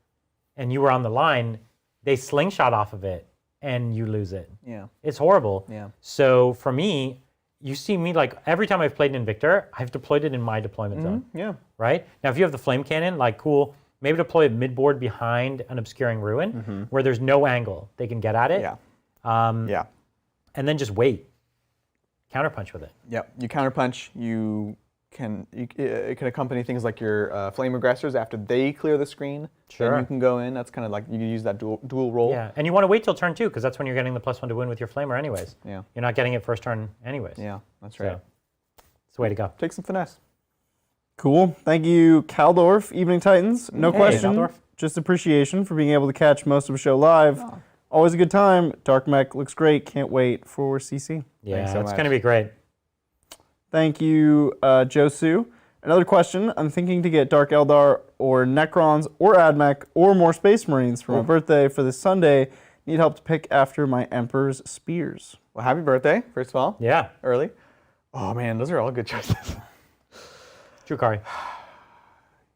[SPEAKER 1] and you were on the line, they slingshot off of it, and you lose it.
[SPEAKER 2] Yeah.
[SPEAKER 1] It's horrible.
[SPEAKER 2] Yeah.
[SPEAKER 1] So for me, you see me like every time I've played an Invictor, I've deployed it in my deployment zone,
[SPEAKER 2] Yeah.
[SPEAKER 1] right? Now, if you have the flame cannon, like cool, maybe deploy it midboard behind an obscuring ruin where there's no angle they can get at it.
[SPEAKER 2] Yeah. Yeah.
[SPEAKER 1] And then just wait. Counterpunch with it.
[SPEAKER 2] Yep. You counterpunch. You it can accompany things like your flame aggressors after they clear the screen.
[SPEAKER 1] Sure.
[SPEAKER 2] Then you can go in. That's kind of like you can use that dual role.
[SPEAKER 1] Yeah, and you want to wait till turn 2 because that's when you're getting the +1 to win with your flamer anyways.
[SPEAKER 2] Yeah.
[SPEAKER 1] You're not getting it first turn anyways.
[SPEAKER 2] Yeah, that's right.
[SPEAKER 1] So, it's the way to go.
[SPEAKER 2] Take some finesse.
[SPEAKER 3] Cool. Thank you, Kaldorf, Evening Titans. No question,
[SPEAKER 1] Kaldorf.
[SPEAKER 3] just appreciation for being able to catch most of the show live. Oh. Always a good time. Dark Mech looks great. Can't wait for CC.
[SPEAKER 1] Yeah,
[SPEAKER 2] so
[SPEAKER 1] it's
[SPEAKER 2] much.
[SPEAKER 1] going to be great.
[SPEAKER 3] Thank you, Josu. Another question. I'm thinking to get Dark Eldar or Necrons or AdMech or more Space Marines for my birthday for this Sunday. Need help to pick after my Emperor's Spears.
[SPEAKER 2] Well, happy birthday, first of all.
[SPEAKER 1] Yeah.
[SPEAKER 2] Early. Oh, man, those are all good choices.
[SPEAKER 1] Drukhari.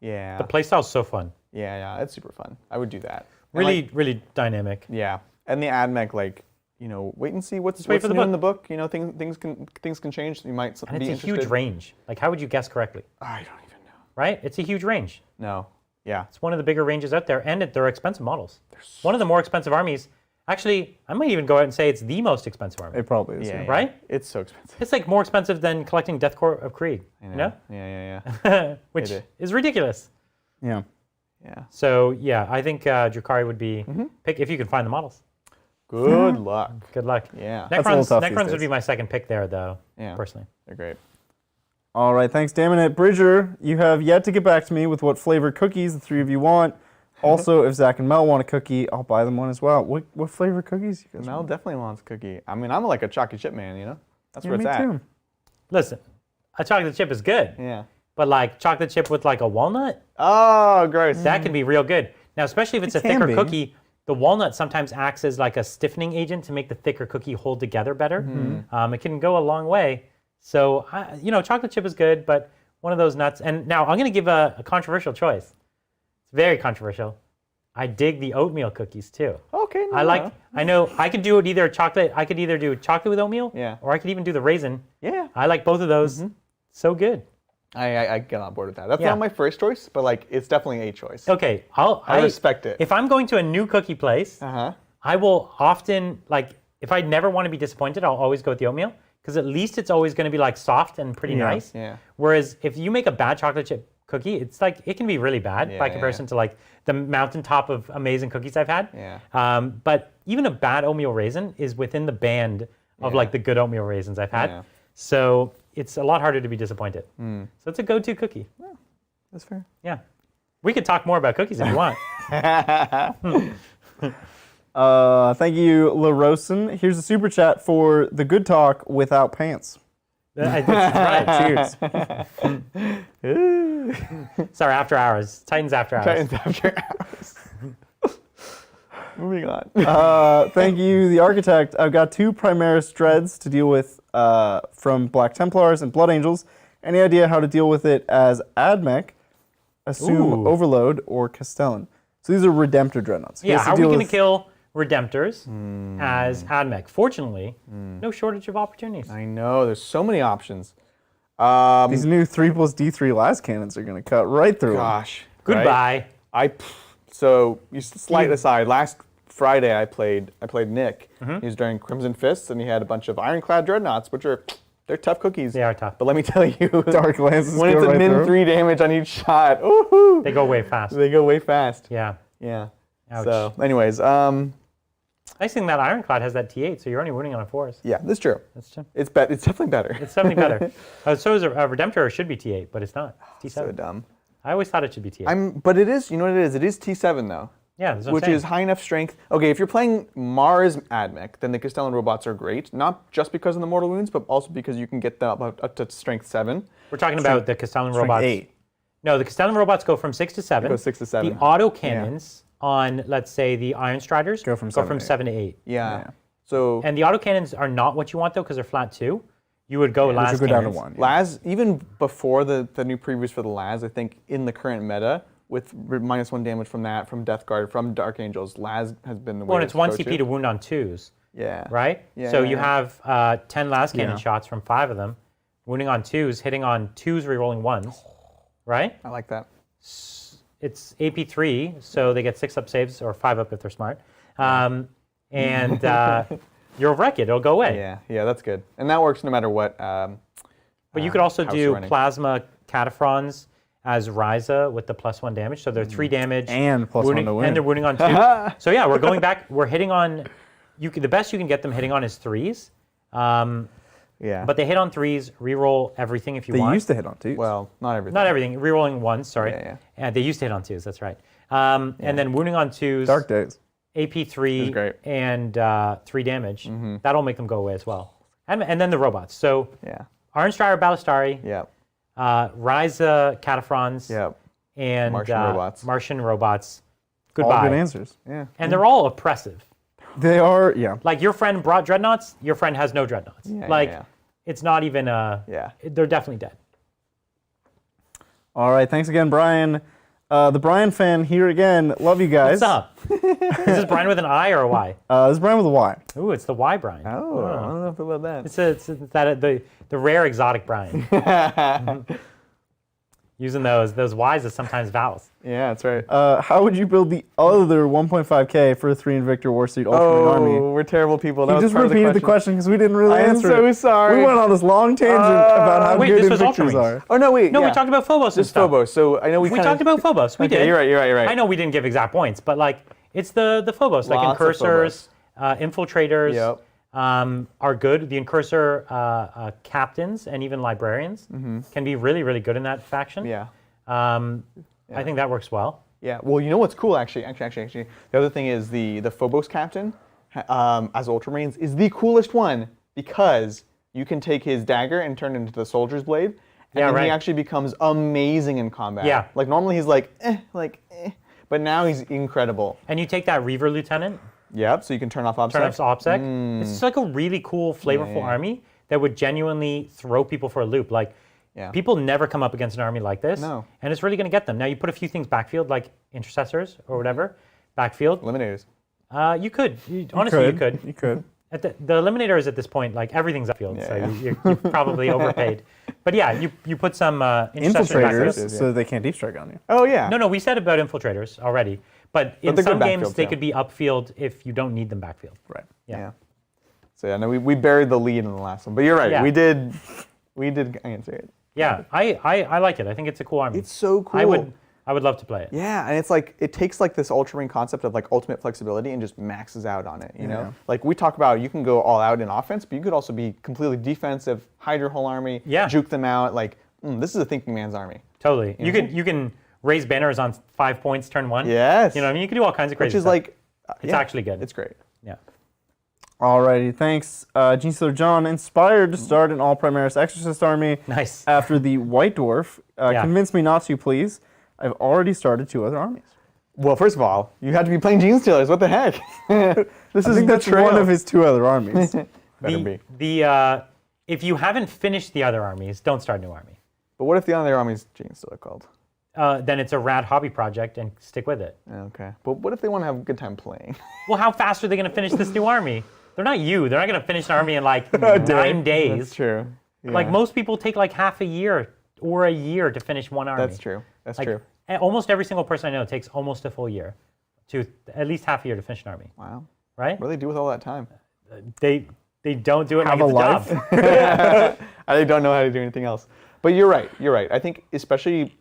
[SPEAKER 2] Yeah.
[SPEAKER 1] The playstyle's so fun.
[SPEAKER 2] Yeah, it's super fun. I would do that.
[SPEAKER 1] Really, really dynamic.
[SPEAKER 2] Yeah. And the AdMech, like, wait and see what's
[SPEAKER 1] wait for the
[SPEAKER 2] new
[SPEAKER 1] book.
[SPEAKER 2] in the book. Things can change. You might
[SPEAKER 1] And
[SPEAKER 2] be
[SPEAKER 1] it's a
[SPEAKER 2] interested.
[SPEAKER 1] huge range. Like, how would you guess correctly?
[SPEAKER 2] I don't even know.
[SPEAKER 1] Right? It's a huge range.
[SPEAKER 2] No. Yeah.
[SPEAKER 1] It's one of the bigger ranges out there, and they're expensive models. One of the more expensive armies. Actually, I might even go out and say it's the most expensive army.
[SPEAKER 3] It probably is.
[SPEAKER 2] Yeah.
[SPEAKER 1] Right?
[SPEAKER 2] It's so expensive.
[SPEAKER 1] It's like more expensive than collecting Death Corps of Krieg. You know?
[SPEAKER 2] Yeah.
[SPEAKER 1] Which is ridiculous.
[SPEAKER 3] Yeah.
[SPEAKER 2] Yeah.
[SPEAKER 1] So yeah, I think Drukhari would be pick if you can find the models.
[SPEAKER 2] Good luck.
[SPEAKER 1] Good luck.
[SPEAKER 2] Yeah.
[SPEAKER 3] That's a little tough these
[SPEAKER 1] Necrons would
[SPEAKER 3] days.
[SPEAKER 1] be my second pick there, though.
[SPEAKER 2] Yeah.
[SPEAKER 1] Personally.
[SPEAKER 2] They're great.
[SPEAKER 3] All right, thanks, Damonette. Bridger, you have yet to get back to me with what flavored cookies the three of you want. Also, if Zach and Mel want a cookie, I'll buy them one as well. What flavor cookies you guys
[SPEAKER 2] Mel
[SPEAKER 3] want?
[SPEAKER 2] definitely wants a cookie. I mean, I'm like a chocolate chip man, That's
[SPEAKER 3] Yeah,
[SPEAKER 2] where it's
[SPEAKER 3] me
[SPEAKER 2] at.
[SPEAKER 3] too.
[SPEAKER 1] Listen, a chocolate chip is good,
[SPEAKER 2] Yeah.
[SPEAKER 1] but like chocolate chip with like a walnut,
[SPEAKER 2] Oh, gross.
[SPEAKER 1] that can be real good. Now, especially if it's a
[SPEAKER 3] can
[SPEAKER 1] thicker
[SPEAKER 3] be.
[SPEAKER 1] cookie, the walnut sometimes acts as like a stiffening agent to make the thicker cookie hold together better. It can go a long way. So, chocolate chip is good, but one of those nuts. And now I'm going to give a controversial choice. It's very controversial. I dig the oatmeal cookies too.
[SPEAKER 2] Okay.
[SPEAKER 1] I know I could do it either chocolate. I could either do chocolate with oatmeal,
[SPEAKER 2] Yeah.
[SPEAKER 1] or I could even do the raisin.
[SPEAKER 2] Yeah.
[SPEAKER 1] I like both of those. So good.
[SPEAKER 2] I get on board with that. That's
[SPEAKER 1] Yeah.
[SPEAKER 2] not my first choice, but like it's definitely a choice.
[SPEAKER 1] Okay,
[SPEAKER 2] I respect it.
[SPEAKER 1] If I'm going to a new cookie place, I will often if I never want to be disappointed, I'll always go with the oatmeal because at least it's always going to be like soft and pretty nice.
[SPEAKER 2] Yeah.
[SPEAKER 1] Whereas if you make a bad chocolate chip cookie, it's like it can be really bad by comparison to like the mountaintop of amazing cookies I've had.
[SPEAKER 2] Yeah.
[SPEAKER 1] But even a bad oatmeal raisin is within the band of like the good oatmeal raisins I've had.
[SPEAKER 2] Yeah.
[SPEAKER 1] So it's a lot harder to be disappointed. So it's a go-to cookie.
[SPEAKER 2] That's fair.
[SPEAKER 1] Yeah. We could talk more about cookies if you want.
[SPEAKER 3] Thank you, LaRosen. Here's a super chat for the good talk without pants.
[SPEAKER 1] That's right. Cheers. Sorry, after hours. Titans after hours.
[SPEAKER 2] Titans after hours. Moving on.
[SPEAKER 3] Thank you, the architect. I've got 2 Primaris dreads to deal with from Black Templars and Blood Angels. Any idea how to deal with it as AdMech, Assume
[SPEAKER 1] Ooh.
[SPEAKER 3] Overload, or Castellan? So these are Redemptor dreadnoughts. He
[SPEAKER 1] Yeah,
[SPEAKER 3] has to
[SPEAKER 1] how are we
[SPEAKER 3] deal
[SPEAKER 1] going to
[SPEAKER 3] with-
[SPEAKER 1] kill Redemptors as AdMech? Fortunately, no shortage of opportunities.
[SPEAKER 2] I know. There's so many options.
[SPEAKER 3] These new 3+D3 las cannons are going to cut right through them.
[SPEAKER 2] Gosh.
[SPEAKER 1] Goodbye.
[SPEAKER 2] So you slight aside. Last Friday I played Nick. He was doing Crimson Fists and he had a bunch of Ironclad dreadnoughts, which they're tough cookies.
[SPEAKER 1] They are tough.
[SPEAKER 2] But let me tell you,
[SPEAKER 3] Dark Lances
[SPEAKER 2] when
[SPEAKER 3] go
[SPEAKER 2] it's a
[SPEAKER 3] right
[SPEAKER 2] min
[SPEAKER 3] through.
[SPEAKER 2] 3 damage on each shot, ooh,
[SPEAKER 1] They go way fast.
[SPEAKER 2] they go way fast.
[SPEAKER 1] Yeah.
[SPEAKER 2] Yeah.
[SPEAKER 1] Ouch.
[SPEAKER 2] So, anyways,
[SPEAKER 1] Nice thing that Ironclad has that T8, so you're only winning on a 4s.
[SPEAKER 2] yeah, that's true.
[SPEAKER 1] That's true.
[SPEAKER 2] It's definitely better.
[SPEAKER 1] It's definitely better. So is a Redemptor should be T8, but it's not. It's T7.
[SPEAKER 2] So dumb.
[SPEAKER 1] I always thought it should be T8.
[SPEAKER 2] But it is. You know what it is? It is T7 though.
[SPEAKER 1] Yeah, that's what I'm
[SPEAKER 2] Which
[SPEAKER 1] saying.
[SPEAKER 2] is high enough strength. Okay, if you're playing Mars AdMech, then the Castellan robots are great. Not just because of the mortal wounds, but also because you can get them up to strength 7.
[SPEAKER 1] We're talking about the Castellan
[SPEAKER 3] Strength
[SPEAKER 1] robots.
[SPEAKER 3] 8.
[SPEAKER 1] No, the Castellan robots go from 6 to 7.
[SPEAKER 2] It goes 6 to 7.
[SPEAKER 1] The auto cannons on, let's say, the Iron Striders
[SPEAKER 3] Go from 7 to
[SPEAKER 1] 7 to 8.
[SPEAKER 2] Yeah. So
[SPEAKER 1] And the auto cannons are not what you want, though, because they're flat 2. You would go
[SPEAKER 3] Which
[SPEAKER 1] last
[SPEAKER 3] will go down to
[SPEAKER 1] cannons.
[SPEAKER 3] 1. yeah.
[SPEAKER 2] Laz, even before the new previews for the Laz, I think in the current meta, with -1 damage from that, from Death Guard, from Dark Angels, Laz has been the way
[SPEAKER 1] Well, and it's 1
[SPEAKER 2] go-to.
[SPEAKER 1] CP to wound on 2s,
[SPEAKER 2] Yeah.
[SPEAKER 1] right?
[SPEAKER 2] Yeah,
[SPEAKER 1] so
[SPEAKER 2] yeah,
[SPEAKER 1] you
[SPEAKER 2] yeah.
[SPEAKER 1] have 10 last cannon
[SPEAKER 3] Yeah.
[SPEAKER 1] shots from 5 of them, wounding on 2s, hitting on 2s, rerolling 1s, right?
[SPEAKER 2] I like that.
[SPEAKER 1] It's AP3, so they get 6 up saves, or 5 up if they're smart. You'll wreck it, it'll go away.
[SPEAKER 2] Yeah, that's good. And that works no matter what
[SPEAKER 1] But you could also
[SPEAKER 2] house
[SPEAKER 1] do
[SPEAKER 2] running.
[SPEAKER 1] plasma cataphrons as Ryza with the +1 damage. So they're 3 damage.
[SPEAKER 3] And +1
[SPEAKER 1] wounding,
[SPEAKER 3] to win.
[SPEAKER 1] And they're wounding on 2. So yeah, we're going back. We're hitting on, the best you can get them hitting on is 3s.
[SPEAKER 2] Yeah.
[SPEAKER 1] But they hit on 3s, reroll everything if you
[SPEAKER 3] They
[SPEAKER 1] want.
[SPEAKER 3] used to hit on 2s.
[SPEAKER 2] well, not everything.
[SPEAKER 1] Not everything, rerolling 1s, sorry.
[SPEAKER 2] Yeah.
[SPEAKER 1] And they used to hit on 2s, that's right. And then wounding on 2s.
[SPEAKER 3] Dark days.
[SPEAKER 1] AP3
[SPEAKER 2] great.
[SPEAKER 1] and 3 damage. That'll make them go away as well. And then the robots. So
[SPEAKER 2] Yeah.
[SPEAKER 1] Arnstrider Ballistari,
[SPEAKER 2] Yeah.
[SPEAKER 1] Ryza Cataphrons,
[SPEAKER 2] Yeah.
[SPEAKER 1] and
[SPEAKER 2] Martian robots.
[SPEAKER 1] Goodbye.
[SPEAKER 3] All good answers.
[SPEAKER 2] Yeah.
[SPEAKER 1] And they're all oppressive.
[SPEAKER 3] They are, yeah.
[SPEAKER 1] Like your friend brought dreadnoughts, your friend has no dreadnoughts.
[SPEAKER 2] Yeah,
[SPEAKER 1] it's not even they're definitely dead.
[SPEAKER 3] All right, thanks again, Brian. The Brian fan here again. Love you guys.
[SPEAKER 1] What's up? Is this Brian with an I or a Y?
[SPEAKER 3] This is Brian with a Y.
[SPEAKER 1] Ooh, it's the Y Brian.
[SPEAKER 2] Oh, I don't know about that.
[SPEAKER 1] It's the rare exotic Brian. Using those Ys as sometimes vowels.
[SPEAKER 2] Yeah, that's right.
[SPEAKER 3] How would you build the other 1.5K for a 3 Invictor Warsuit Ultimate Army?
[SPEAKER 2] We're terrible people. That
[SPEAKER 3] You
[SPEAKER 2] was
[SPEAKER 3] just
[SPEAKER 2] part
[SPEAKER 3] repeated
[SPEAKER 2] of
[SPEAKER 3] the question because we didn't really
[SPEAKER 2] I am
[SPEAKER 3] answer
[SPEAKER 2] so
[SPEAKER 3] it.
[SPEAKER 2] sorry.
[SPEAKER 3] We went on this long tangent about how
[SPEAKER 1] Wait,
[SPEAKER 3] good
[SPEAKER 1] this was
[SPEAKER 3] Invictors
[SPEAKER 1] Ultramarines.
[SPEAKER 3] are.
[SPEAKER 2] Oh no, wait.
[SPEAKER 1] No,
[SPEAKER 2] yeah.
[SPEAKER 1] we talked about Phobos and
[SPEAKER 2] Just
[SPEAKER 1] stuff.
[SPEAKER 2] Phobos. So I know we
[SPEAKER 1] We talked about Phobos. We
[SPEAKER 2] Okay,
[SPEAKER 1] did.
[SPEAKER 2] you're right. You're right. You're right.
[SPEAKER 1] I know we didn't give exact points, but like it's the Phobos, like
[SPEAKER 2] Lots of
[SPEAKER 1] incursors, infiltrators
[SPEAKER 2] Yep.
[SPEAKER 1] are good. The incursor captains and even librarians can be really, really good in that faction.
[SPEAKER 2] Yeah.
[SPEAKER 1] I think that works well.
[SPEAKER 2] Yeah. Well, you know what's cool actually. The other thing is the Phobos captain as Ultramarines is the coolest one because you can take his dagger and turn it into the soldier's blade, and then he actually becomes amazing in combat.
[SPEAKER 1] Yeah.
[SPEAKER 2] Like normally he's like but now he's incredible.
[SPEAKER 1] And you take that Reaver Lieutenant,
[SPEAKER 2] Yep. So you can turn off OBSEC.
[SPEAKER 1] turn up to OPSEC. It's just like a really cool, flavorful army that would genuinely throw people for a loop. Like, people never come up against an army like this.
[SPEAKER 2] No.
[SPEAKER 1] And it's really going to get them. Now, you put a few things backfield, like intercessors or whatever, backfield.
[SPEAKER 2] Eliminators.
[SPEAKER 1] You could. Honestly, you could.
[SPEAKER 3] You could.
[SPEAKER 1] At the Eliminators at this point, like everything's upfield, so you're probably overpaid. But yeah, you put some intercessors
[SPEAKER 3] Infiltrators, so they can't deep strike on you.
[SPEAKER 2] Oh yeah.
[SPEAKER 1] No, we said about infiltrators already. But in
[SPEAKER 2] they're
[SPEAKER 1] some
[SPEAKER 2] good
[SPEAKER 1] games,
[SPEAKER 2] backfield,
[SPEAKER 1] they
[SPEAKER 2] too.
[SPEAKER 1] could be upfield if you don't need them backfield.
[SPEAKER 3] Right.
[SPEAKER 1] Yeah.
[SPEAKER 2] So yeah, no, we buried the lead in the last one, but you're right.
[SPEAKER 1] Yeah.
[SPEAKER 2] We did answer it.
[SPEAKER 1] Yeah, I like it. I think it's a cool army.
[SPEAKER 2] It's so cool.
[SPEAKER 1] I would love to play it.
[SPEAKER 2] Yeah, and it's like it takes like this Ultramarine concept of like ultimate flexibility and just maxes out on it. You know, like we talk about, you can go all out in offense, but you could also be completely defensive, hide your whole army, juke them out. Like this is a thinking man's army.
[SPEAKER 1] Totally. You can raise banners on 5 points turn 1.
[SPEAKER 2] Yes.
[SPEAKER 1] You know what I mean? You can do all kinds of crazy
[SPEAKER 2] Which is
[SPEAKER 1] stuff.
[SPEAKER 2] like,
[SPEAKER 1] it's actually good.
[SPEAKER 2] It's great.
[SPEAKER 1] Yeah.
[SPEAKER 3] Alrighty, thanks. Gene Stealer John, inspired to start an all Primaris Exorcist army.
[SPEAKER 1] Nice.
[SPEAKER 3] After the White Dwarf. Convince me not to, please. I've already started 2 other armies.
[SPEAKER 2] Well, first of all, you had to be playing Gene Stealers. What the heck? This is
[SPEAKER 3] that's one of his 2 other armies.
[SPEAKER 2] Better be.
[SPEAKER 1] If you haven't finished the other armies, don't start a new army.
[SPEAKER 2] But what if the other army is Gene Stealer called?
[SPEAKER 1] Then it's a rad hobby project and stick with it.
[SPEAKER 2] Okay. But what if they want to have a good time playing?
[SPEAKER 1] Well, how fast are they going to finish this new army? They're not you. They're not going to finish an army in like 9 days.
[SPEAKER 2] That's true. Yeah.
[SPEAKER 1] Like most people take like half a year or a year to finish one army.
[SPEAKER 2] That's true. That's
[SPEAKER 1] Like,
[SPEAKER 2] true.
[SPEAKER 1] Almost every single person I know takes almost a full year to at least half a year to finish an army.
[SPEAKER 2] Wow.
[SPEAKER 1] Right?
[SPEAKER 2] What do they do with all that time?
[SPEAKER 1] They don't do it
[SPEAKER 3] Have
[SPEAKER 1] like
[SPEAKER 3] a
[SPEAKER 1] it's a
[SPEAKER 3] life.
[SPEAKER 1] job.
[SPEAKER 2] I don't know how to do anything else. But you're right. You're right. I think especially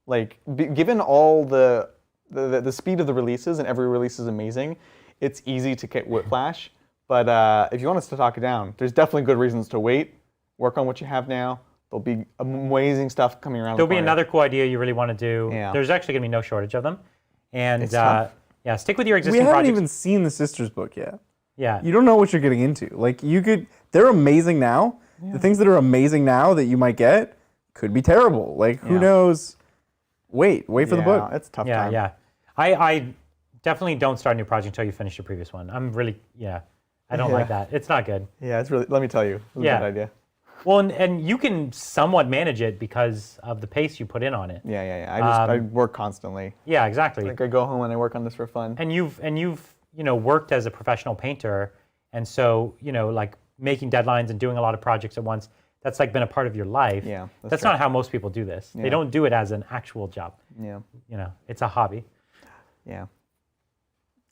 [SPEAKER 2] like given all the speed of the releases and every release is amazing, it's easy to get whiplash. But if you want us to talk it down, there's definitely good reasons to wait. Work on what you have now. There'll be amazing stuff coming around.
[SPEAKER 1] There'll be another cool idea you really want to do.
[SPEAKER 2] Yeah.
[SPEAKER 1] There's actually going to be no shortage of them. And
[SPEAKER 2] It's tough.
[SPEAKER 1] stick with your
[SPEAKER 3] We
[SPEAKER 1] existing
[SPEAKER 3] haven't
[SPEAKER 1] projects.
[SPEAKER 3] even seen the Sisters book yet.
[SPEAKER 1] Yeah.
[SPEAKER 3] You don't know what you're getting into. Like they're amazing now. Yeah. The things that are amazing now that you might get could be terrible. Like who knows? Wait for the book.
[SPEAKER 2] It's a tough
[SPEAKER 1] Yeah,
[SPEAKER 2] time.
[SPEAKER 1] yeah. I definitely don't start a new project until you finish your previous one. I'm really, I don't like that. It's not good.
[SPEAKER 2] Yeah, it's really. Let me tell you, it's a bad idea.
[SPEAKER 1] Well, and you can somewhat manage it because of the pace you put in on it.
[SPEAKER 2] Yeah. I work constantly.
[SPEAKER 1] Yeah, exactly.
[SPEAKER 2] Like I go home and I work on this for fun.
[SPEAKER 1] And you've worked as a professional painter, and so like making deadlines and doing a lot of projects at once. That's like been a part of your life.
[SPEAKER 2] Yeah,
[SPEAKER 1] that's
[SPEAKER 2] true.
[SPEAKER 1] not how most people do this. They don't do it as an actual job.
[SPEAKER 2] Yeah.
[SPEAKER 1] It's a hobby.
[SPEAKER 2] Yeah.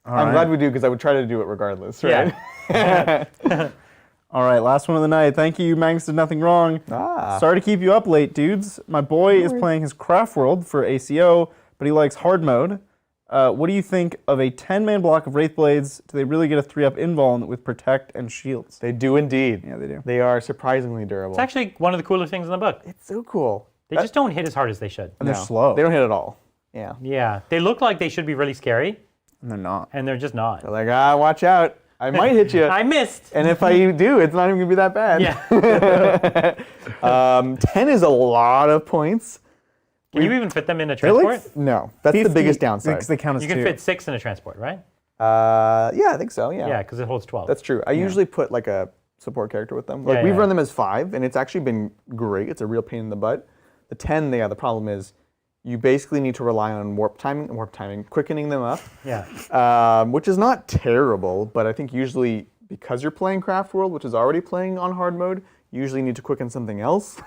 [SPEAKER 3] All
[SPEAKER 2] I'm
[SPEAKER 3] right.
[SPEAKER 2] glad we do because I would try to do it regardless, right?
[SPEAKER 3] All All right, last one of the night. Thank you, Magnus did nothing wrong. Sorry to keep you up late, dudes. My boy is playing his Craft World for ACO, but he likes hard mode. What do you think of a 10-man block of Wraith Blades? Do they really get a 3-up invuln with Protect and Shields?
[SPEAKER 2] They do indeed.
[SPEAKER 3] Yeah, they do.
[SPEAKER 2] They are surprisingly durable.
[SPEAKER 1] It's actually one of the coolest things in the book.
[SPEAKER 2] It's so cool.
[SPEAKER 1] They just don't hit as hard as they should.
[SPEAKER 3] And they're slow.
[SPEAKER 2] They don't hit at all. Yeah.
[SPEAKER 1] Yeah. They look like they should be really scary.
[SPEAKER 3] And they're not.
[SPEAKER 1] And they're just not.
[SPEAKER 2] They're like, watch out. I might hit you.
[SPEAKER 1] I missed.
[SPEAKER 2] And if I do, it's not even going to be that bad.
[SPEAKER 1] Yeah.
[SPEAKER 2] 10 is a lot of points.
[SPEAKER 1] Can you even fit them in a transport?
[SPEAKER 2] No. That's the biggest downside.
[SPEAKER 3] Because they count as
[SPEAKER 1] You can
[SPEAKER 3] 2.
[SPEAKER 1] fit 6 in a transport, right?
[SPEAKER 2] Yeah, I think so, yeah.
[SPEAKER 1] Yeah, because it holds 12.
[SPEAKER 2] That's true. I usually put like a support character with them. Like we've run them as 5, and it's actually been great. It's a real pain in the butt. The 10, the problem is you basically need to rely on warp timing, quickening them up.
[SPEAKER 1] Yeah.
[SPEAKER 2] Which is not terrible, but I think usually because you're playing Craft World, which is already playing on hard mode, you usually need to quicken something else.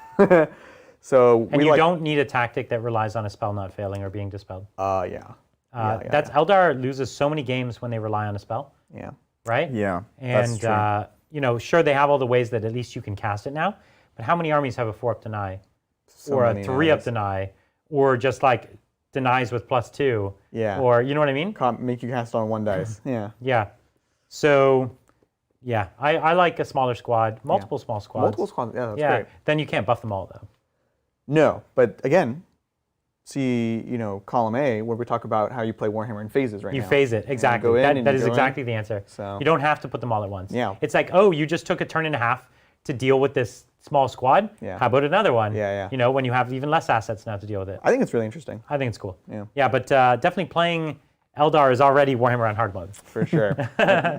[SPEAKER 2] So
[SPEAKER 1] and you don't need a tactic that relies on a spell not failing or being dispelled.
[SPEAKER 2] Yeah.
[SPEAKER 1] Eldar loses so many games when they rely on a spell.
[SPEAKER 2] Yeah.
[SPEAKER 1] Right?
[SPEAKER 3] Yeah.
[SPEAKER 1] And sure they have all the ways that at least you can cast it now, but how many armies have a 4-up deny? Or a 3-up deny? Or just like denies with +2?
[SPEAKER 2] Yeah.
[SPEAKER 1] Or you know what I mean?
[SPEAKER 2] Make you cast on 1 dice. Yeah.
[SPEAKER 1] Yeah. So yeah, I like a smaller squad, multiple small squads.
[SPEAKER 2] Multiple squads, yeah, that's great.
[SPEAKER 1] Then you can't buff them all though.
[SPEAKER 2] No, but again, see, column A, where we talk about how you play Warhammer in phases right now.
[SPEAKER 1] You phase it, exactly. That is exactly the answer.
[SPEAKER 2] So.
[SPEAKER 1] You don't have to put them all at once.
[SPEAKER 2] Yeah.
[SPEAKER 1] It's like, oh, you just took a turn and a half to deal with this small squad.
[SPEAKER 2] Yeah.
[SPEAKER 1] How about another one?
[SPEAKER 2] Yeah.
[SPEAKER 1] When you have even less assets now to deal with it.
[SPEAKER 2] I think it's really interesting.
[SPEAKER 1] I think it's cool.
[SPEAKER 2] Yeah.
[SPEAKER 1] Yeah, but definitely playing Eldar is already Warhammer on hard mode.
[SPEAKER 2] For sure.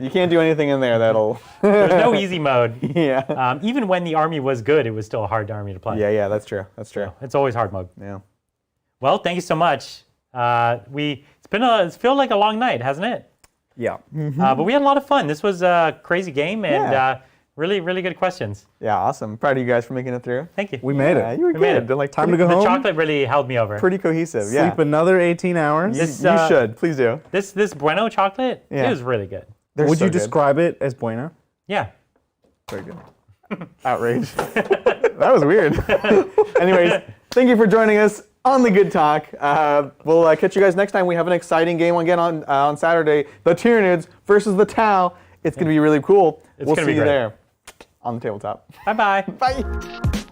[SPEAKER 2] You can't do anything in there that'll...
[SPEAKER 1] There's no easy mode.
[SPEAKER 2] Yeah.
[SPEAKER 1] Even when the army was good, it was still a hard army to play.
[SPEAKER 2] Yeah, that's true. That's true.
[SPEAKER 1] So it's always hard mode.
[SPEAKER 2] Yeah.
[SPEAKER 1] Well, thank you so much. It's felt like a long night, hasn't it?
[SPEAKER 3] Yeah.
[SPEAKER 1] But we had a lot of fun. This was a crazy game and really, really good questions.
[SPEAKER 2] Yeah, awesome. Proud of you guys for making it through.
[SPEAKER 1] Thank you.
[SPEAKER 3] We made it.
[SPEAKER 2] You were good.
[SPEAKER 1] made it.
[SPEAKER 2] They're like
[SPEAKER 3] Time to go
[SPEAKER 1] The
[SPEAKER 3] home.
[SPEAKER 1] chocolate really held me over.
[SPEAKER 2] pretty cohesive. Yeah.
[SPEAKER 3] Sleep another 18 hours.
[SPEAKER 2] You should. Please do.
[SPEAKER 1] This Bueno chocolate,
[SPEAKER 2] Yeah.
[SPEAKER 1] it was really good.
[SPEAKER 3] Would
[SPEAKER 2] so
[SPEAKER 3] you
[SPEAKER 2] good.
[SPEAKER 3] describe it as bueno?
[SPEAKER 1] Yeah.
[SPEAKER 3] Very good.
[SPEAKER 2] Outrage. That was weird. Anyways, thank you for joining us on The Good Talk. We'll catch you guys next time. We have an exciting game again on Saturday. The Tyranids versus the Tau. It's going to be really cool. We'll see you there on the tabletop.
[SPEAKER 1] Bye-bye.
[SPEAKER 2] Bye.